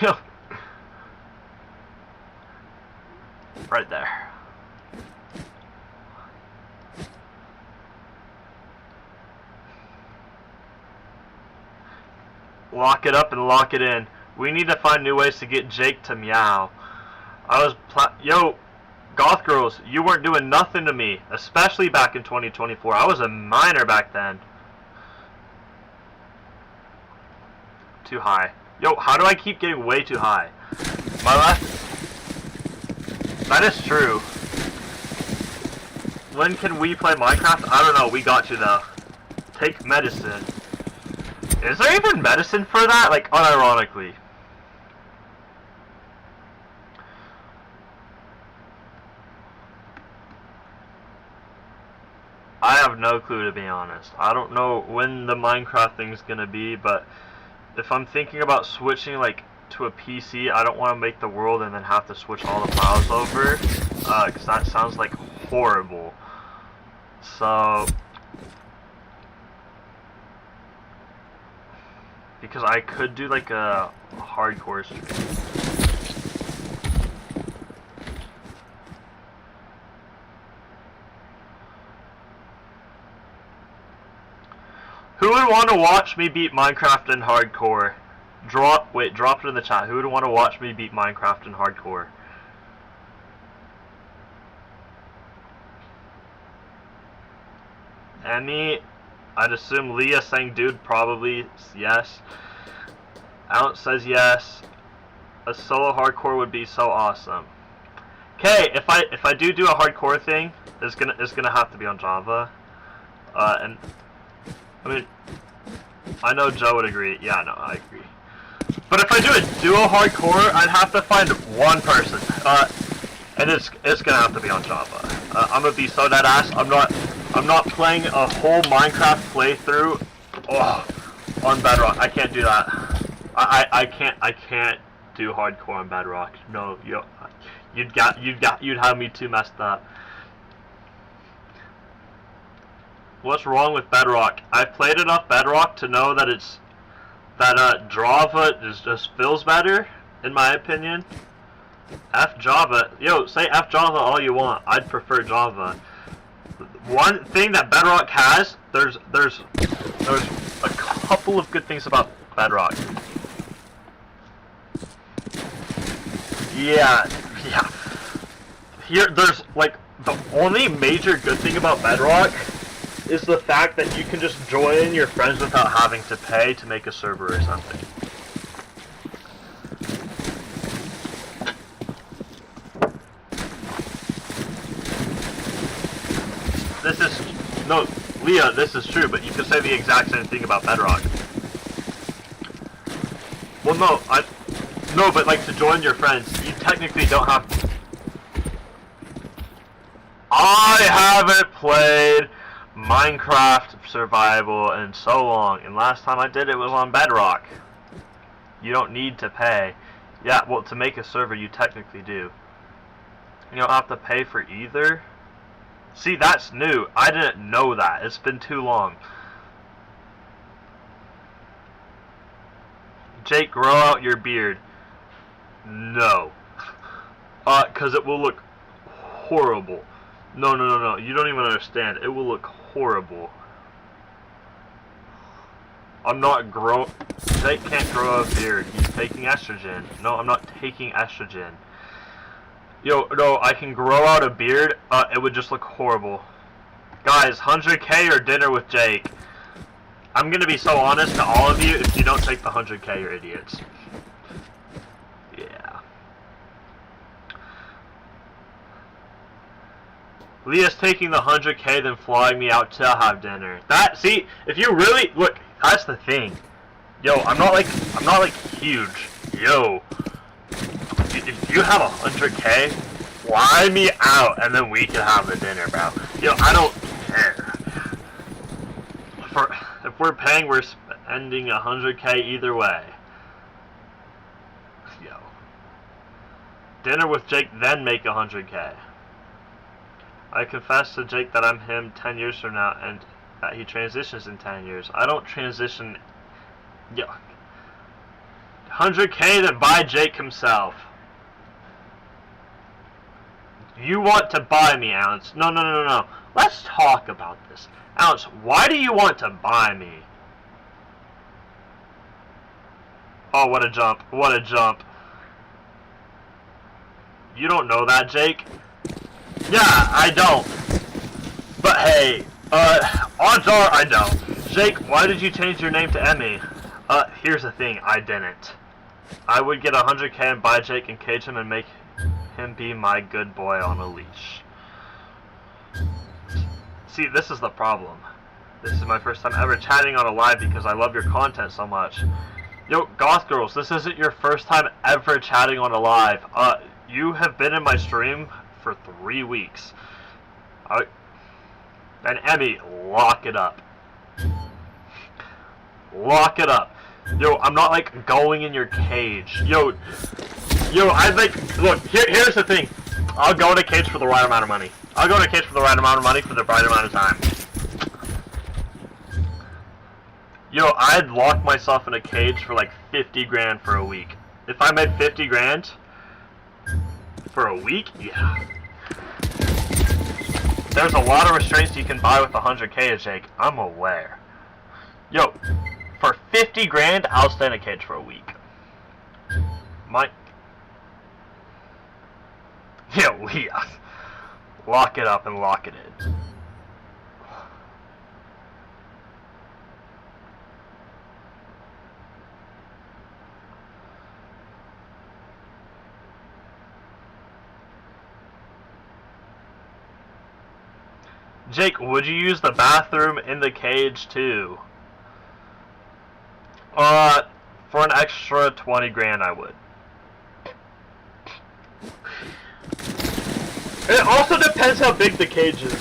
Yo. Right there. Lock it up and lock it in. We need to find new ways to get Jake to meow. Yo, goth girls, you weren't doing nothing to me, especially back in 2024. I was a minor back then. Too high. Yo, how do I keep getting way too high? My left. That is true. When can we play Minecraft? I don't know. We got you though. Take medicine. Is there even medicine for that? Like, unironically. I have no clue, to be honest. I don't know when the Minecraft thing's gonna be, but if I'm thinking about switching, like, to a PC, I don't want to make the world and then have to switch all the files over, because that sounds like horrible. So, because I could do like a hardcore stream. Who would want to watch me beat Minecraft in hardcore? Drop it in the chat. Who would want to watch me beat Minecraft in hardcore? Emmy, I'd assume Leah saying dude probably yes. Ounce says yes. A solo hardcore would be so awesome. Okay, if I do a hardcore thing, it's gonna have to be on Java. And I mean, I know Joe would agree. Yeah, no, I agree. But if I do a duo hardcore, I'd have to find one person. And it's gonna have to be on Java. I'm gonna be so dead ass. I'm not playing a whole Minecraft playthrough on Bedrock. I can't do that. I can't do hardcore on Bedrock. No, you'd have me too messed up. What's wrong with Bedrock? I've played enough Bedrock to know that Java just feels better, in my opinion. F Java, yo, say F Java all you want. I'd prefer Java. One thing that Bedrock has, there's a couple of good things about Bedrock. Yeah. Here, there's like the only major good thing about Bedrock is the fact that you can just join your friends without having to pay to make a server or something. No, Leah, this is true, but you can say the exact same thing about Bedrock. Well, no, but like to join your friends, you technically don't have to. I haven't played Minecraft Survival in so long, and last time I did it was on Bedrock. You don't need to pay. Yeah, well, to make a server, you technically do. You don't have to pay for either. See, that's new. I didn't know that. It's been too long. Jake, grow out your beard. No. 'Cause it will look horrible. No. You don't even understand. It will look horrible. Jake can't grow a beard. He's taking estrogen. No, I'm not taking estrogen. Yo, no, I can grow out a beard. It would just look horrible. Guys, 100K or dinner with Jake? I'm gonna be so honest to all of you. If you don't take the 100K, you're idiots. Yeah. Leah's taking the 100K, then flying me out to have dinner. See, if you really look, that's the thing. Yo, I'm not like huge. Yo. If you have 100K, fly me out, and then we can have the dinner, bro. Yo, I don't care. If we're paying, we're spending 100K either way. Yo. Dinner with Jake, then make 100K. I confess to Jake that I'm him 10 years from now, and that he transitions in 10 years. I don't transition. Yo. 100K, then buy Jake himself. You want to buy me, Ounce? No. Let's talk about this. Ounce, why do you want to buy me? Oh, what a jump. What a jump. You don't know that, Jake? Yeah, I don't. But hey, odds are I don't. Jake, why did you change your name to Emmy? Here's the thing, I didn't. I would get 100K and buy Jake and cage him and make him be my good boy on a leash. See, this is the problem. This is my first time ever chatting on a live because I love your content so much. Yo, Goth Girls, this isn't your first time ever chatting on a live. You have been in my stream for 3 weeks. And Emmy, lock it up. Lock it up. Yo, I'm not like going in your cage. Yo, I'd like, look, here's the thing. I'll go in a cage for the right amount of money. I'll go in a cage for the right amount of money for the right amount of time. Yo, I'd lock myself in a cage for like 50 grand for a week. If I made 50 grand for a week, yeah. There's a lot of restraints you can buy with 100k, Jake. I'm aware. Yo, for 50 grand, I'll stay in a cage for a week. Yo, yeah. Lock it up and lock it in. Jake, would you use the bathroom in the cage too? For an extra 20 grand, I would. It also depends how big the cage is.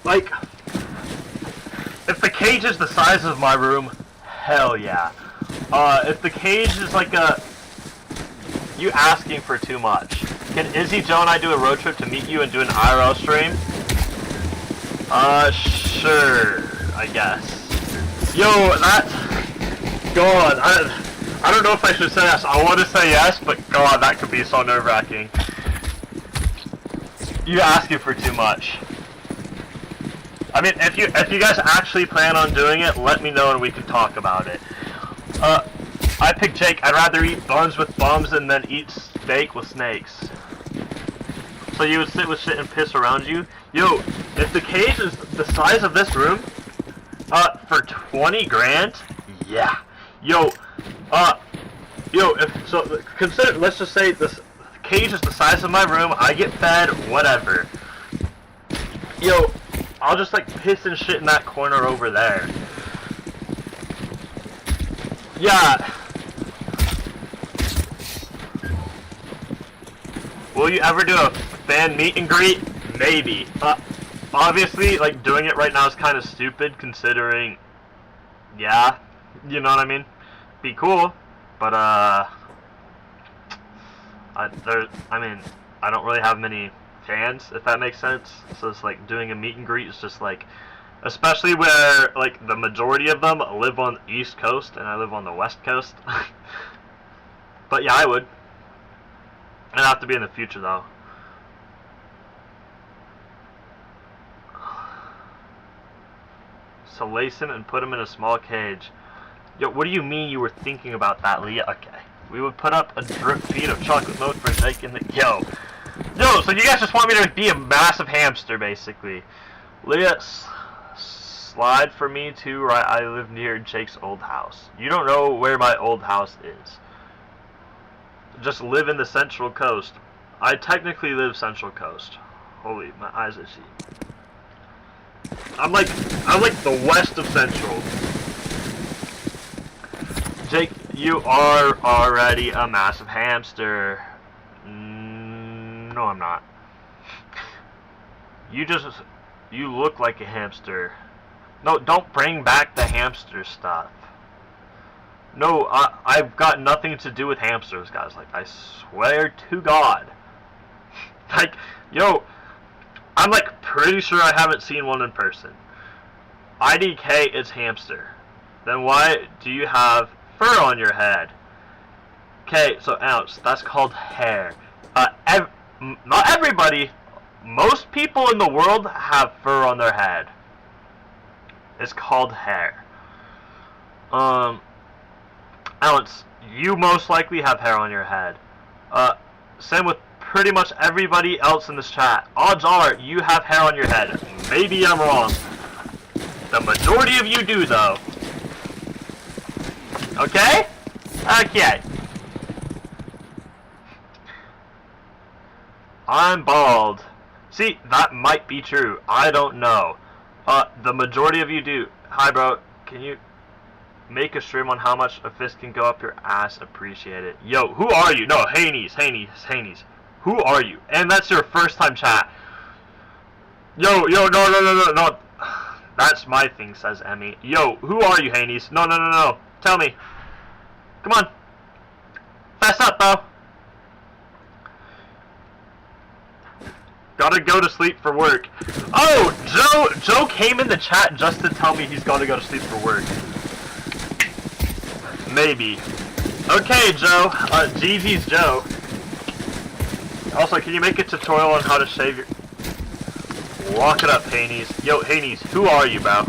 Like, if the cage is the size of my room, hell yeah. If the cage is like you asking for too much. Can Izzy, Joe, and I do a road trip to meet you and do an IRL stream? Sure, I guess. Yo, God, I don't know if I should say yes. I want to say yes, but God, that could be so nerve-wracking. You asking for too much. I mean, if you guys actually plan on doing it, let me know and we can talk about it. I pick Jake. I'd rather eat buns with bums and then eat steak with snakes. So you would sit with shit and piss around you? Yo, if the cage is the size of this room, for 20 grand, yeah. Yo, consider, let's just say this cage is the size of my room, I get fed, whatever. Yo, I'll just like piss and shit in that corner over there. Yeah. Will you ever do a fan meet and greet? Maybe. Obviously, like, doing it right now is kind of stupid, considering, yeah, you know what I mean? Be cool, but, I don't really have many fans, if that makes sense, so it's like, doing a meet and greet is just like, especially where, like, the majority of them live on the East Coast, and I live on the West Coast. But yeah, I would. It'd have to be in the future, though. So lace him and put him in a small cage. Yo, what do you mean you were thinking about that, Leah? Okay. We would put up a drip feed of chocolate milk for Jake in the... Yo, so you guys just want me to be a massive hamster, basically. Leah, slide for me too, right? I live near Jake's old house. You don't know where my old house is. Just live in the Central Coast. I technically live Central Coast. Holy, my eyes are seeing. I'm like the west of Central. Jake, you are already a massive hamster. No, I'm not. You look like a hamster. No, don't bring back the hamster stuff. No, I've got nothing to do with hamsters, guys. Like, I swear to God. Like, yo, I'm like pretty sure I haven't seen one in person. IDK is hamster. Then why do you have fur on your head? Okay, so ounce, that's called hair. Not everybody, most people in the world have fur on their head. It's called hair. Alex, you most likely have hair on your head. Same with pretty much everybody else in this chat. Odds are you have hair on your head. Maybe I'm wrong. The majority of you do, though. Okay? Okay. I'm bald. See, that might be true. I don't know. The majority of you do. Hi, bro. Can you make a stream on how much a fist can go up your ass? Appreciate it. Yo, who are you? No, Haney's. Who are you? And that's your first time chat. Yo, no. That's my thing, says Emmy. Yo, who are you, Haney's? No. Tell me. Come on. Fess up, bro. Gotta go to sleep for work. Oh, Joe came in the chat just to tell me he's gotta go to sleep for work. Maybe. Okay, Joe. GG's Joe. Also, can you make a tutorial on how to shave your... Lock it up, Haney's. Yo, Haney's, who are you, bro?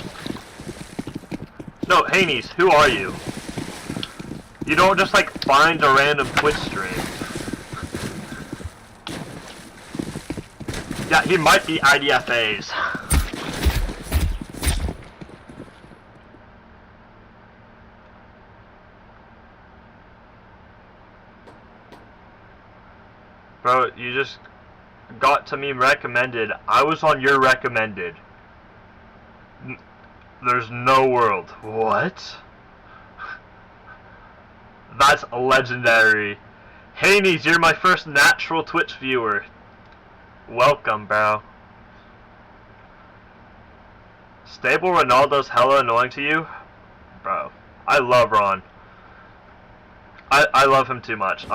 No, Haney's, who are you? You don't just, like, find a random Twitch stream. Yeah, he might be IDFAs. Bro, you just got to me recommended. I was on your recommended. There's no world. What? That's legendary. Haney's, you're my first natural Twitch viewer. Welcome, bro. Stable Ronaldo's hella annoying to you? Bro, I love Ron. I love him too much.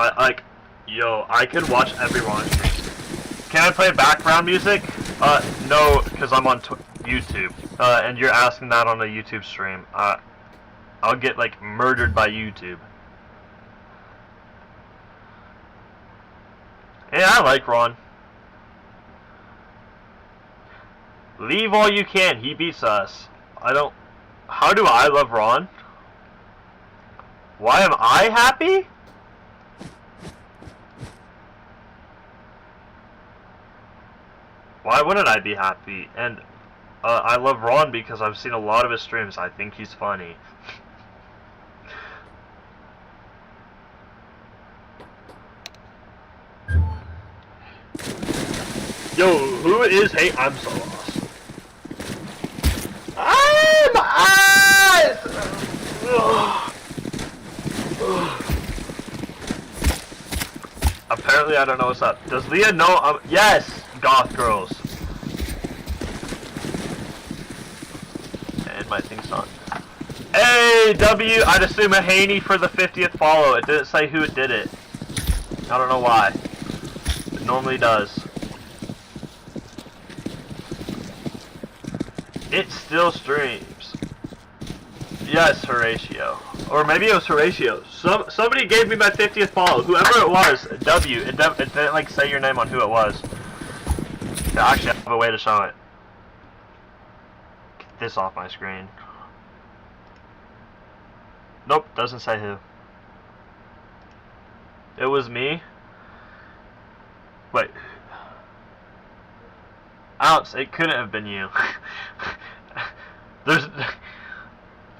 Yo, I could watch every Ron stream. Can I play background music? No, because I'm on YouTube. And you're asking that on a YouTube stream. I'll get, like, murdered by YouTube. Yeah, I like Ron. Leave all you can, he beats us. How do I love Ron? Why am I happy? Why wouldn't I be happy? And, I love Ron because I've seen a lot of his streams. I think he's funny. Yo, who is hate? I'm so lost. Apparently I don't know what's up. Does Leah know? Yes! Goth girls. And my thing's on. Hey, W! I'd assume a Haney for the 50th follow. It didn't say who it did it. I don't know why. It normally does. It still streams. Yes, Horatio. Or maybe it was Horatio. Somebody gave me my 50th follow. Whoever it was, W. It didn't like say your name on who it was. Yeah, actually, I have a way to show it. Get this off my screen. Nope, doesn't say who. It was me. Wait. Ounce, it couldn't have been you.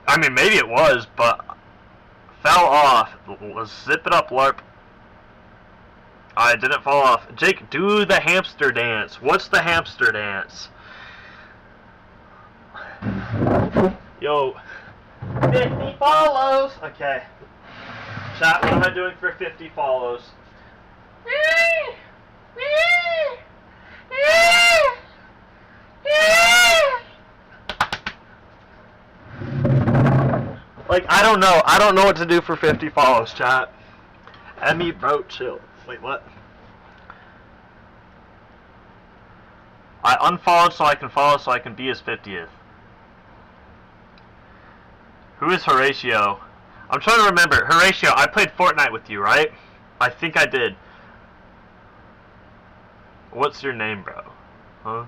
I mean, maybe it was, but fell off. Zip it up, LARP. I didn't fall off. Jake, do the hamster dance. What's the hamster dance? Yo, 50 follows. Okay. Chat, what am I doing for 50 follows? Like, I don't know. I don't know what to do for 50 follows, chat. Emmy, bro, chill. Wait, what? I unfollowed so I can follow so I can be his 50th. Who is Horatio? I'm trying to remember. Horatio, I played Fortnite with you, right? I think I did. What's your name, bro? Huh?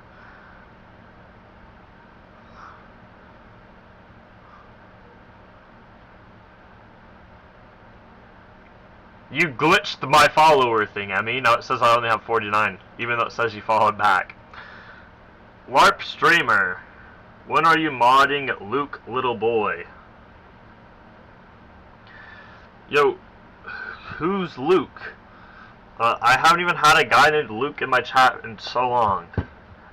You glitched my follower thing, Emmy. Now it says I only have 49, even though it says you followed back. LARP streamer. When are you modding Luke, little boy? Yo, who's Luke? I haven't even had a guy named Luke in my chat in so long.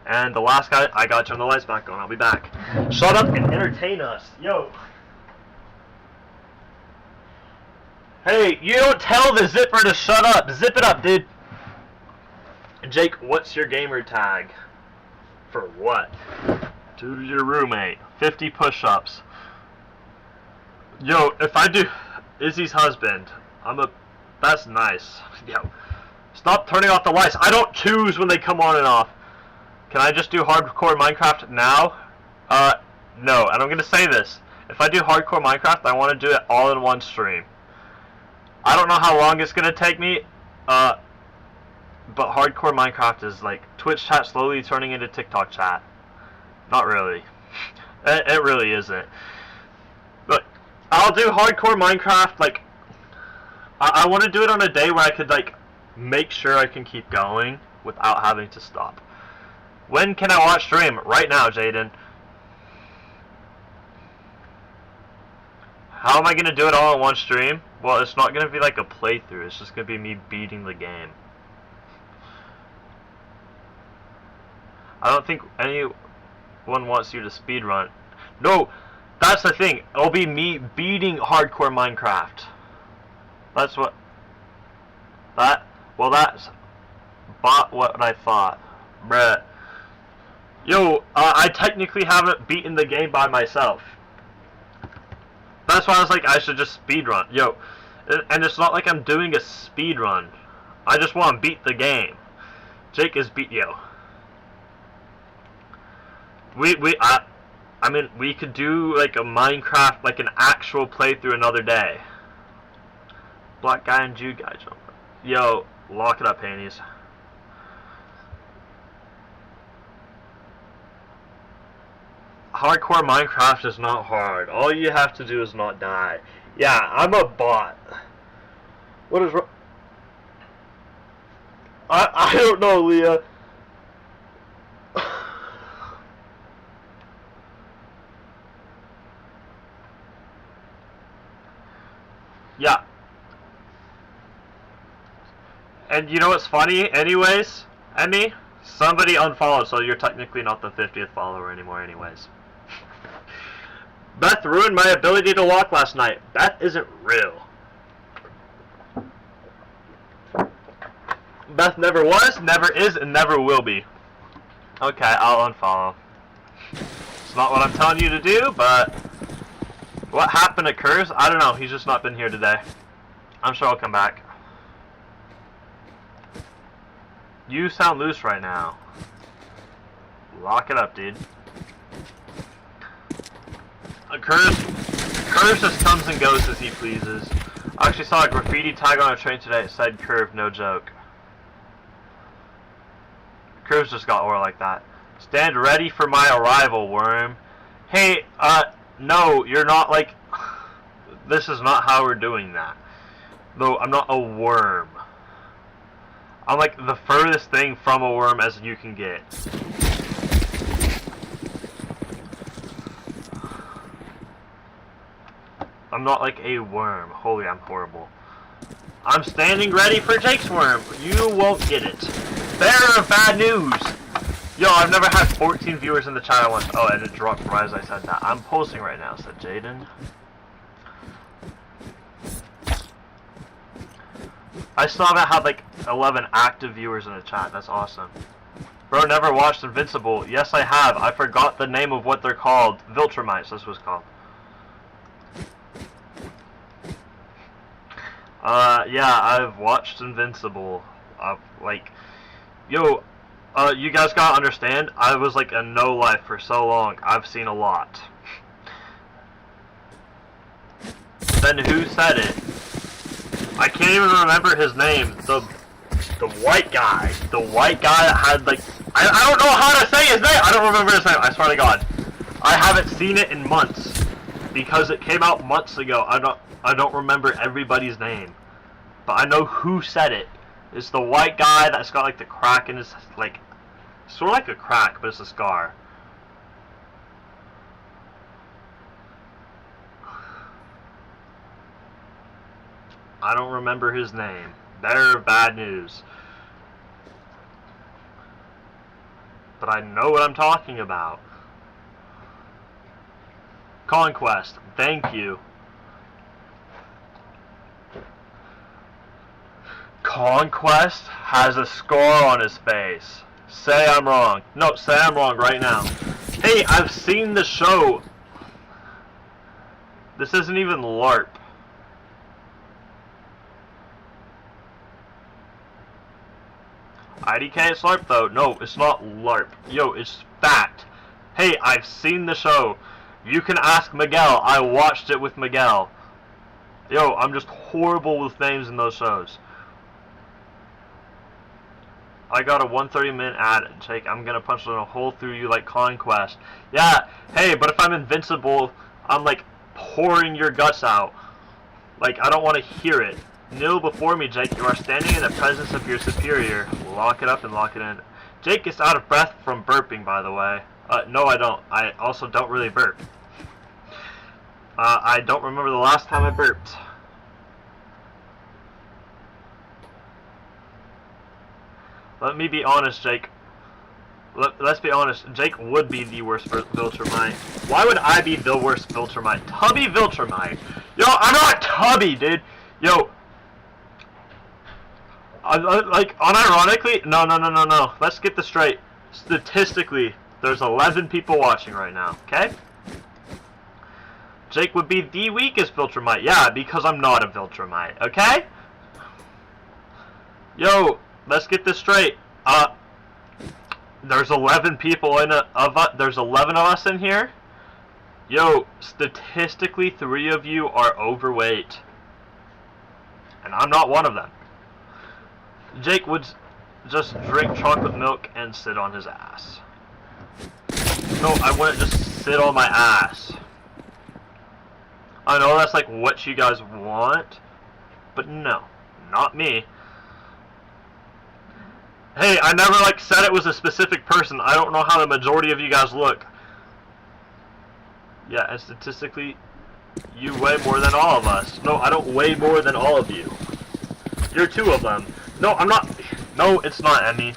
And the last guy, I gotta turn the lights back on. I'll be back. Shut up and entertain us. Yo. Hey, you don't tell the zipper to shut up. Zip it up, dude. Jake, what's your gamer tag? For what? To your roommate. 50 push-ups. Yo, if I do Izzy's husband, that's nice. Yo. Stop turning off the lights. I don't choose when they come on and off. Can I just do hardcore Minecraft now? No. And I'm gonna say this. If I do hardcore Minecraft, I want to do it all in one stream. I don't know how long it's gonna take me, but hardcore Minecraft is like Twitch chat slowly turning into TikTok chat. Not really. It really isn't. But I'll do hardcore Minecraft, like, I want to do it on a day where I could, like, make sure I can keep going without having to stop. When can I watch stream? Right now, Jaden. How am I going to do it all in one stream? Well, it's not going to be like a playthrough. It's just going to be me beating the game. I don't think anyone wants you to speedrun. No, that's the thing. It'll be me beating hardcore Minecraft. That's what... that's about what I thought. Bruh. Yo, I technically haven't beaten the game by myself. That's why I was like, I should just speedrun. Yo, and it's not like I'm doing a speedrun. I just want to beat the game. Jake is yo. I mean, we could do like a Minecraft, like an actual playthrough another day. Black guy and Jew guy jump. Yo, lock it up, panties. Hardcore Minecraft is not hard. All you have to do is not die. Yeah, I'm a bot. What is wrong? I don't know, Leah. Yeah. And you know what's funny? Anyways, Emmy, somebody unfollowed, so you're technically not the 50th follower anymore anyways. Beth ruined my ability to walk last night. Beth isn't real. Beth never was, never is, and never will be. Okay, I'll unfollow. It's not what I'm telling you to do, but what happened occurs. I don't know. He's just not been here today. I'm sure I'll come back. You sound loose right now. Lock it up, dude. Curve just comes and goes as he pleases. I actually saw a graffiti tag on a train today. It said Curve, no joke. Curve's just got aura like that. Stand ready for my arrival, worm. Hey, no, you're not like... This is not how we're doing that. No, I'm not a worm. I'm like the furthest thing from a worm as you can get. I'm not like a worm. Holy, I'm horrible. I'm standing ready for Jake's worm. You won't get it. Bearer of bad news. Yo, I've never had 14 viewers in the chat at once. Oh, and it dropped right as I said that. I'm posting right now, said Jaden. I still haven't had like 11 active viewers in the chat. That's awesome. Bro, never watched Invincible. Yes, I have. I forgot the name of what they're called. Viltrumites, this was called. Yeah, I've watched Invincible. Like, yo, you guys gotta understand, I was like a no-life for so long. I've seen a lot. Then who said it? I can't even remember his name. The white guy. The white guy that had like... I don't know how to say his name! I don't remember his name, I swear to God. I haven't seen it in months. Because it came out months ago. I don't remember everybody's name. But I know who said it. It's the white guy that's got like the crack in his... like... sort of like a crack, but it's a scar. I don't remember his name. They're bad news. But I know what I'm talking about. Conquest, thank you. Conquest has a scar on his face. Say I'm wrong. No, say I'm wrong right now. Hey, I've seen the show. This isn't even LARP. IDK is LARP though. No, it's not LARP. Yo, it's fact. Hey, I've seen the show. You can ask Miguel. I watched it with Miguel. Yo, I'm just horrible with names in those shows. I got a 130-minute ad, Jake. I'm gonna punch a hole through you like Conquest. Yeah, hey, but if I'm invincible, I'm like pouring your guts out. Like, I don't want to hear it. Kneel before me, Jake. You are standing in the presence of your superior. Lock it up and lock it in. Jake is out of breath from burping, by the way. No, I don't. I also don't really burp. I don't remember the last time I burped. Let me be honest, Jake. Let's be honest. Jake would be the worst Viltrumite. Why would I be the worst Viltrumite? Tubby Viltrumite. Yo, I'm not Tubby, dude. Yo. Like, unironically, no. Let's get this straight. Statistically, there's 11 people watching right now, okay? Jake would be the weakest Viltrumite. Yeah, because I'm not a Viltrumite, okay? Yo, let's get this straight. There's 11 people there's 11 of us in here. Yo, statistically, 3 of you are overweight. And I'm not one of them. Jake would just drink chocolate milk and sit on his ass. No, I wouldn't just sit on my ass. I know that's like what you guys want, but no, not me. Hey, I never like said it was a specific person. I don't know how the majority of you guys look. Yeah, and statistically, you weigh more than all of us. No, I don't weigh more than all of you. You're 2 of them. No, I'm not. No, it's not, Emmy.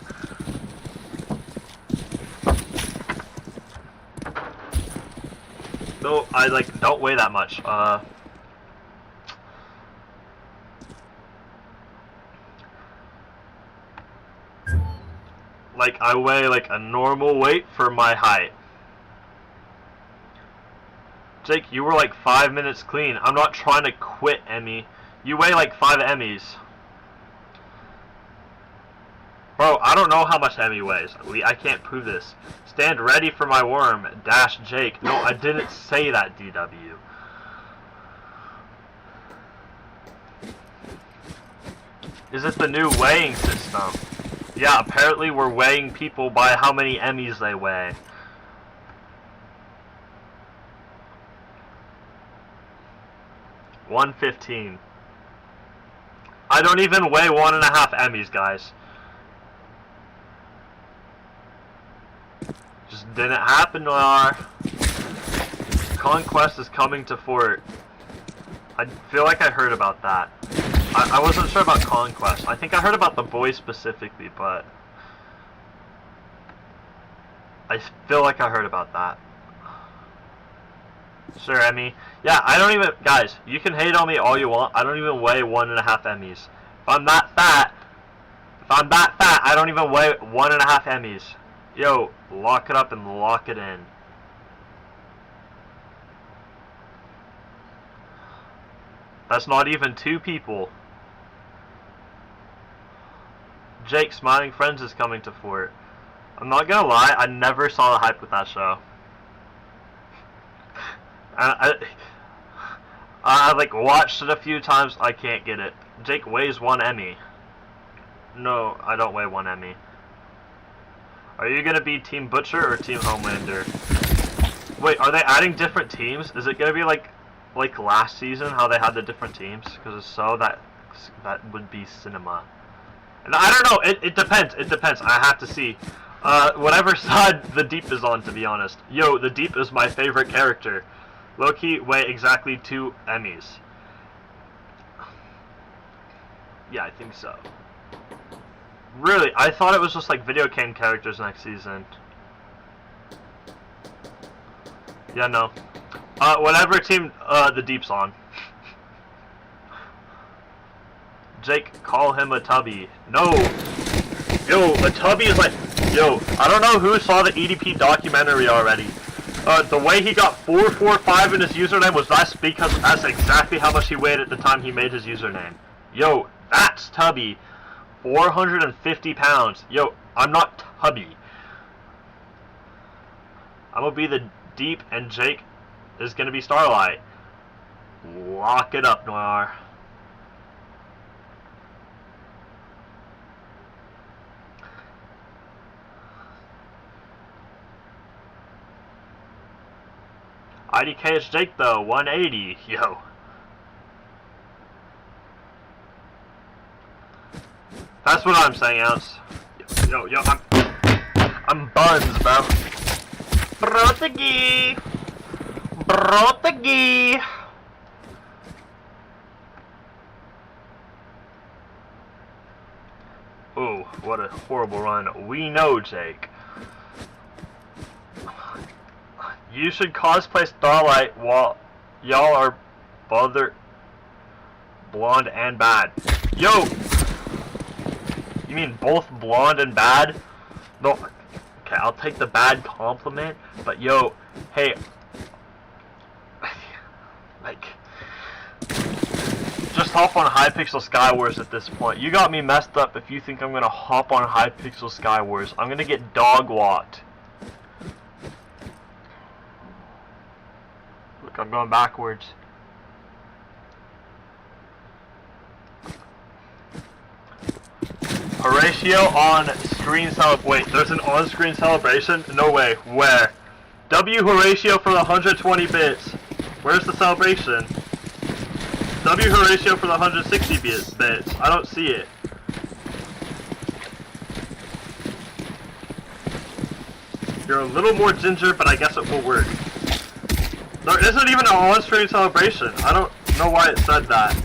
No, I like don't weigh that much. Like I weigh like a normal weight for my height. Jake, you were like 5 minutes clean. I'm not trying to quit, Emmy. You weigh like 5 Emmys. Bro, I don't know how much Emmy weighs. I can't prove this. Stand ready for my worm, dash Jake. No, I didn't say that, DW. Is this the new weighing system? Yeah, apparently we're weighing people by how many Emmys they weigh. $115. I don't even weigh 1.5 Emmys, guys. Just didn't happen, Noir. Conquest is coming to Fort. I feel like I heard about that. I wasn't sure about Conquest. I think I heard about the boys specifically, but I feel like I heard about that. Sure, Emmy. Yeah, I don't even... Guys, you can hate on me all you want. I don't even weigh 1.5 Emmys. If I'm that fat, I don't even weigh 1.5 Emmys. Yo, lock it up and lock it in. That's not even 2 people. Jake, Smiling Friends is coming to Fort. I'm not gonna lie, I never saw the hype with that show. I like watched it a few times. I can't get it. Jake weighs 1 Emmy. No, I don't weigh 1 Emmy. Are you gonna be Team Butcher or Team Homelander? Wait, are they adding different teams? Is it gonna be like last season, how they had the different teams? Because if so, that would be cinema. And I don't know. It depends. It depends. I have to see. Whatever side the Deep is on, to be honest. Yo, the Deep is my favorite character. Low-key weigh exactly 2 Emmys. Yeah, I think so. Really? I thought it was just like video game characters next season. Yeah, no. Whatever team the Deep's on. Jake, call him a tubby. No! Yo, a tubby is like... Yo, I don't know who saw the EDP documentary already. The way he got 445 in his username was because that's exactly how much he weighed at the time he made his username. Yo, that's tubby. 450 pounds. Yo, I'm not tubby. I'm gonna be the Deep and Jake is gonna be Starlight. Lock it up, Noir. IDK is Jake though, 180. Yo. That's what I'm saying, Ounce. Yo, I'm buns, bro. Brotegi! Brotegi! Ooh, what a horrible run. We know, Jake. You should cosplay Starlight while y'all are both blonde and bad. Yo! You mean both blonde and bad? No. Okay, I'll take the bad compliment, but yo, hey. Like, just hop on Hypixel Skywars at this point. You got me messed up if you think I'm gonna hop on Hypixel Skywars. I'm gonna get dog walked. Look, I'm going backwards. Horatio on screen wait, there's an on-screen celebration? No way. Where? W Horatio for the 120 bits. Where's the celebration? W Horatio for the 160 bits. I don't see it. You're a little more ginger, but I guess it will work. There isn't even an on-screen celebration. I don't know why it said that.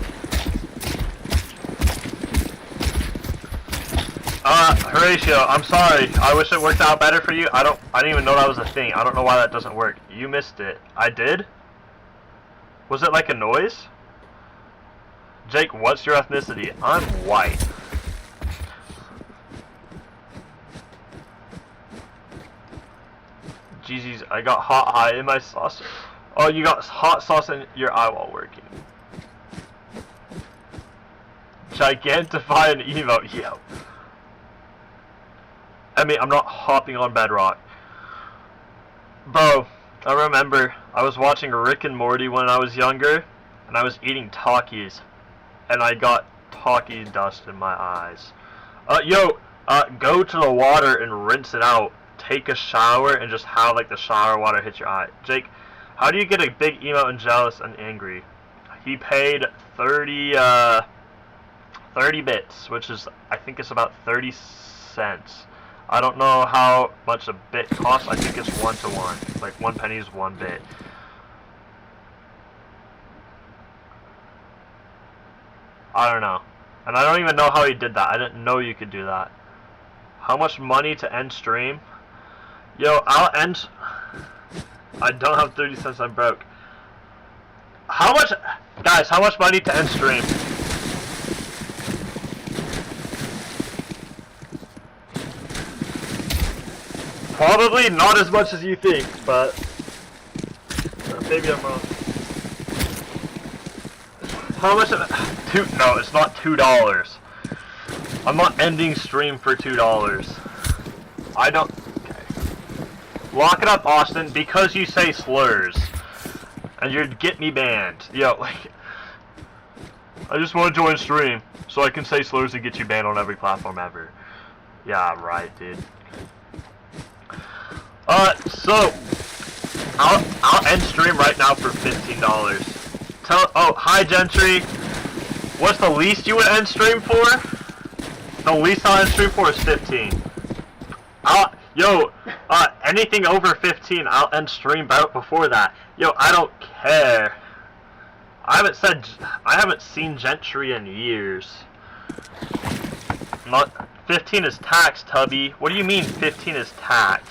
Horatio, I'm sorry. I wish it worked out better for you. I didn't even know that was a thing. I don't know why that doesn't work. You missed it. I did? Was it like a noise? Jake, what's your ethnicity? I'm white. Jeezies, I got hot eye in my sauce. Oh, you got hot sauce in your eye while working. Gigantify an emote, yo. I mean, I'm not hopping on Bedrock. Bro, I remember I was watching Rick and Morty when I was younger, and I was eating Takis, and I got Taki dust in my eyes. Go to the water and rinse it out. Take a shower and just have like the shower water hit your eye. Jake, how do you get a big emote and jealous and angry? He paid 30 bits, which is, I think it's about 30 cents. I don't know how much a bit costs. I think it's 1 to 1. Like 1 penny is 1 bit. I don't know. And I don't even know how he did that. I didn't know you could do that. How much money to end stream? Yo, I'll end... I don't have 30 cents, I'm broke. How much... Guys, how much money to end stream? Probably not as much as you think, but... maybe I'm wrong. How much of it? No, it's not $2. I'm not ending stream for $2. I don't... Okay. Lock it up, Austin, because you say slurs. And you'd get me banned. Yo, like... I just want to join stream, so I can say slurs and get you banned on every platform ever. Yeah, right, dude. So... I'll end stream right now for $15. Hi Gentry. What's the least you would end stream for? The least I'll end stream for is 15. Anything over 15, I'll end stream out before that. Yo, I don't care. I haven't seen Gentry in years. Not 15 is tax, Tubby. What do you mean 15 is tax?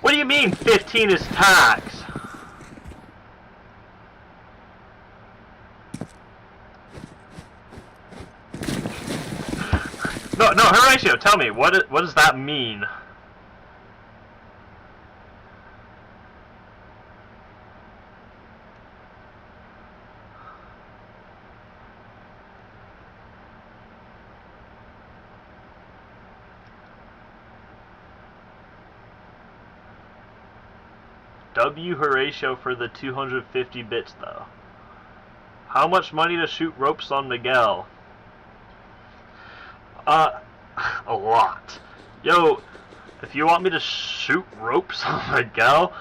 What do you mean 15 is tax? No, Horatio, tell me, what does that mean? W Horatio for the 250 bits though. How much money to shoot ropes on Miguel? A lot. Yo, if you want me to shoot ropes on Miguel,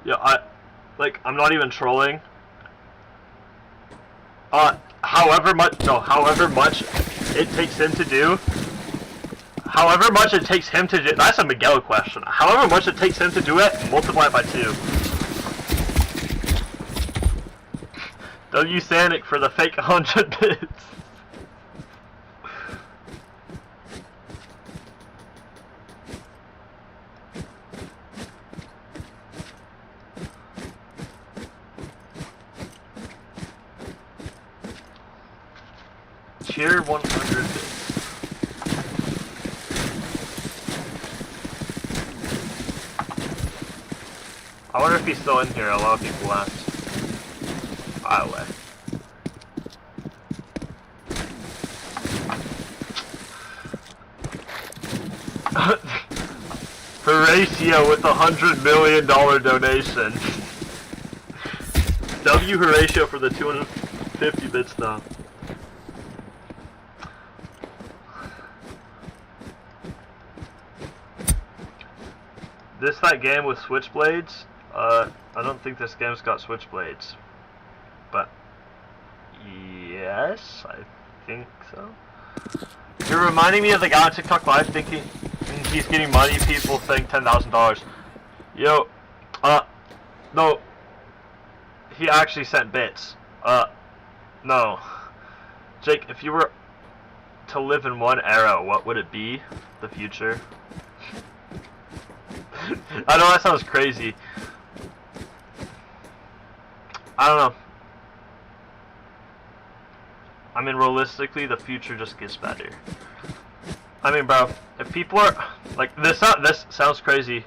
yo, I'm not even trolling. However much it takes him to do. However much it takes him to do, that's a Miguel question. However much it takes him to do it, multiply it by 2. W Sanic for the fake 100 bits. Cheer 100 bits. I wonder if he's still in here. A lot of people left. By the way. Horatio with $100 million donation. W Horatio for the 250 bits now. This that game with switchblades? I don't think this game's got switchblades. But yes, I think so. You're reminding me of the guy on TikTok Live thinking he's getting money, people think $10,000. Yo, no. He actually sent bits. No. Jake, if you were to live in one era, what would it be? The future? I know that sounds crazy. I don't know. I mean, realistically, the future just gets better. I mean, bro, if people are like this sounds crazy.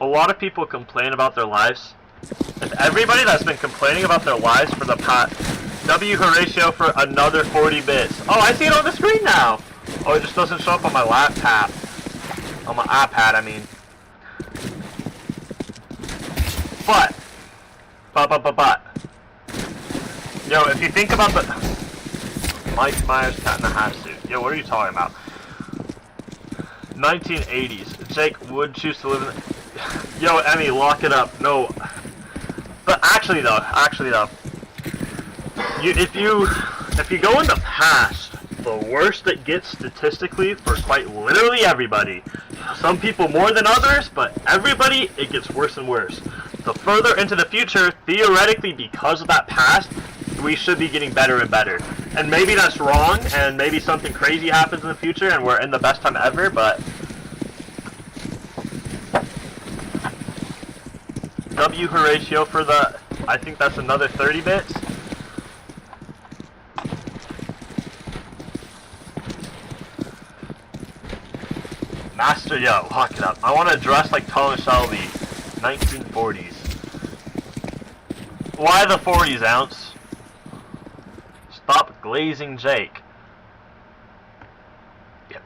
A lot of people complain about their lives. If everybody that's been complaining about their lives for the past W Horatio for another 40 bits. Oh, I see it on the screen now. Oh, it just doesn't show up on my laptop. On my iPad, I mean. But. Yo, if you think about the Mike Myers Cat in the Hat suit. Yo, what are you talking about? 1980s. Jake would choose to live in the... Yo, Emmy, lock it up. No. But actually though, if you go in the past, the worst it gets statistically for quite literally everybody. Some people more than others, but everybody, it gets worse and worse. The further into the future, theoretically, because of that past, we should be getting better and better. And maybe that's wrong, and maybe something crazy happens in the future, and we're in the best time ever, but... W Horatio for the... I think that's another 30 bits. Master, yo, lock it up. I want to dress like Thomas Shelby. 1940s. Why the 40s, Ounce? Stop glazing Jake. Yep.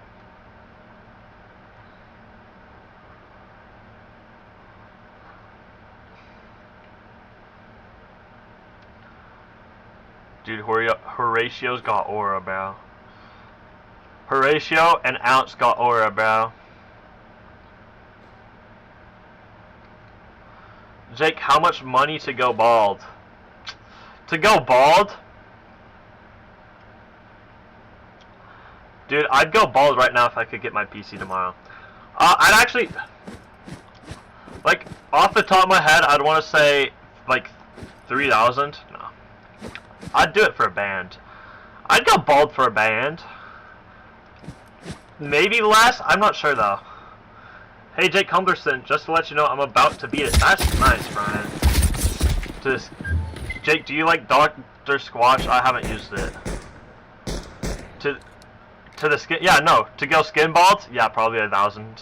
Dude, Horatio's got aura, bro. Horatio and Ounce got aura, bro. Jake, how much money to go bald? To go bald? Dude, I'd go bald right now if I could get my PC tomorrow. I'd actually... Like, off the top of my head, I'd want to say, like, 3,000? No. I'd do it for a band. I'd go bald for a band. Maybe less. I'm not sure though. Hey Jake Cumberson, just to let you know, I'm about to beat it. That's nice, Brian. Just, Jake, do you like Dr. Squash? I haven't used it. To the skin, yeah, no. To go skin bald, yeah, probably 1,000.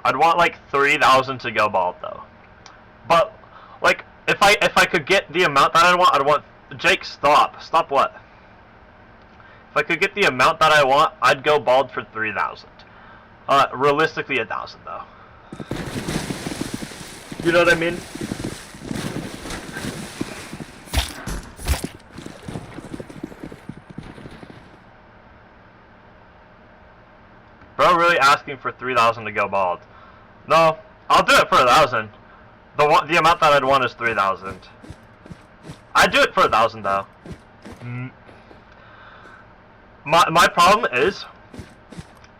I'd want like 3,000 to go bald though. But like, if I could get the amount that I'd want. Jake, stop. Stop what? If I could get the amount that I want, I'd go bald for 3,000. Realistically 1,000 though. You know what I mean? Bro, really asking for 3,000 to go bald? No, I'll do it for 1,000. The amount that I'd want is 3,000. I'd do it for 1,000 though. My problem is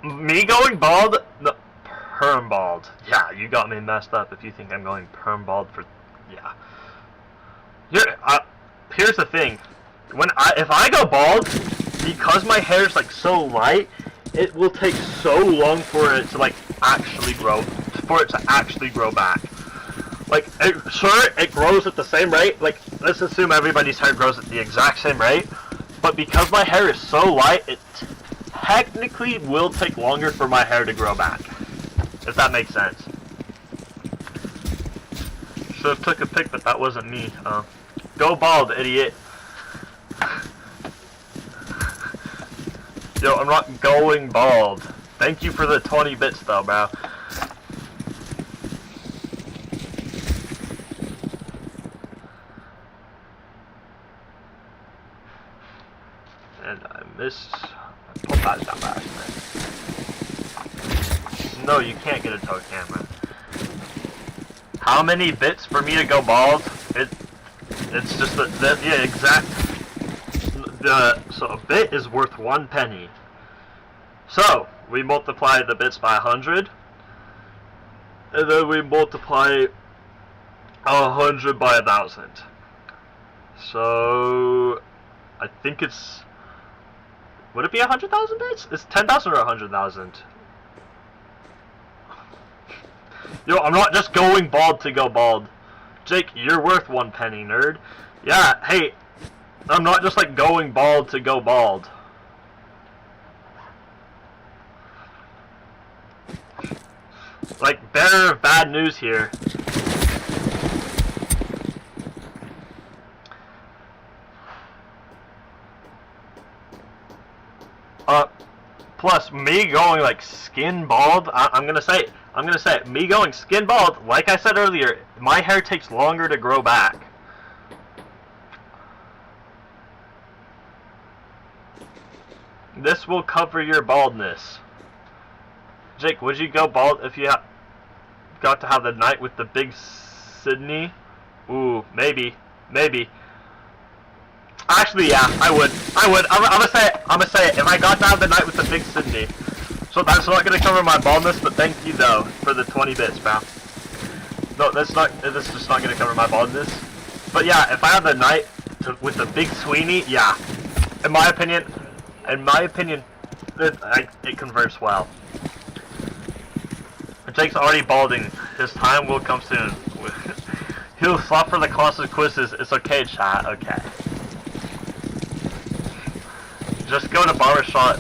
me going bald. No, perm bald. Yeah, you got me messed up if you think I'm going perm bald for. Yeah. Here's the thing. If I go bald, because my hair is like so light, it will take so long for it to like actually grow. For it to actually grow back. Like, sure, it grows at the same rate. Like, let's assume everybody's hair grows at the exact same rate. But because my hair is so light, it technically will take longer for my hair to grow back. If that makes sense. Should have took a pic, but that wasn't me. Go bald, idiot. Yo, I'm not going bald. Thank you for the 20 bits though, bro. And I missed. Oh, that's not bad. No, you can't get a tow camera. How many bits for me to go bald? It's just yeah, exact. So a bit is worth 1 penny. So we multiply the bits by 100, and then we multiply 100 by 1,000. So I think it's. Would it be 100,000 bits? It's 10,000 or 100,000? Yo, I'm not just going bald to go bald. Jake, you're worth 1 penny, nerd. Yeah, hey, I'm not just like going bald to go bald. Like, bearer of bad news here. Plus me going like skin bald, I'm gonna say it, me going skin bald, like I said earlier, my hair takes longer to grow back. This will cover your baldness. Jake, would you go bald if you got to have the night with the big Sydney? Ooh, maybe. Actually, yeah, I would. I'm gonna say it. If I got to have the night with the big Sydney. So that's not gonna cover my baldness, but thank you though for the 20 bits, pal. No, that's just not gonna cover my baldness. But yeah, if I have the night with the big Sweeney, yeah. In my opinion, it converts well. Jake's already balding. His time will come soon. He'll flop for the closest quizzes. It's okay, chat. Okay. Just go to barbershop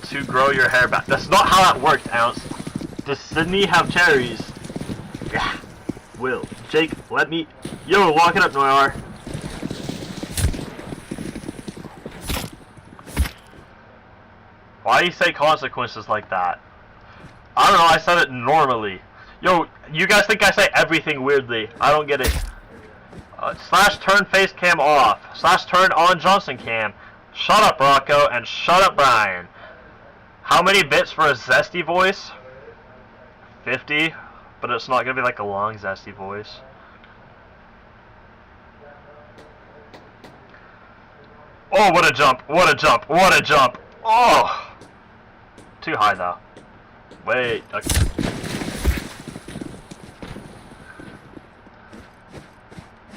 to grow your hair back. That's not how that works, Ounce. Does Sydney have cherries? Yeah. Will. Jake, let me... Yo, lock it up, Noir. Why do you say consequences like that? I don't know, I said it normally. Yo, you guys think I say everything weirdly. I don't get it. Slash turn face cam off. Slash turn on Johnson cam. Shut up, Rocco, and shut up, Brian. How many bits for a zesty voice? 50, but it's not gonna be like a long zesty voice. Oh, what a jump! What a jump! What a jump! Oh! Too high though. Wait. Okay.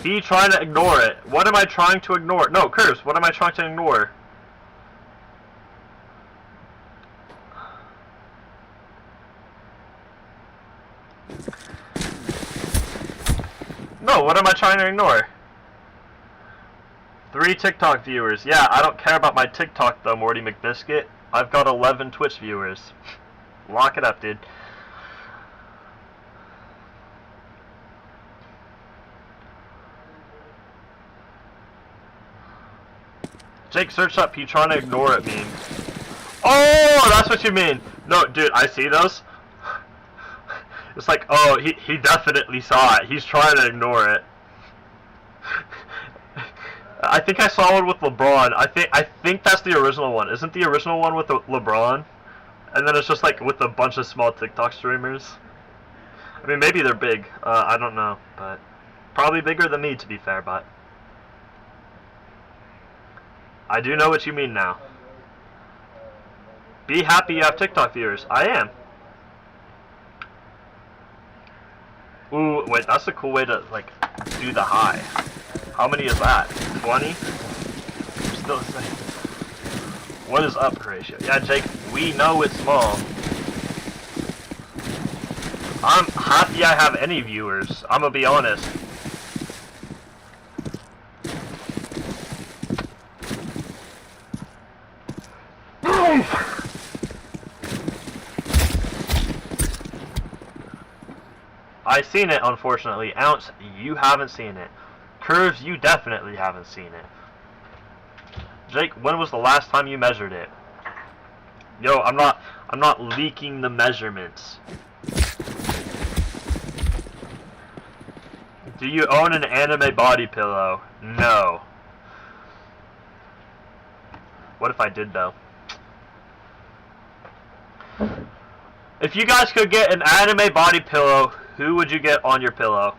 Be trying to ignore it. What am I trying to ignore? No, Curse, what am I trying to ignore? No, what am I trying to ignore? 3 TikTok viewers. Yeah, I don't care about my TikTok though, Morty McBiscuit. I've got 11 Twitch viewers. Lock it up, dude. Jake, search up "he trying to ignore it" meme. Oh, that's what you mean. No, dude, I see those. It's like, oh, he definitely saw it. He's trying to ignore it. I think I saw one with LeBron. I think that's the original one. Isn't the original one with LeBron? And then it's just like with a bunch of small TikTok streamers. I mean, maybe they're big. I don't know, but probably bigger than me, to be fair. But I do know what you mean now. Be happy you have TikTok viewers. I am. Ooh, wait, that's a cool way to, like, do the high. How many is that? 20? Still the same. What is up ratio? Yeah, Jake, we know it's small. I'm happy I have any viewers. I'm gonna be honest. I've seen it, unfortunately. Ounce, you haven't seen it. Curves, you definitely haven't seen it. Jake, when was the last time you measured it? Yo, I'm not leaking the measurements. Do you own an anime body pillow? No. What if I did, though? If you guys could get an anime body pillow, who would you get on your pillow?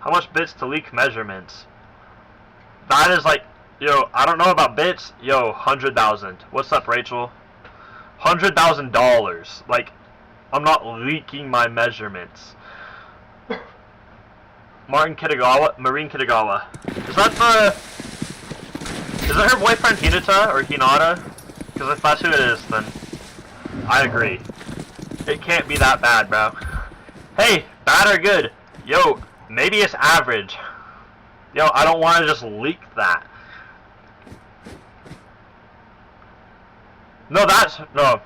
How much bits to leak measurements? That is like, yo, I don't know about bits. Yo, 100,000. What's up, Rachel? $100,000. Like, I'm not leaking my measurements. Marine Kitagawa. Is that her boyfriend Hinata or Hinata? Because if that's who it is, then I agree. It can't be that bad, bro. Hey, bad or good? Yo, maybe it's average. Yo, I don't want to just leak that. No, no.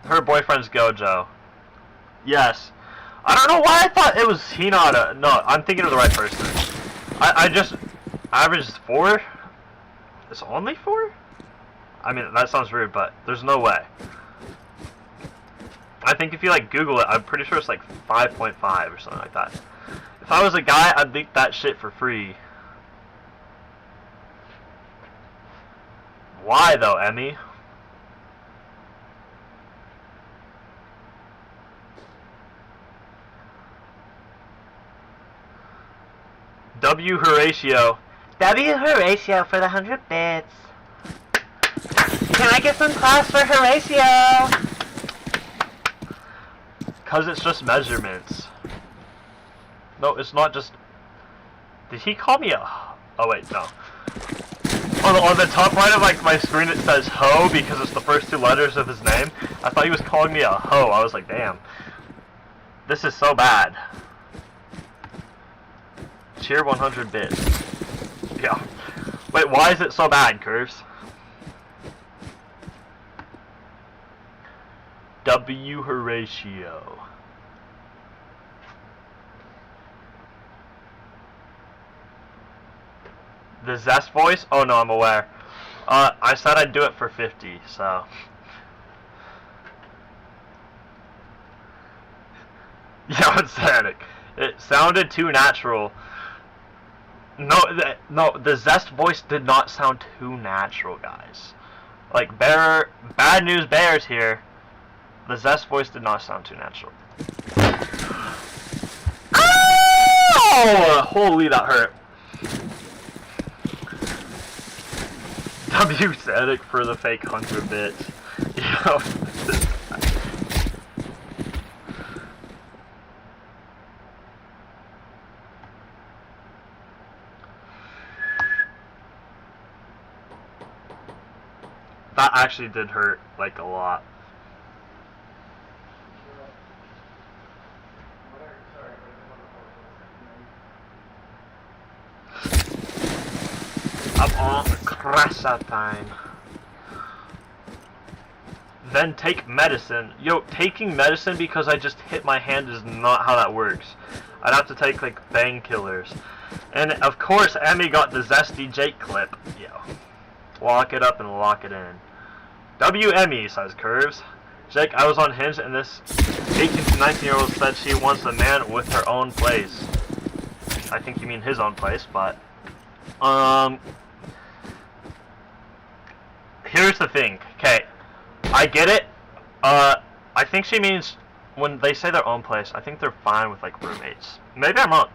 Her boyfriend's Gojo. Yes. I don't know why I thought it was Hinata. No, I'm thinking of the right person. I just averaged 4? It's only 4? I mean, that sounds weird, but there's no way. I think if you like Google it, I'm pretty sure it's like 5.5 or something like that. If I was a guy, I'd leak that shit for free. Why though, Emmy? W Horatio. W Horatio for the 100 bits. Can I get some class for Horatio? Cause it's just measurements. No, it's not just... Did he call me a... Oh wait, no. On the top right of like my screen it says ho because it's the first 2 letters of his name. I thought he was calling me a ho. I was like, damn. This is so bad. Cheer 100 bits. Yeah. Wait, why is it so bad, Curves? W Horatio. The Zest voice? Oh no, I'm aware. I said I'd do it for 50, so. Yeah, it's static. It sounded too natural. No, the Zest voice did not sound too natural, guys. Like, bad news bears here. The Zest voice did not sound too natural. Oh! Holy, that hurt. W static for the fake 100 bits. Yo. that actually did hurt, like, a lot. I'm on Crasatine. Then take medicine. Yo, taking medicine because I just hit my hand is not how that works. I'd have to take, like, painkillers. And, of course, Emmy got the Zesty Jake clip. Yo. Lock it up and lock it in. WME, says Curves. Jake, I was on Hinge and this 18 to 19-year-old said she wants a man with her own place. I think you mean his own place, but... Here's the thing. Okay. I get it. I think she means when they say their own place, I think they're fine with, like, roommates. Maybe I'm wrong.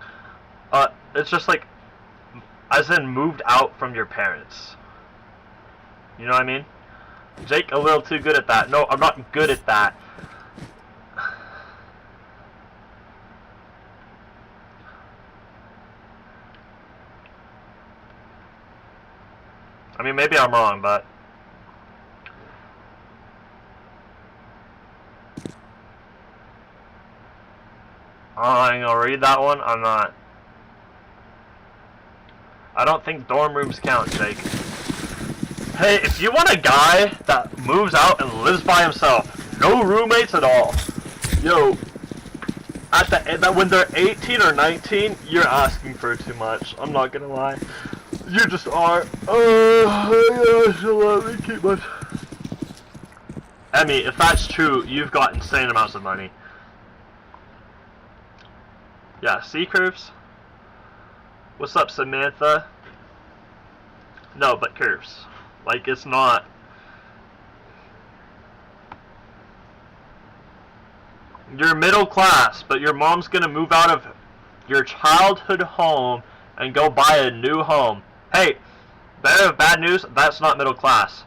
It's just, like, as in moved out from your parents. You know what I mean? Jake, a little too good at that. No, I'm not good at that. I mean, maybe I'm wrong, but... I ain't gonna read that one. I'm not. I don't think dorm rooms count, Jake. Hey, if you want a guy that moves out and lives by himself, no roommates at all, yo, at the end, when they're 18 or 19, you're asking for too much. I'm not gonna lie. You just are. Oh, gosh, let me keep my... Emmy, if that's true, you've got insane amounts of money. Yeah, see, Curves? What's up, Samantha? No, but Curves. Like, it's not... You're middle class, but your mom's gonna move out of your childhood home and go buy a new home. Hey, better of bad news, that's not middle class.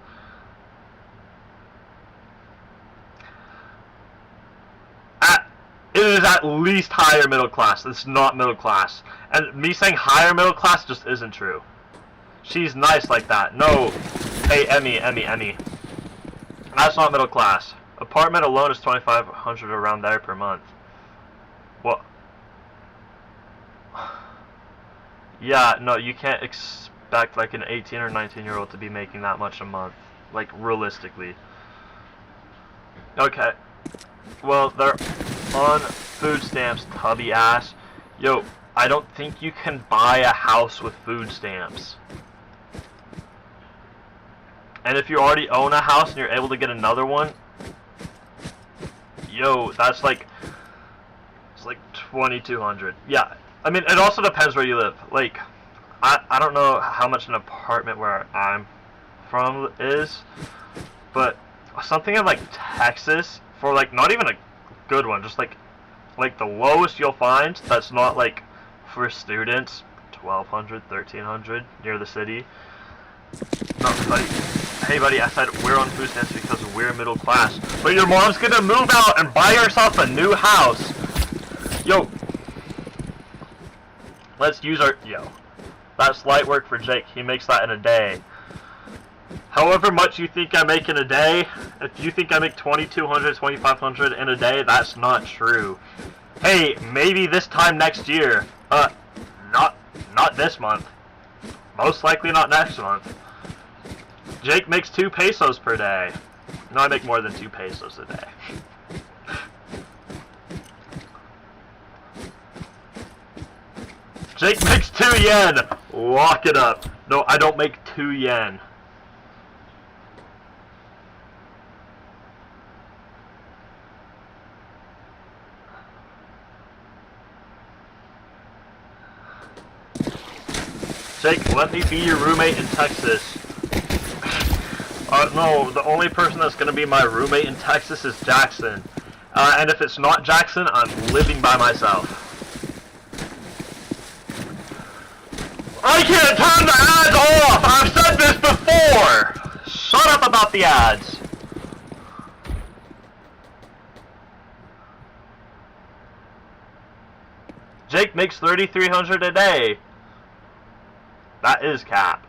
It is at least higher middle class. It's not middle class. And me saying higher middle class just isn't true. She's nice like that. No. Hey, Emmy. That's not middle class. Apartment alone is $2,500 around there per month. What? Yeah, no, you can't expect like an 18 or 19-year-old to be making that much a month. Like, realistically. Okay. Well, they're on food stamps, tubby ass. Yo, I don't think you can buy a house with food stamps. And if you already own a house and you're able to get another one, yo, that's like, it's like $2,200. Yeah, I mean, it also depends where you live. Like, I don't know how much an apartment where I'm from is, but something in like Texas, for like not even a good one, just like the lowest you'll find that's not like for students, $1,200, $1,300 near the city. No, like, hey buddy, I said we're on food stamps because we're middle class, but your mom's gonna move out and buy herself a new house. Yo, let's use our, yo, that's light work for Jake. He makes that in a day. However much you think I make in a day, if you think I make $2,200, $2,500 in a day, that's not true. Hey, maybe this time next year. Not this month. Most likely not next month. Jake makes 2 pesos per day. No, I make more than 2 pesos a day. Jake makes 2 yen! Lock it up. No, I don't make 2 yen. Jake, let me be your roommate in Texas. No, the only person that's gonna be my roommate in Texas is Jackson. And if it's not Jackson, I'm living by myself. I can't turn the ads off! I've said this before! Shut up about the ads. Jake makes $3,300 a day. That is cap.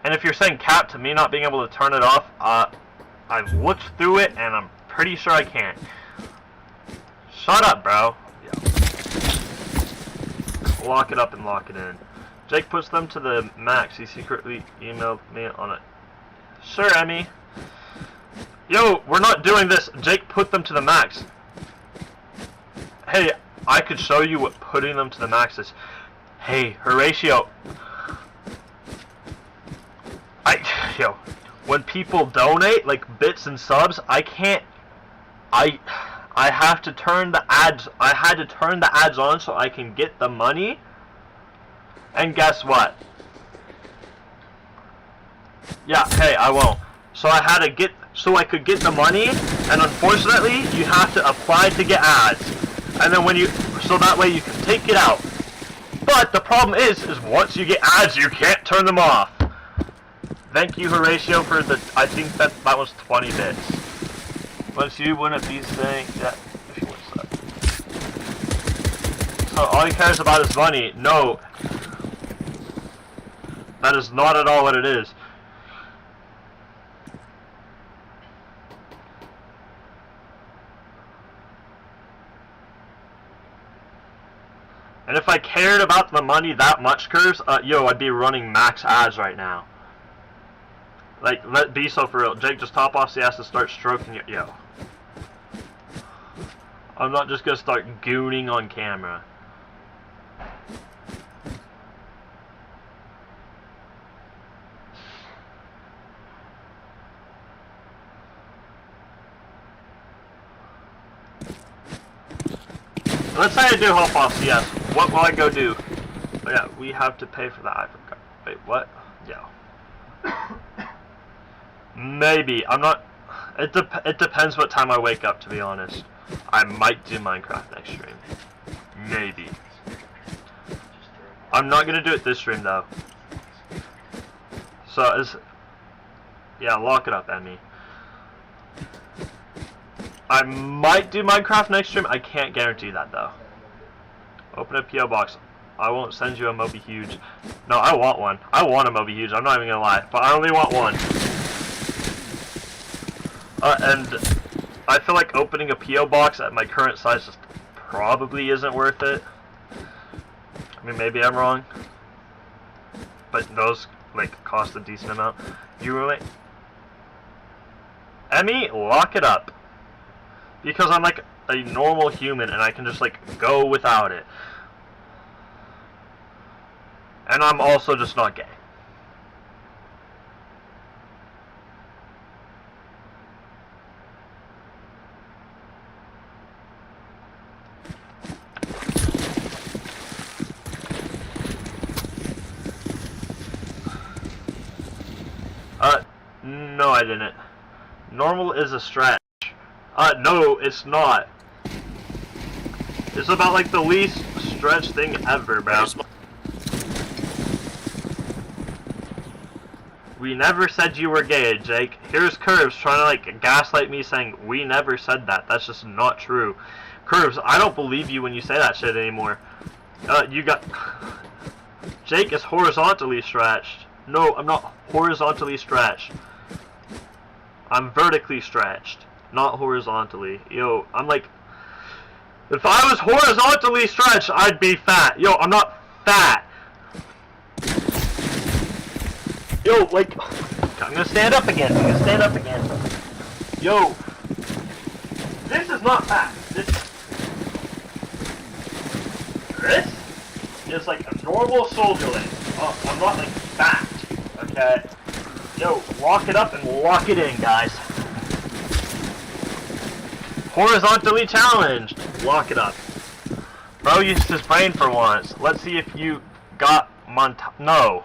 And if you're saying cap to me not being able to turn it off, I've looked through it and I'm pretty sure I can't. Shut up, bro. Yeah. Lock it up and lock it in. Jake puts them to the max. He secretly emailed me on it. Sure, Emmy. Yo, we're not doing this. Jake put them to the max. Hey, I could show you what putting them to the max is. Hey, Horatio. Yo, when people donate, like bits and subs, I can't. I have to turn the ads. I had to turn the ads on so I can get the money. And guess what? Yeah, hey, I won't. So I had to get, so I could get the money, and unfortunately, you have to apply to get ads. And then when you, so that way you can take it out. But the problem is once you get ads, you can't turn them off. Thank you, Horatio, for the, I think that was 20 bits. Once you wouldn't be saying that, if you want that. So all he cares about is money. No. That is not at all what it is. And if I cared about the money that much, Curves, yo, I'd be running max ads right now. Like, let be so for real. Jake, just top off CS and start stroking your, yo. I'm not just gonna start gooning on camera. Let's say I do hop off CS. What will I go do? Oh yeah, we have to pay for that. I forgot. Wait, what? Yeah. Maybe. I'm not. It depends what time I wake up, to be honest. I might do Minecraft next stream. Maybe. I'm not gonna do it this stream though. So yeah, lock it up, Emmy. I might do Minecraft next stream. I can't guarantee that though. Open a PO box. I won't send you a Moby Huge. No, I want one. I want a Moby Huge. I'm not even gonna lie, but I only want one. And I feel like opening a PO box at my current size just probably isn't worth it. I mean, maybe I'm wrong, but those like cost a decent amount. You really, Emmy, lock it up. Because I'm like a normal human and I can just like go without it. And I'm also just not gay. No I didn't. Normal is a stretch. No, it's not. It's about like the least stretch thing ever, bro. We never said you were gay, Jake. Here's Curves trying to like gaslight me saying we never said that. That's just not true. Curves, I don't believe you when you say that shit anymore. You got... Jake is horizontally stretched. No, I'm not horizontally stretched. I'm vertically stretched. Not horizontally. Yo, I'm like, if I was horizontally stretched, I'd be fat. Yo, I'm not fat. Yo, like, I'm gonna stand up again. I'm gonna stand up again. Yo, this is not fat. This is like a normal soldier leg. I'm not like fat. Okay. Yo, lock it up and lock it in, guys. Horizontally challenged. Lock it up. Bro used his brain for once. Let's see if you got no.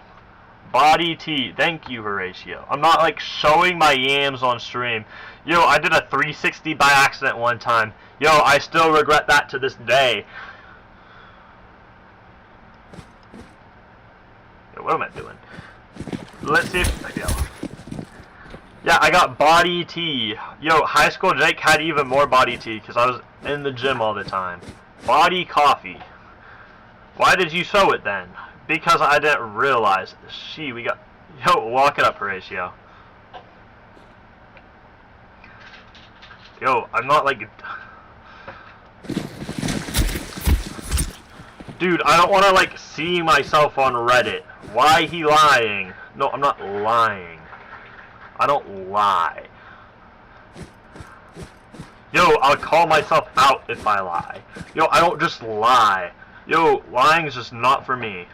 Body T. Thank you, Horatio. I'm not like showing my yams on stream. Yo, I did a 360 by accident one time. Yo, I still regret that to this day. Yo, what am I doing? Let's see if... Yo. Yeah, I got body T. Yo, high school Jake had even more body T because I was in the gym all the time. Body coffee. Why did you show it then? Because I didn't realize. We got... Yo, lock it up, Horatio. Yo, I'm not like... Dude, I don't want to like see myself on Reddit. Why he lying? No, I'm not lying. I don't lie. Yo, I'll call myself out if I lie. Yo, I don't just lie. Yo, lying is just not for me.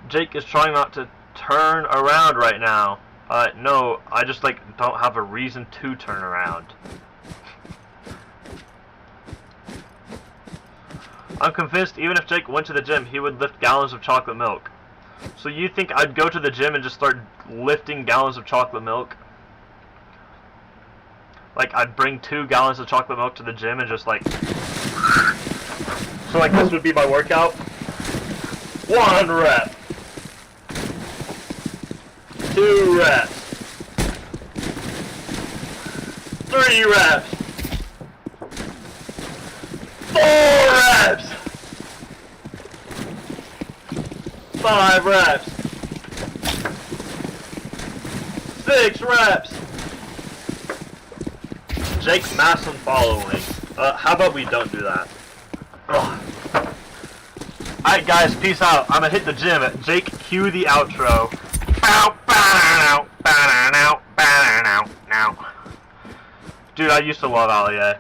Jake is trying not to turn around right now. No, I just like don't have a reason to turn around. I'm convinced even if Jake went to the gym, he would lift gallons of chocolate milk. So you think I'd go to the gym and just start lifting gallons of chocolate milk? Like I'd bring 2 gallons of chocolate milk to the gym and just like... So like this would be my workout? 1 rep. 2 reps. 3 reps. 4 reps. 5 reps. 6 reps. Jake's massive following. How about we don't do that? Alright guys, peace out. I'm gonna hit the gym. Jake, cue the outro. Dude, I used to love Allier.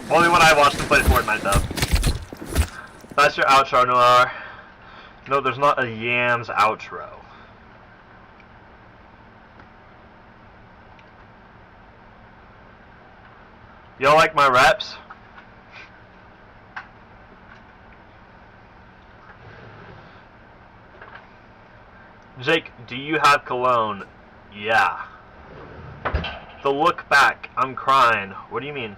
Only when I watched him play Fortnite though. That's your outro, Noir. No, there's not a Yams outro. Y'all like my reps? Jake, do you have cologne? Yeah. The look back, I'm crying. What do you mean?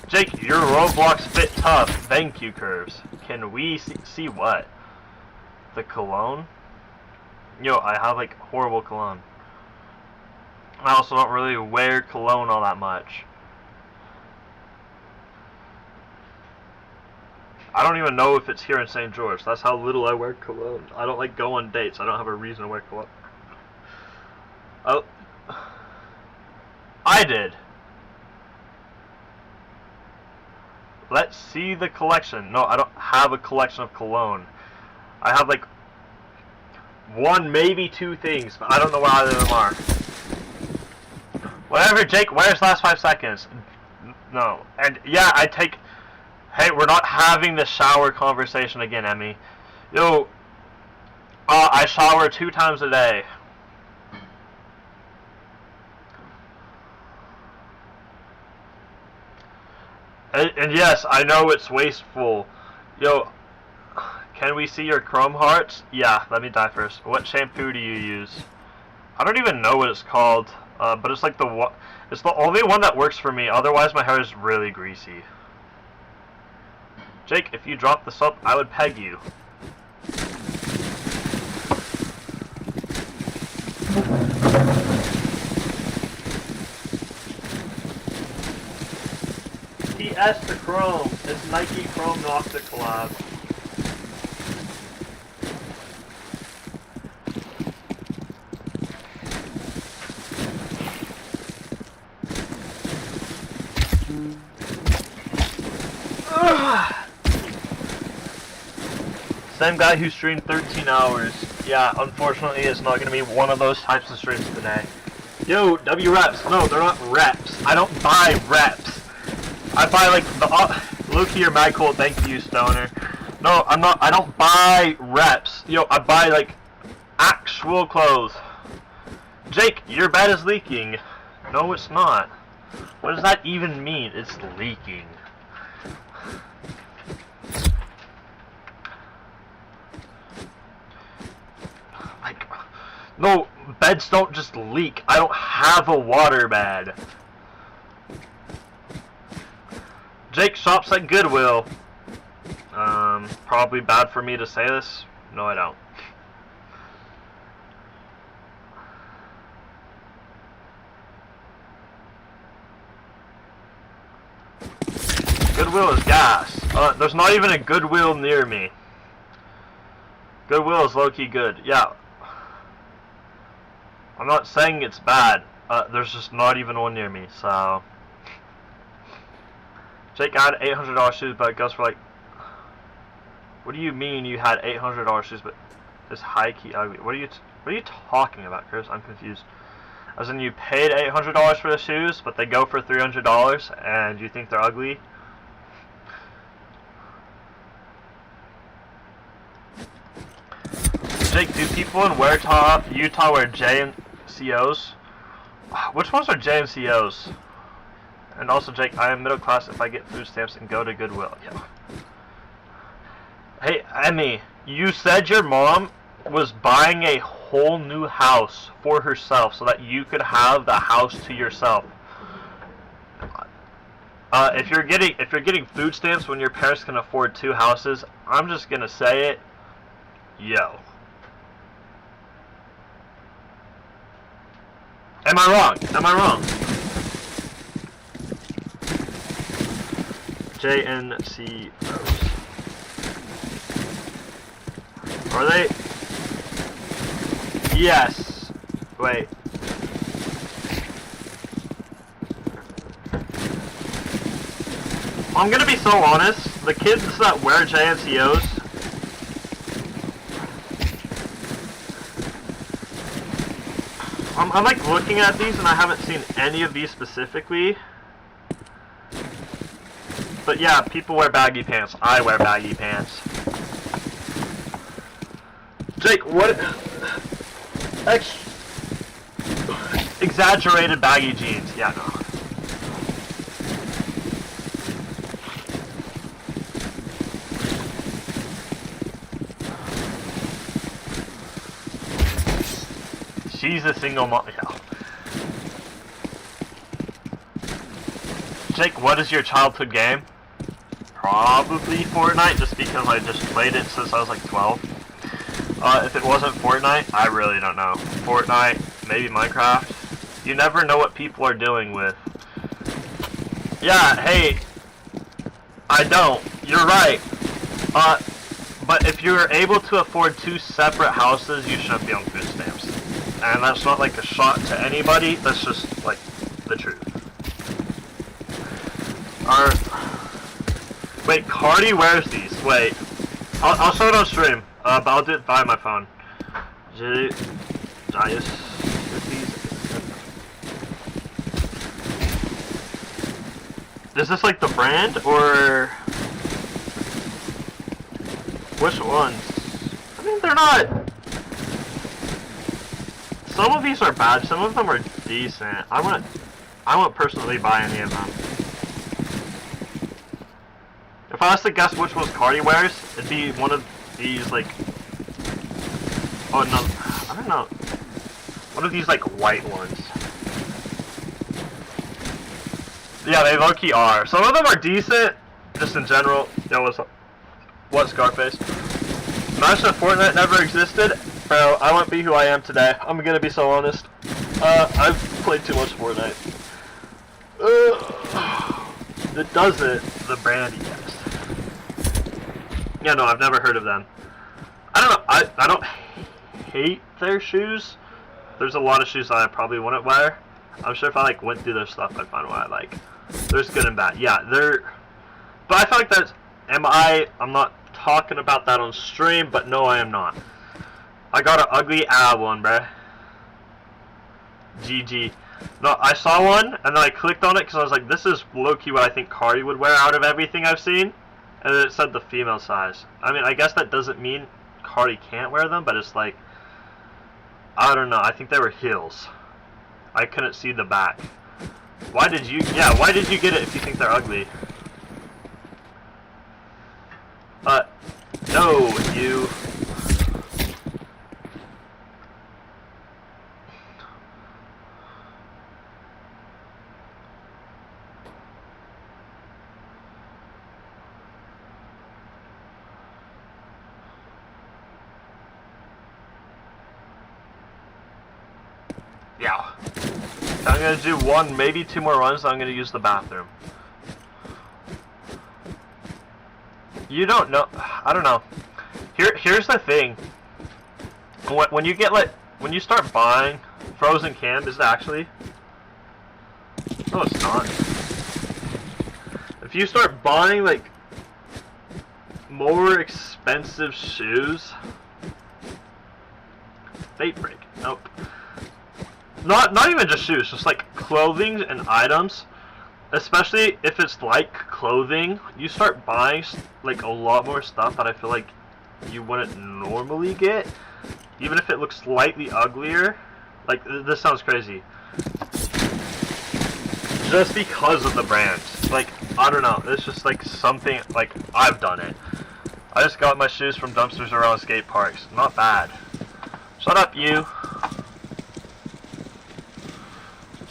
Jake, your Roblox fit tough. Thank you, Curves. Can we see what? The cologne? Yo, I have like horrible cologne. I also don't really wear cologne all that much. I don't even know if it's here in St. George. That's how little I wear cologne. I don't like go on dates. I don't have a reason to wear cologne. Oh. I did. Let's see the collection. No, I don't have a collection of cologne. I have like 1, maybe 2 things, but I don't know what either of them are. Whatever, Jake, where's last 5 seconds? No. And yeah, I take... Hey, we're not having the shower conversation again, Emmy. Yo, I shower 2 times a day. And yes, I know it's wasteful. Yo, can we see your chrome hearts? Yeah, let me die first. What shampoo do you use? I don't even know what it's called, but it's like it's the only one that works for me. Otherwise, my hair is really greasy. Jake, if you dropped the soap, I would peg you. PS to Chrome. It's Nike Chrome Noctic collab. Same guy who streamed 13 hours. Yeah, unfortunately it's not going to be one of those types of streams today. Yo, W reps. No, they're not reps. I don't buy reps. I buy like the Loki or Mad Cool, thank you, Stoner. No, I'm not. I don't buy reps. Yo, I buy like actual clothes. Jake, your bed is leaking. No, it's not. What does that even mean? It's leaking. Like, no, beds don't just leak. I don't have a water bed. Jake shops at Goodwill. probably bad for me to say this. No, I don't. Goodwill is gas. There's not even a Goodwill near me. Goodwill is low-key good. Yeah. I'm not saying it's bad. There's just not even one near me, so... Jake had $800 shoes, but it goes for like... What do you mean you had $800 shoes, but it's high-key ugly? What are you talking about, Chris? I'm confused. As in you paid $800 for the shoes, but they go for $300, and you think they're ugly? Jake, do people in Utah wear J and COs? Which ones are J and COs? And also, Jake, I am middle class if I get food stamps and go to Goodwill. Yeah. Hey, Emmy, you said your mom was buying a whole new house for herself so that you could have the house to yourself. If you're getting food stamps when your parents can afford 2 houses, I'm just gonna say it. Yo. Am I wrong? Am I wrong? JNCOs. Are they? Yes. Wait. I'm gonna be so honest. The kids that wear JNCOs, I'm like looking at these and I haven't seen any of these specifically. But yeah, people wear baggy pants. I wear baggy pants. Jake, what? Exaggerated baggy jeans. Yeah, no. She's a single mom. Yeah. Jake, what is your childhood game? Probably Fortnite, just because I just played it since I was like 12. If it wasn't Fortnite, I really don't know. Fortnite, maybe Minecraft. You never know what people are doing with. Yeah, hey, I don't. You're right. But if you're able to afford 2 separate houses, you shouldn't be on food stamps. And that's not like a shot to anybody, that's just like the truth. Wait, Cardi wears these. Wait, I'll show it on stream, but I'll do it via my phone. Is this like the brand, or which ones? I mean, they're not. Some of these are bad. Some of them are decent. I won't personally buy any of them. If I was to guess which ones Cardi wears, it'd be one of these, like... Oh, no. I don't know. One of these, like, white ones. Yeah, they low-key are. Some of them are decent, just in general. Yo, what's up? What, Scarface? Imagine if Fortnite never existed. Bro, I wouldn't be who I am today. I'm gonna be so honest. I've played too much Fortnite. It does it. The brand, yes. Yeah, no, I've never heard of them. I don't know. I don't hate their shoes. There's a lot of shoes that I probably wouldn't wear. I'm sure if I like went through their stuff, I'd find what I like. There's good and bad. Yeah, they're. But I feel like that's. I'm not talking about that on stream, but no, I am not. I got an ugly ad one, bruh. GG. No, I saw one, and then I clicked on it because I was like, this is low-key what I think Cardi would wear out of everything I've seen. And then it said the female size. I mean, I guess that doesn't mean Cardi can't wear them, but it's like, I don't know. I think they were heels. I couldn't see the back. Why did you get it if you think they're ugly? No, you. Yeah. I'm gonna do one, maybe two more runs, then I'm gonna use the bathroom. You don't know. I don't know. Here's the thing. When you get when you start buying frozen canned, is it actually? No, it's not. If you start buying like more expensive shoes, fate break. Nope. Not even just shoes, just like clothing and items. Especially if it's like clothing, you start buying like a lot more stuff that I feel like you wouldn't normally get, even if it looks slightly uglier. Like, this sounds crazy. Just because of the brand. Like, I don't know, it's just like something, like, I've done it. I just got my shoes from dumpsters around skate parks. Not bad. Shut up, you.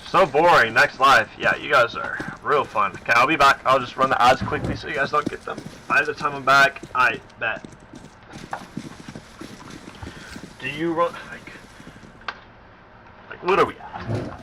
So boring. Next live. Yeah, you guys are real fun. Okay, I'll be back. I'll just run the ads quickly so you guys don't get them. By the time I'm back, I bet. Do you run like what are we at?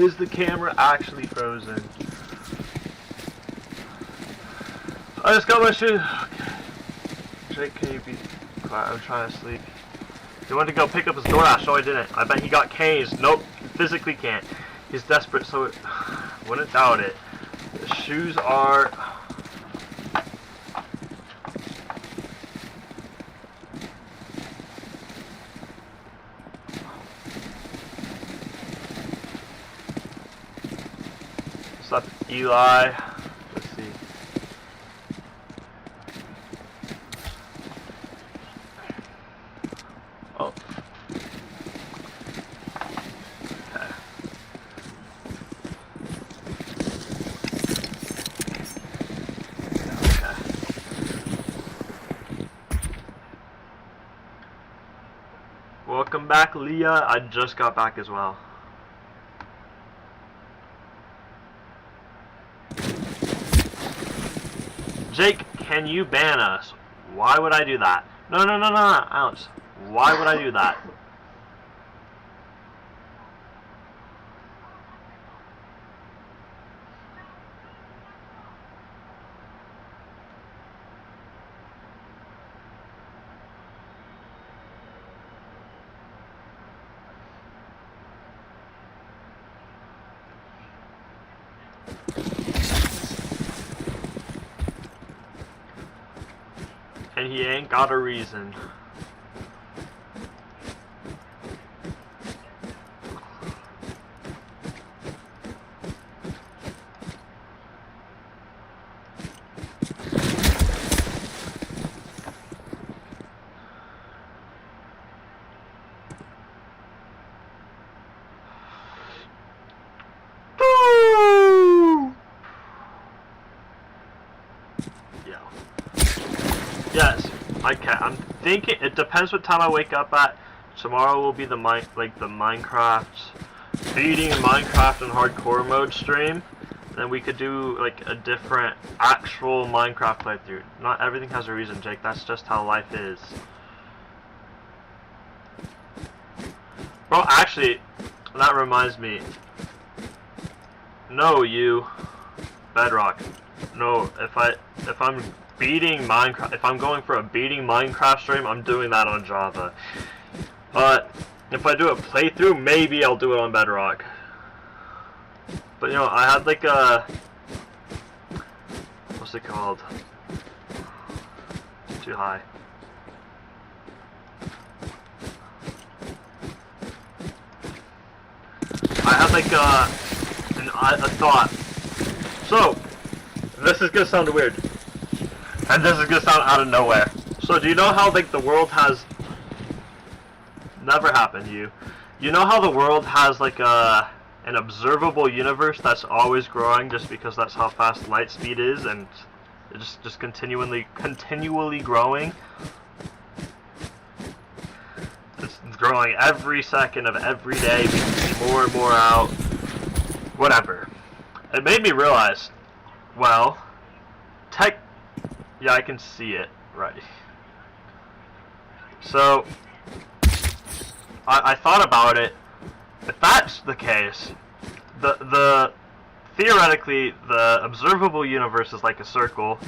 Is the camera actually frozen? I just got my shoes. Okay. Jake, can you be quiet? I'm trying to sleep. He wanted to go pick up his DoorDash. No, I didn't. I bet he got canes. Nope, physically can't. He's desperate, so it wouldn't doubt it. The shoes are. What's up, Eli? Let's see. Oh. Okay. Okay. Welcome back, Leah. I just got back as well. Jake, can you ban us? Why would I do that? No, Alex. Why would I do that? And he ain't got a reason. Yes, I can. I'm thinking it depends what time I wake up at. Tomorrow will be the Minecraft beating Minecraft in hardcore mode stream. Then we could do like a different actual Minecraft playthrough. Not everything has a reason, Jake. That's just how life is. Bro, actually, that reminds me. No, you Bedrock. No, if I'm beating Minecraft, if I'm going for a beating Minecraft stream, I'm doing that on Java. But if I do a playthrough, maybe I'll do it on Bedrock. But you know, I had like a, what's it called? Too high. I had like a thought. So, this is gonna sound weird. And this is gonna sound out of nowhere. So do you know how like the world has never happened to you? You know how the world has like an observable universe that's always growing just because that's how fast light speed is, and it's just continually growing? It's growing every second of every day, becoming more and more out. Whatever. It made me realize, well, yeah, I can see it, right. So, I thought about it. If that's the case, theoretically, the observable universe is like a circle.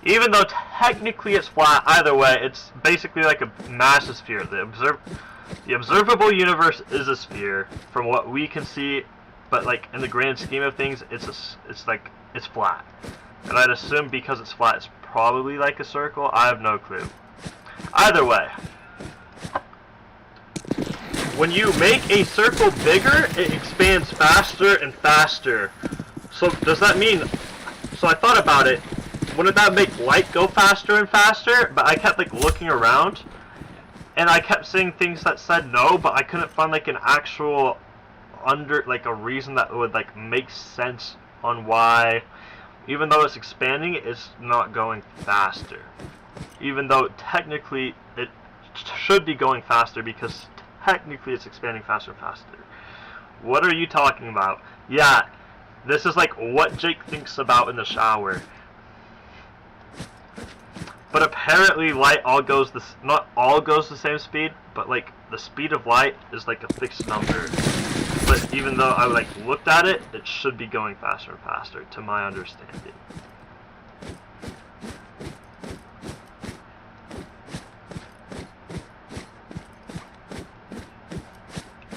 Even though technically it's flat, either way, it's basically like a massive sphere. The observable universe is a sphere, from what we can see, but like in the grand scheme of things, it's flat. And I'd assume because it's flat, it's probably like a circle. I have no clue. Either way, when you make a circle bigger, it expands faster and faster. So does that mean, so I thought about it, wouldn't that make light go faster and faster? But I kept like looking around, and I kept seeing things that said no, but I couldn't find like an actual a reason that would like make sense on why, even though it's expanding, it's not going faster. Even though technically it should be going faster, because technically it's expanding faster and faster. What are you talking about? Yeah, this is like what Jake thinks about in the shower. But apparently light not all goes the same speed, but like the speed of light is like a fixed number. But even though I like looked at it, it should be going faster and faster, to my understanding.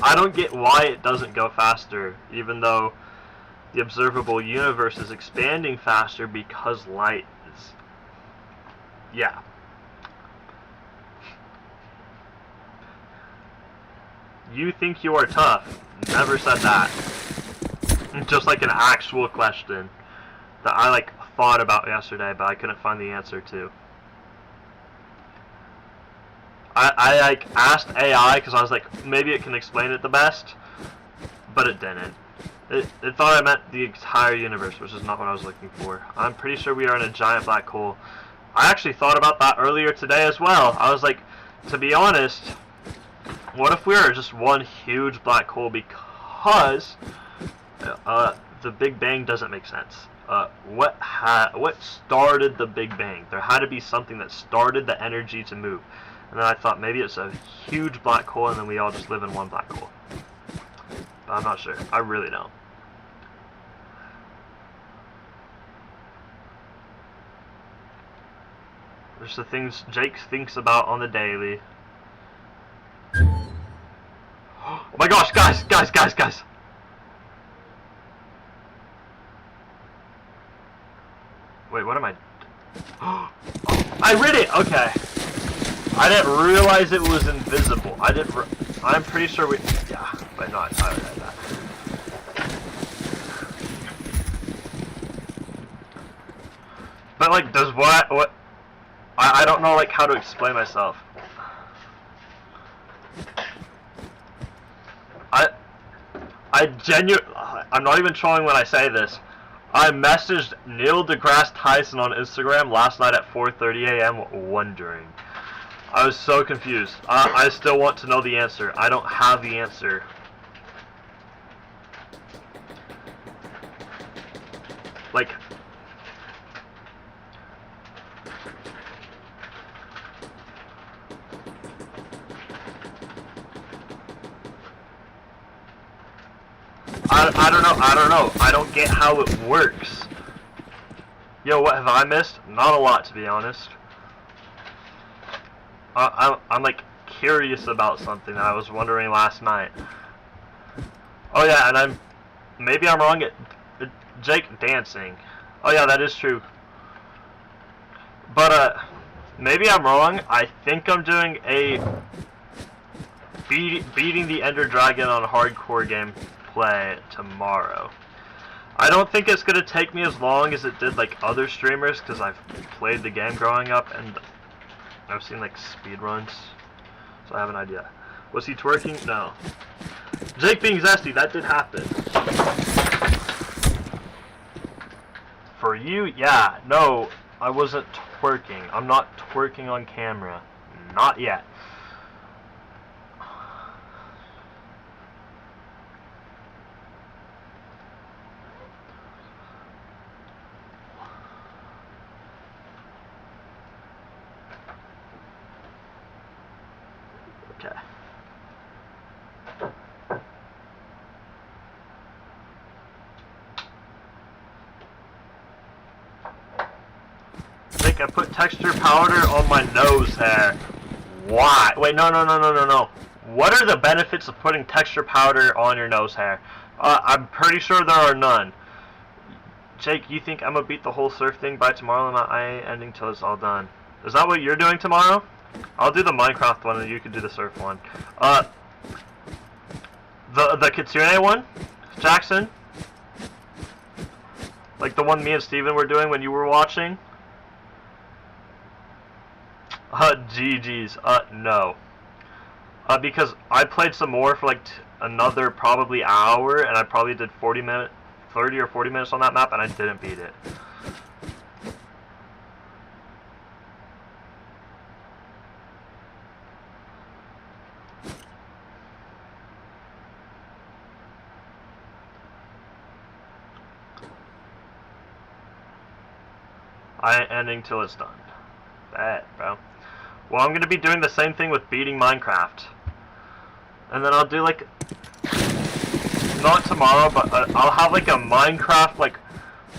I don't get why it doesn't go faster, even though the observable universe is expanding faster because light is... Yeah. You think you are tough. Never said that. Just like an actual question that I like thought about yesterday, but I couldn't find the answer to. I like asked AI because I was like, maybe it can explain it the best, but it didn't. It thought I meant the entire universe, which is not what I was looking for. I'm pretty sure we are in a giant black hole. I actually thought about that earlier today as well. I was like, to be honest, what if we are just one huge black hole, because the Big Bang doesn't make sense. What started the Big Bang? There had to be something that started the energy to move. And then I thought maybe it's a huge black hole and then we all just live in one black hole. But I'm not sure. I really don't. There's the things Jake thinks about on the daily. Oh my gosh, guys! Wait, what am I... I read it! Okay. I didn't realize it was invisible. I'm pretty sure we... Yeah, but no, I read that. But like, does what... I don't know like how to explain myself. I'm not even trolling when I say this. I messaged Neil deGrasse Tyson on Instagram last night at 4:30 a.m. wondering. I was so confused. I still want to know the answer. I don't have the answer. Like... I don't know. I don't get how it works. Yo, what have I missed? Not a lot, to be honest. I'm like curious about something that I was wondering last night. Oh yeah, and maybe I'm wrong at Jake dancing. Oh yeah, that is true. But maybe I'm wrong. I think I'm doing a beating the Ender Dragon on hardcore gameplay tomorrow. I don't think it's gonna take me as long as it did like other streamers, because I've played the game growing up and I've seen like speed runs, so I have an idea. Was he twerking? No. Jake being zesty, that did happen. For you, yeah. No, I wasn't twerking. I'm not twerking on camera. Not yet. Okay. I put texture powder on my nose hair. Why? Wait, no. What are the benefits of putting texture powder on your nose hair? I'm pretty sure there are none. Jake, you think I'm gonna beat the whole surf thing by tomorrow and not ending till it's all done? Is that what you're doing tomorrow? I'll do the Minecraft one and you can do the surf one. The Kitsune one? Jackson? Like the one me and Steven were doing when you were watching? GG's. No. Because I played some more for like another probably hour, and I probably did 30 or 40 minutes on that map, and I didn't beat it. I ain't ending till it's done. Bet, bro. Well, I'm gonna be doing the same thing with beating Minecraft. And then I'll do like... not tomorrow, but I'll have like a Minecraft, like,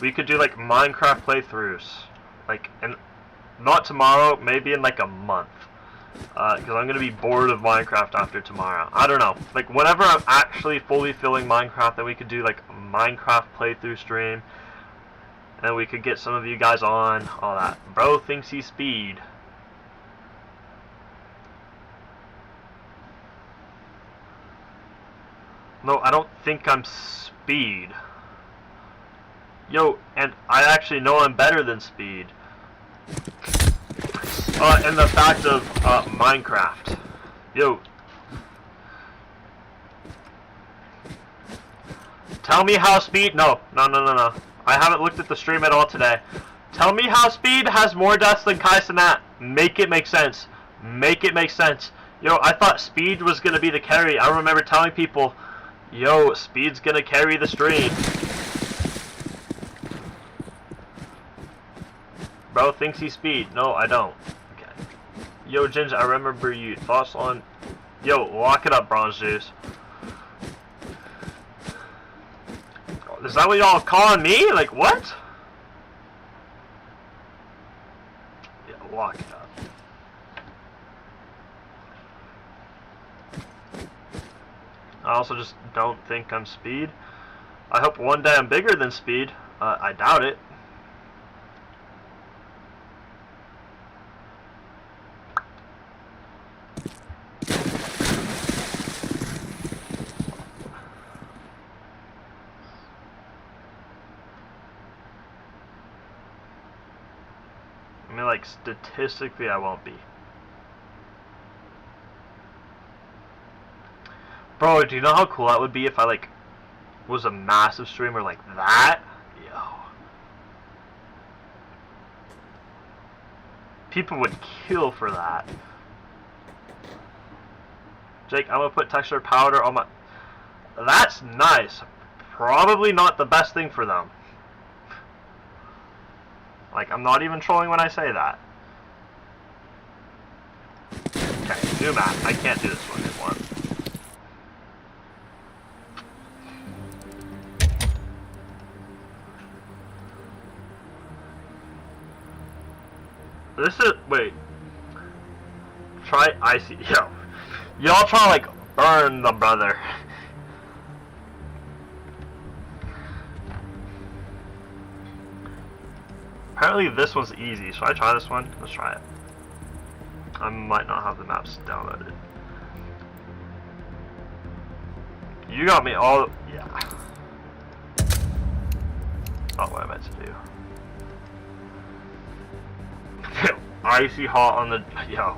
we could do like Minecraft playthroughs. Like, and not tomorrow, maybe in like a month. Because I'm going to be bored of Minecraft after tomorrow. I don't know. Like, whenever I'm actually fully filling Minecraft, then we could do like a Minecraft playthrough stream. And we could get some of you guys on, all that. Bro thinks he's speed. No, I don't think I'm speed. Yo, and I actually know I'm better than speed. In the fact of Minecraft. Yo. Tell me how speed... No. I haven't looked at the stream at all today. Tell me how speed has more deaths than Kai Cenat. Make it make sense. Make it make sense. Yo, I thought speed was gonna be the carry. I remember telling people, yo, speed's gonna carry the stream. Bro thinks he's speed. No, I don't. Okay. Yo, Ginge, I remember you. Thoughts on... Yo, lock it up, Bronze Juice. Is that what y'all calling me? Like, what? Yeah, lock it up. I also just don't think I'm speed. I hope one day I'm bigger than speed. I doubt it. I mean, like, statistically, I won't be. Bro, do you know how cool that would be if I, like, was a massive streamer like that? Yo. People would kill for that. Jake, I'm gonna put texture powder on my... That's nice. Probably not the best thing for them. Like, I'm not even trolling when I say that. Okay, new map. I can't do this one anymore. This is... Wait. Try icy... Yo. Y'all try to, like, burn the brother. Apparently this one's easy. Should I try this one? Let's try it. I might not have the maps downloaded. You got me all... Yeah. Not what I meant to do. Icy hot on the... Yo.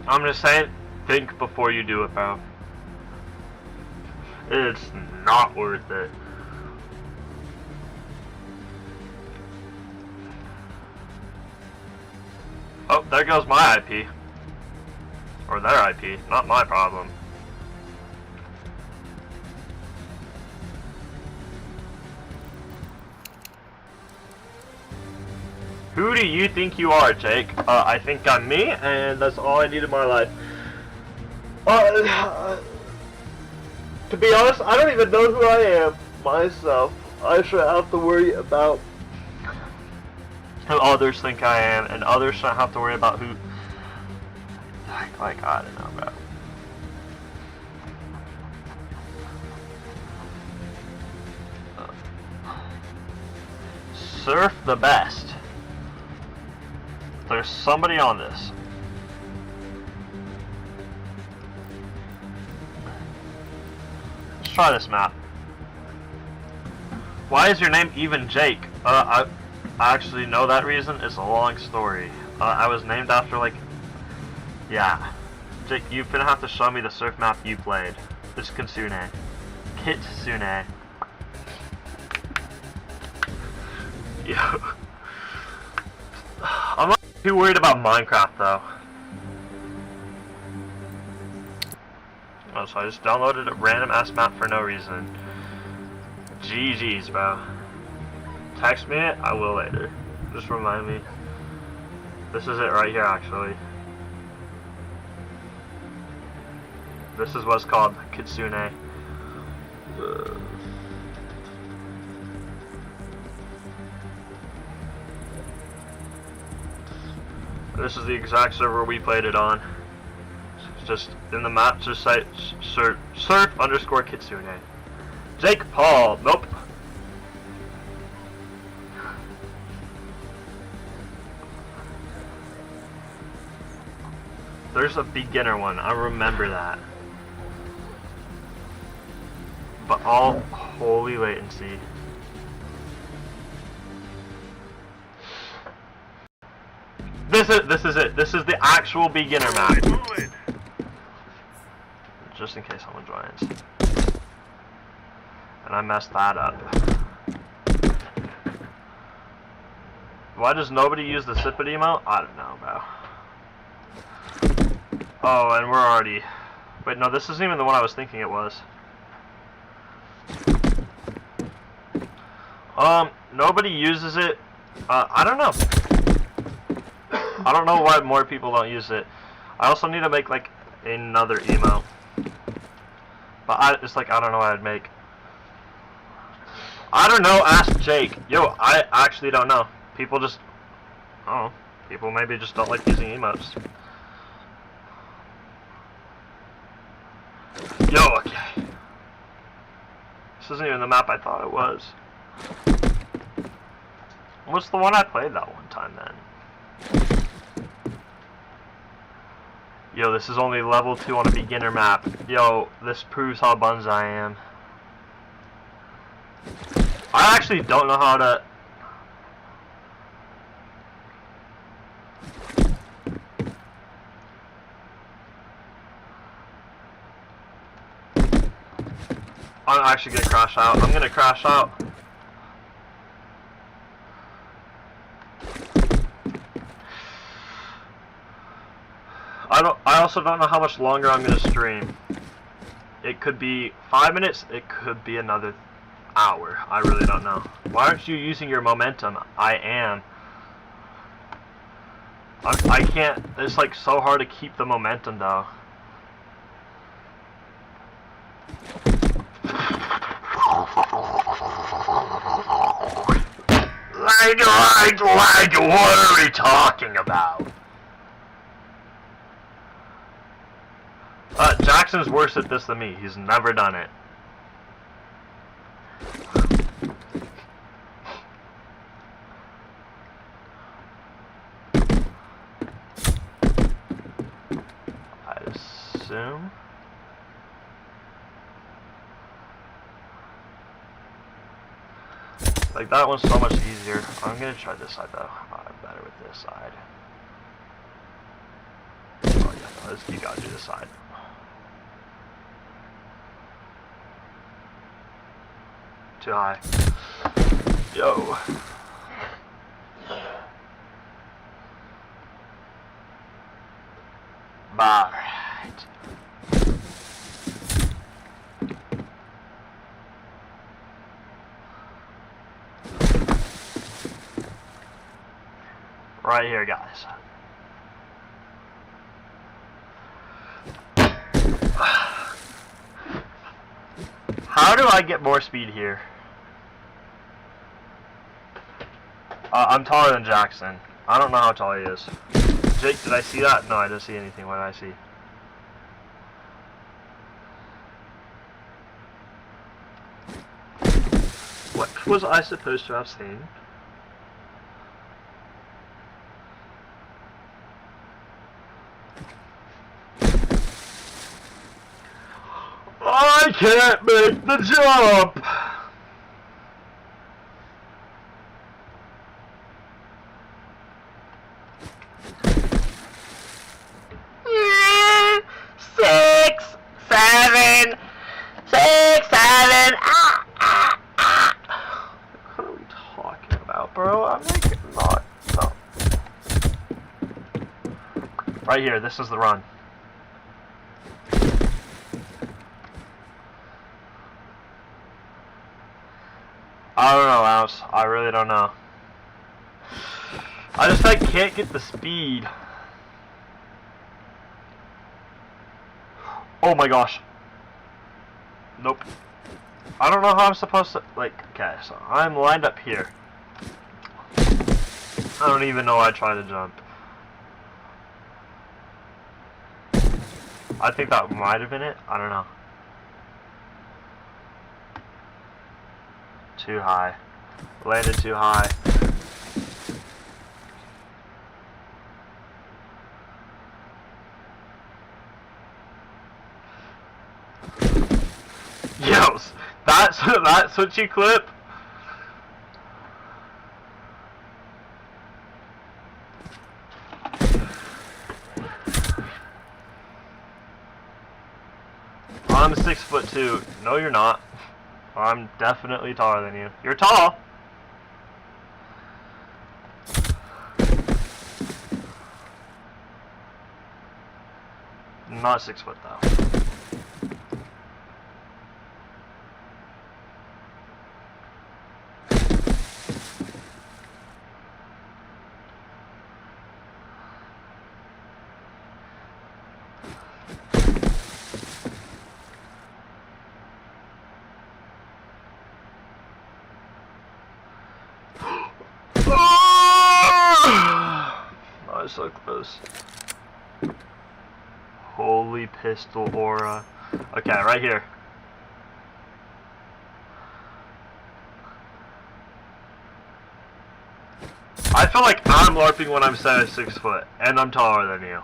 I'm just saying, think before you do it, bro. It's not worth it. Oh, there goes my IP. Or their IP. Not my problem. Who do you think you are, Jake? I think I'm me, and that's all I need in my life. To be honest, I don't even know who I am myself. I should have to worry about who others think I am, and others shouldn't have to worry about who... Like, I don't know, bro. Surf the best. There's somebody on this. Let's try this map. Why is your name even Jake? I actually know that reason. It's a long story. I was named after, like... Yeah. Jake, you're gonna have to show me the surf map you played. It's Kitsune. Kitsune. Yo. I'm not too worried about Minecraft, though. Oh, so I just downloaded a random-ass map for no reason. GG's, bro. Text me it, I will later. Just remind me. This is it right here, actually. This is what's called Kitsune. This is the exact server we played it on. It's just in the map, just site surf_Kitsune. Jake Paul, nope. There's a beginner one, I remember that. But all holy latency. This is it. This is the actual beginner map. Just in case someone joins. And I messed that up. Why does nobody use the sip it emote? I don't know, bro. Oh, and we're already... Wait, no, this isn't even the one I was thinking it was. Nobody uses it. I don't know. I don't know why more people don't use it. I also need to make, like, another emote. But it's like, I don't know what I'd make. I don't know, ask Jake. Yo, I actually don't know. People just... Oh, people maybe just don't like using emotes. Yo, okay. This isn't even the map I thought it was. What's the one I played that one time then? Yo, this is only level 2 on a beginner map. Yo, this proves how buns I am. I actually don't know how to... I'm actually gonna crash out. I'm gonna crash out. I also don't know how much longer I'm gonna stream. It could be 5 minutes, it could be another hour. I really don't know. Why aren't you using your momentum? I am. I can't, it's like so hard to keep the momentum though. Like, what are we talking about? Jackson's worse at this than me. He's never done it. I assume. Like, that one's so much easier. I'm gonna try this side though. I'm better with this side. Oh yeah, no, you gotta do this side. Too high. Yo. Alright. Right here, guys. How do I get more speed here? I'm taller than Jackson. I don't know how tall he is. Jake, did I see that? No, I didn't see anything. What did I see? What was I supposed to have seen? I can't make the jump! Six, seven, What are we talking about, bro? I'm like, not, no. Right here, this is the run. I don't know, Ounce. I really don't know. I just like can't get the speed. Oh my gosh. Nope. I don't know how I'm supposed to, like, okay, so I'm lined up here. I don't even know I tried to jump. I think that might have been it. I don't know. Too high. Landed too high. Yos! That's what you clip? I'm 6'2". No, you're not. I'm definitely taller than you. You're tall. Not 6 foot though. I was so close. Holy pistol aura. Okay, right here. I feel like I'm LARPing when I'm 6 foot, and I'm taller than you.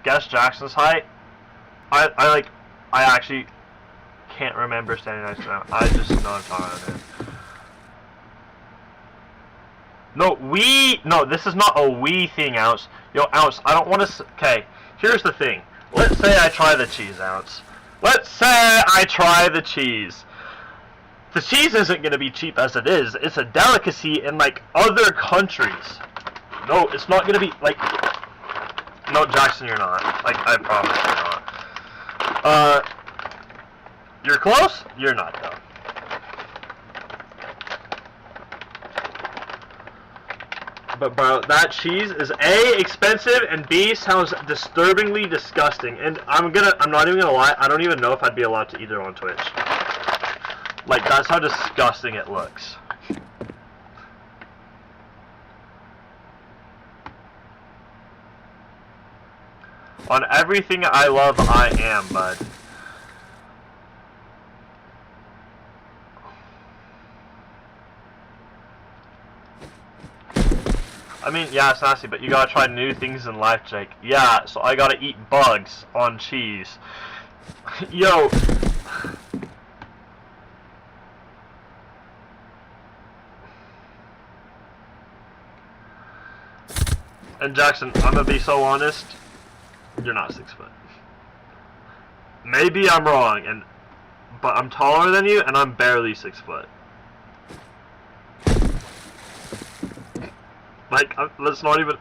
Guess Jackson's height? I actually can't remember standing next to him. I just know I'm taller than him. No, this is not a we thing, Ounce. Yo, Ounce, I don't want to, okay, here's the thing. Let's say I try the cheese, Ounce. Let's say I try the cheese. The cheese isn't going to be cheap as it is. It's a delicacy in, like, other countries. No, it's not going to be, like, no, Jackson, you're not. Like, I promise you're not. You're close? You're not, though. But, bro, that cheese is A, expensive, and B, sounds disturbingly disgusting. And I'm not even gonna lie, I don't even know if I'd be allowed to eat it on Twitch. Like, that's how disgusting it looks. On everything I love, I am, bud. I mean, yeah, it's nasty, but you gotta try new things in life, Jake. Yeah, so I gotta eat bugs on cheese. Yo. And Jackson, I'm gonna be so honest. You're not 6 foot. Maybe I'm wrong, but I'm taller than you, and I'm barely 6 foot. Like, let's not even.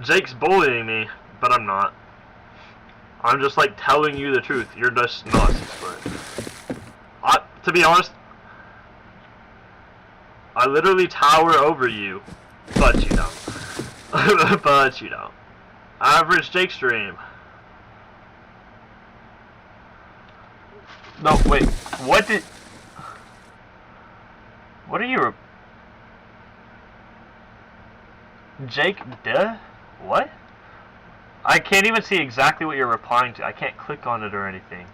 Jake's bullying me, but I'm not. I'm just like telling you the truth. You're just not 6 foot. To be honest, I literally tower over you, but you don't. But you don't. Average Jake stream. No, wait. What are you? Jake, duh? What? I can't even see exactly what you're replying to. I can't click on it or anything.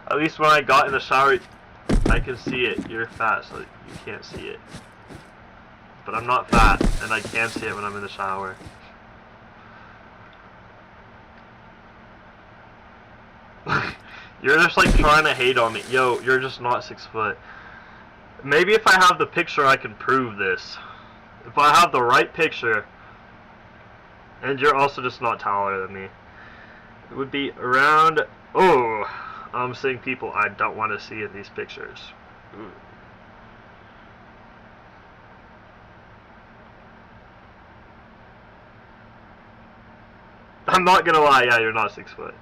At least when I got in the shower, I can see it. You're fat, so you can't see it. But I'm not fat, and I can see it when I'm in the shower. You're just like trying to hate on me. Yo, you're just not 6 foot. Maybe if I have the picture, I can prove this. If I have the right picture, and you're also just not taller than me, it would be around. Oh, I'm seeing people I don't want to see in these pictures. Ooh. I'm not gonna lie, yeah, you're not 6 foot.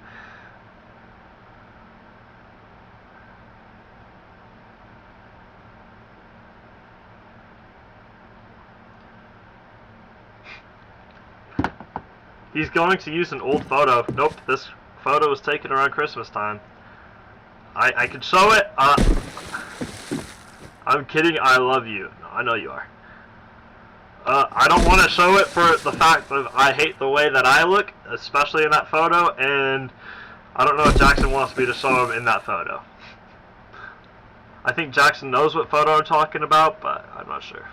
He's going to use an old photo. Nope, this photo was taken around Christmas time. I can show it. I'm kidding, I love you. No, I know you are. I don't want to show it for the fact that I hate the way that I look, especially in that photo, and I don't know if Jackson wants me to show him in that photo. I think Jackson knows what photo I'm talking about, but I'm not sure.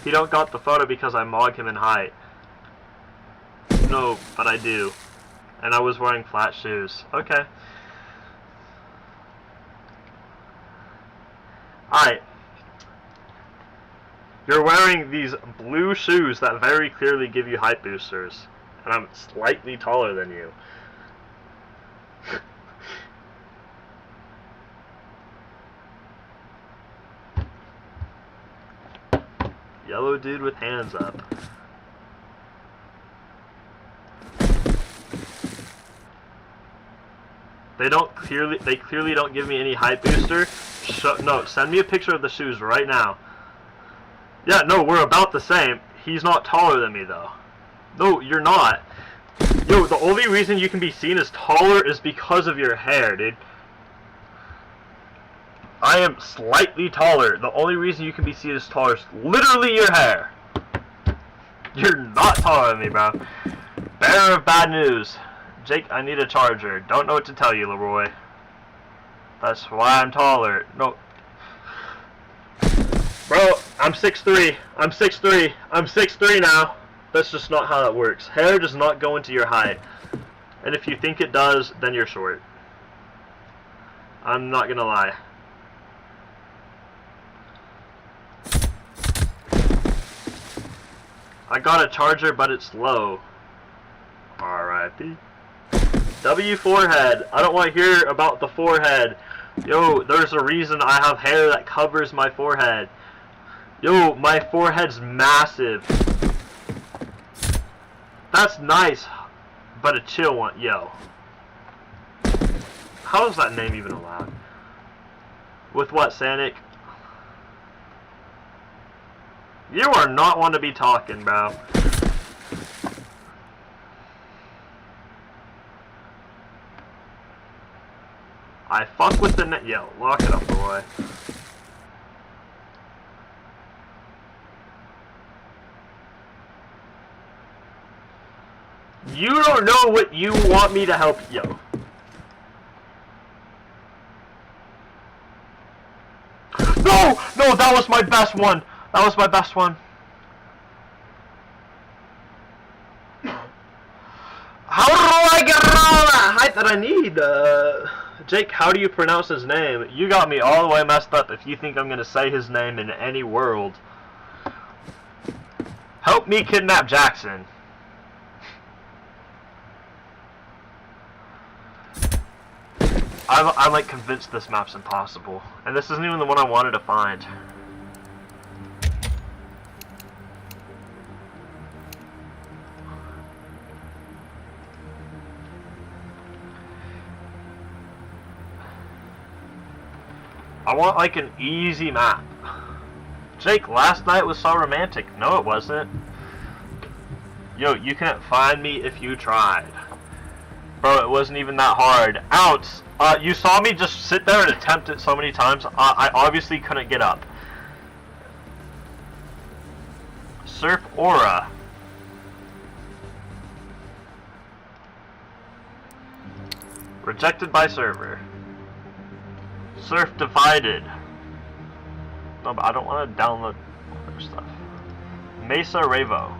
He don't got the photo because I mog him in height. No, but I do. And I was wearing flat shoes. Okay. Alright. You're wearing these blue shoes that very clearly give you height boosters. And I'm slightly taller than you. Yellow dude with hands up. They clearly don't give me any height booster. No, send me a picture of the shoes right now. Yeah, no, we're about the same. He's not taller than me though. No, you're not. Yo, the only reason you can be seen as taller is because of your hair, dude. I am slightly taller. The only reason you can be seen as taller is literally your hair. You're not taller than me, bro. Bearer of bad news. Jake, I need a charger. Don't know what to tell you, Leroy. That's why I'm taller. No. Bro, I'm 6'3". I'm 6'3". I'm 6'3" now. That's just not how that works. Hair does not go into your height. And if you think it does, then you're short. I'm not gonna lie. I got a charger, but it's low. R.I.P. W forehead. I don't want to hear about the forehead. Yo, there's a reason I have hair that covers my forehead. Yo, my forehead's massive. That's nice, but a chill one. Yo. How is that name even allowed? With what, Sanic? You are not one to be talking, bro. I fuck with the net. Yo, lock it up, boy. You don't know what you want me to help. Yo. No! No, that was my best one. That was my best one. How do I get all that height that I need? Jake, how do you pronounce his name? You got me all the way messed up if you think I'm gonna say his name in any world. Help me kidnap Jackson. I'm like convinced this map's impossible. And this isn't even the one I wanted to find. I want like an easy map. Jake, last night was so romantic. No, it wasn't. Yo, you can't find me if you tried. Bro, it wasn't even that hard. Ounce, you saw me just sit there and attempt it so many times. I obviously couldn't get up. Surf Aura. Rejected by server. Surf Divided. No, but I don't want to download other stuff. Mesa Revo.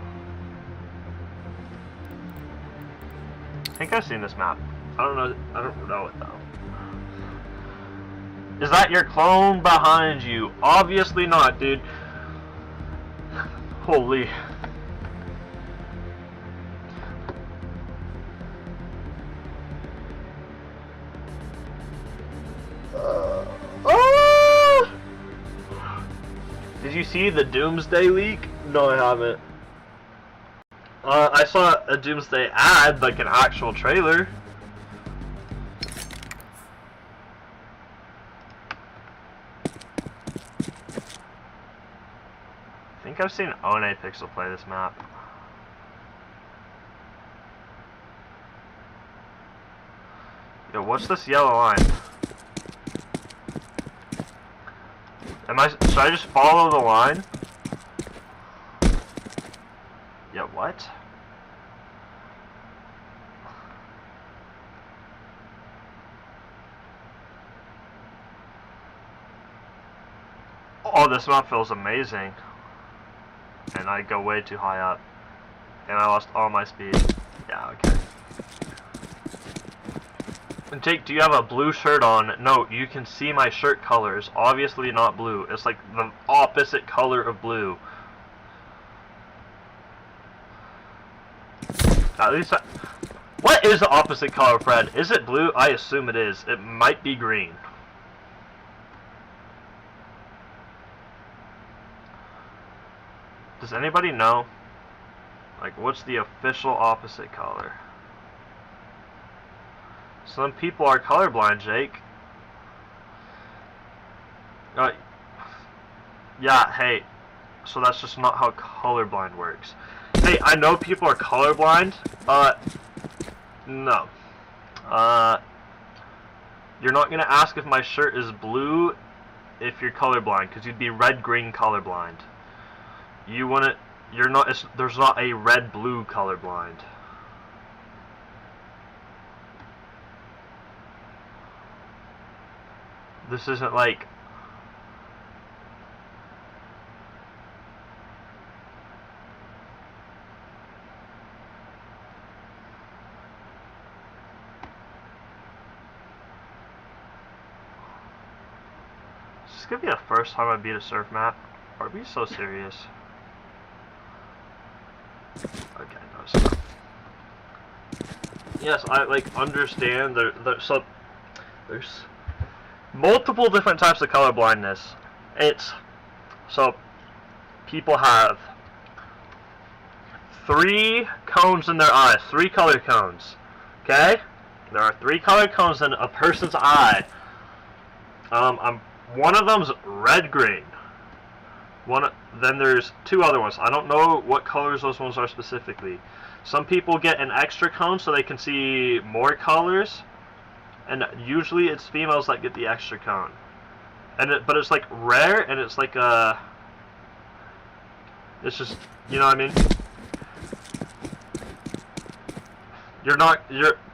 I think I've seen this map. I don't know it though. Is that your clone behind you? Obviously not, dude. Holy. you see the Doomsday leak? No, I haven't. I saw a Doomsday ad, like an actual trailer. I think I've seen One Pixel play this map. Yo, what's this yellow line? Should I just follow the line? Yeah, what? Oh, this map feels amazing. And I go way too high up. And I lost all my speed. Yeah, okay. And Jake, do you have a blue shirt on? No, you can see my shirt colors. Obviously not blue. It's like the opposite color of blue. At least what is the opposite color of red? Is it blue? I assume it is. It might be green. Does anybody know? Like, what's the official opposite color? Some people are colorblind, Jake. Yeah, hey. So that's just not how colorblind works. Hey, I know people are colorblind. No. You're not gonna ask if my shirt is blue if you're colorblind, because you'd be red-green colorblind. You wouldn't. You're not. There's not a red-blue colorblind. This isn't like. Is this gonna be the first time I beat a surf map? Are we so serious? Okay, no, stop. Yes, I like understand so there's multiple different types of color blindness. It's so people have 3 cones in their eyes, 3 color cones. Okay? There are 3 color cones in a person's eye. One of them's red-green. Then there's 2 other ones. I don't know what colors those ones are specifically. Some people get an extra cone so they can see more colors, and usually it's females that get the extra cone. But it's like rare, and it's like it's just, you know what I mean?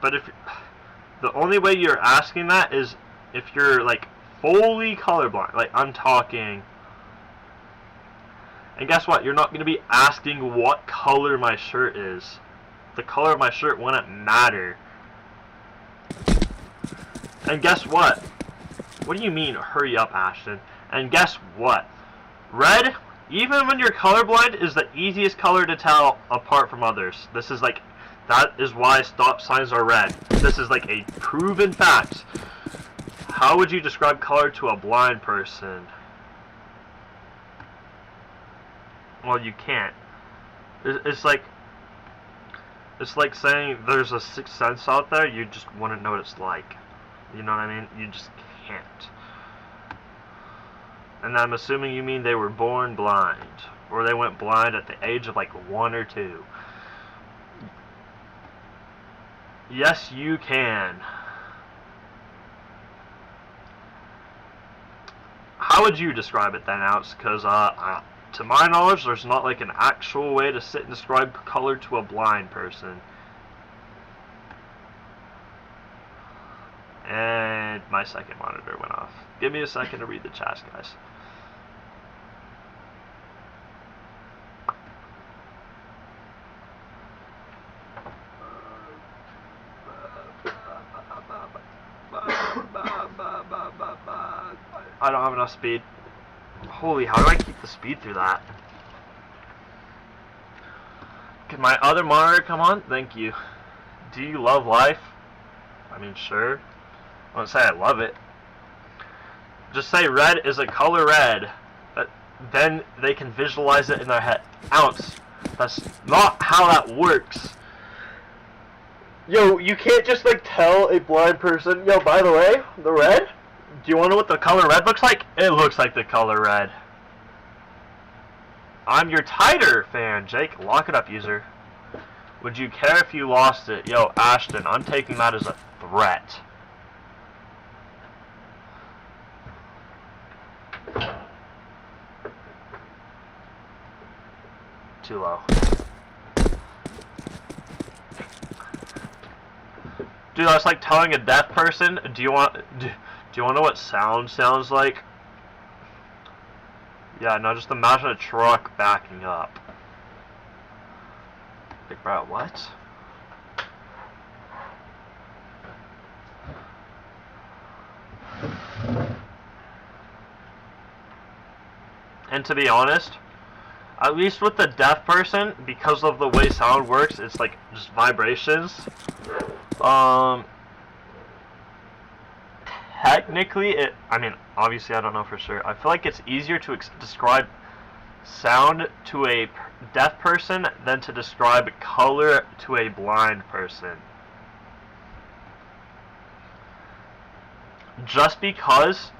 But if the only way you're asking that is if you're like fully colorblind, like I'm talking. And guess what? You're not going to be asking what color my shirt is. The color of my shirt wouldn't matter. And guess what? What do you mean, hurry up, Ashton? And guess what? Red, even when you're colorblind, is the easiest color to tell apart from others. This is like, that is why stop signs are red. This is like a proven fact. How would you describe color to a blind person? Well, you can't. It's like saying there's a sixth sense out there. You just wouldn't know what it's like. You know what I mean? You just can't. And I'm assuming you mean they were born blind, or they went blind at the age of like 1 or 2. Yes, you can. How would you describe it then, Alex? Because to my knowledge, there's not like an actual way to sit and describe color to a blind person. And my second monitor went off. Give me a second to read the chat, guys. I don't have enough speed. Holy, how do I keep the speed through that? Can my other monitor come on? Thank you. Do you love life? I mean, sure. I won't say I love it. Just say red is a color red. then they can visualize it in their head. Ounce. That's not how that works. Yo, you can't just like tell a blind person, yo, by the way, the red? Do you want to know what the color red looks like? It looks like the color red. I'm your Tighter fan, Jake. Lock it up, user. Would you care if you lost it? Yo, Ashton, I'm taking that as a threat. Too low. Dude, that's like telling a deaf person, do you want to know what sound sounds like? Yeah, no, just imagine a truck backing up. Like, bro, what? And to be honest, at least with the deaf person, because of the way sound works, it's like just vibrations. Technically, I mean, obviously I don't know for sure. I feel like it's easier to describe sound to a deaf person than to describe color to a blind person. Just because,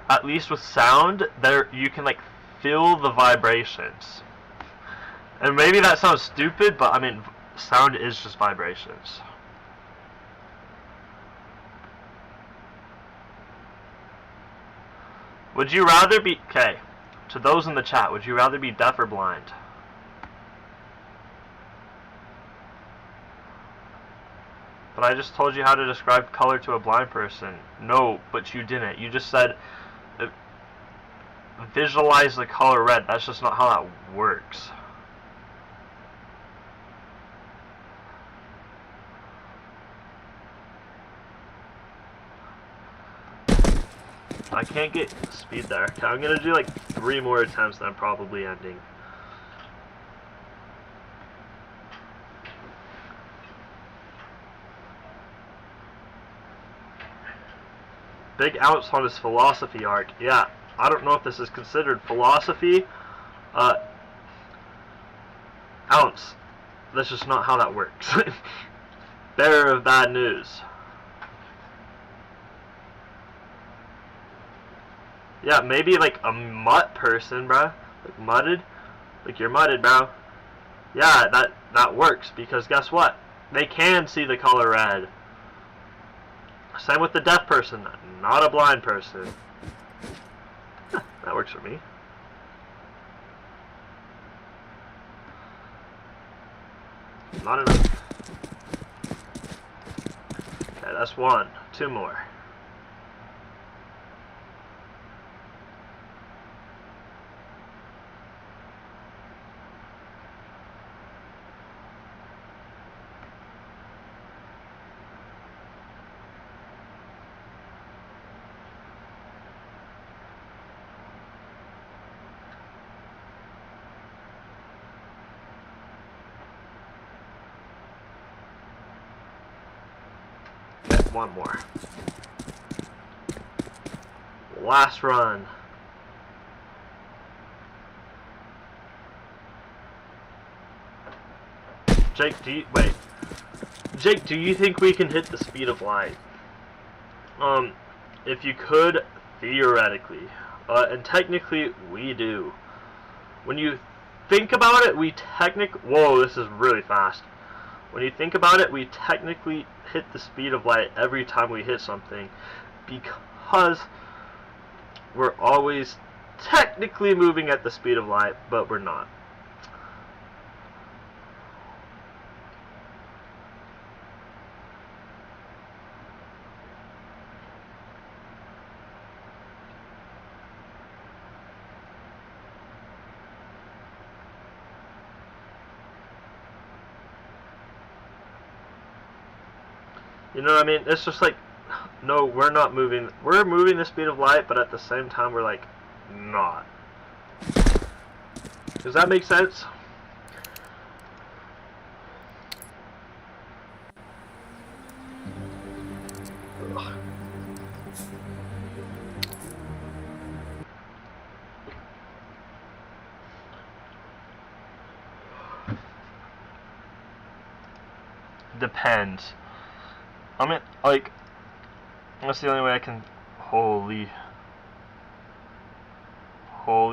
at least with sound, you can like feel the vibrations. And maybe that sounds stupid, but I mean, sound is just vibrations. Would you rather be, okay, to those in the chat, would you rather be deaf or blind? But I just told you how to describe color to a blind person. No, but you didn't. You just said, visualize the color red. That's just not how that works. I can't get speed there. Okay, I'm gonna do like 3 more attempts, then I'm probably ending. Big Ounce on his philosophy arc. Yeah, I don't know if this is considered philosophy. Ounce. That's just not how that works. Bearer of bad news. Yeah, maybe like a mutt person, bro. Like mudded. Like you're mudded, bro. Yeah, that works because guess what? They can see the color red. Same with the deaf person, not a blind person. Huh, that works for me. Not enough. Okay, that's 1. 2 more. Okay, 1 more. Last run. Jake, Jake, do you think we can hit the speed of light? If you could, theoretically. And technically, we do. When you think about it, whoa, this is really fast. When you think about it, we technically hit the speed of light every time we hit something, because we're always technically moving at the speed of light, but we're not. You know what I mean? It's just like, no, we're not moving. We're moving the speed of light, but at the same time, we're like, not. Does that make sense? Ugh. depends. I mean, like, that's the only way I can. Holy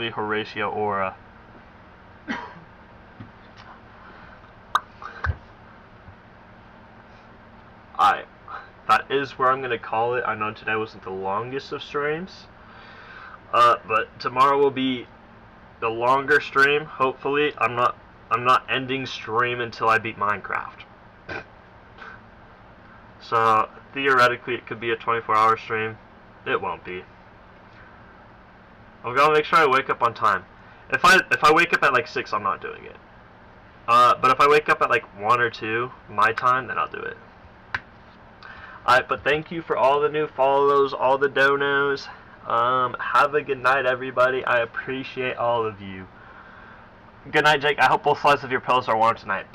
Horatio Aura. That is where I'm gonna call it. I know today wasn't the longest of streams, but tomorrow will be the longer stream. Hopefully, I'm not ending stream until I beat Minecraft. So theoretically, it could be a 24-hour stream. It won't be. I'm gonna make sure I wake up on time. If I wake up at like 6, I'm not doing it. But if I wake up at like 1 or 2 my time, then I'll do it. Alright, but thank you for all the new follows, all the donos. Have a good night, everybody. I appreciate all of you. Good night, Jake. I hope both sides of your pillows are warm tonight.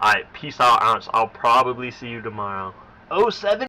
Alright, peace out, Ounce. I'll probably see you tomorrow. 07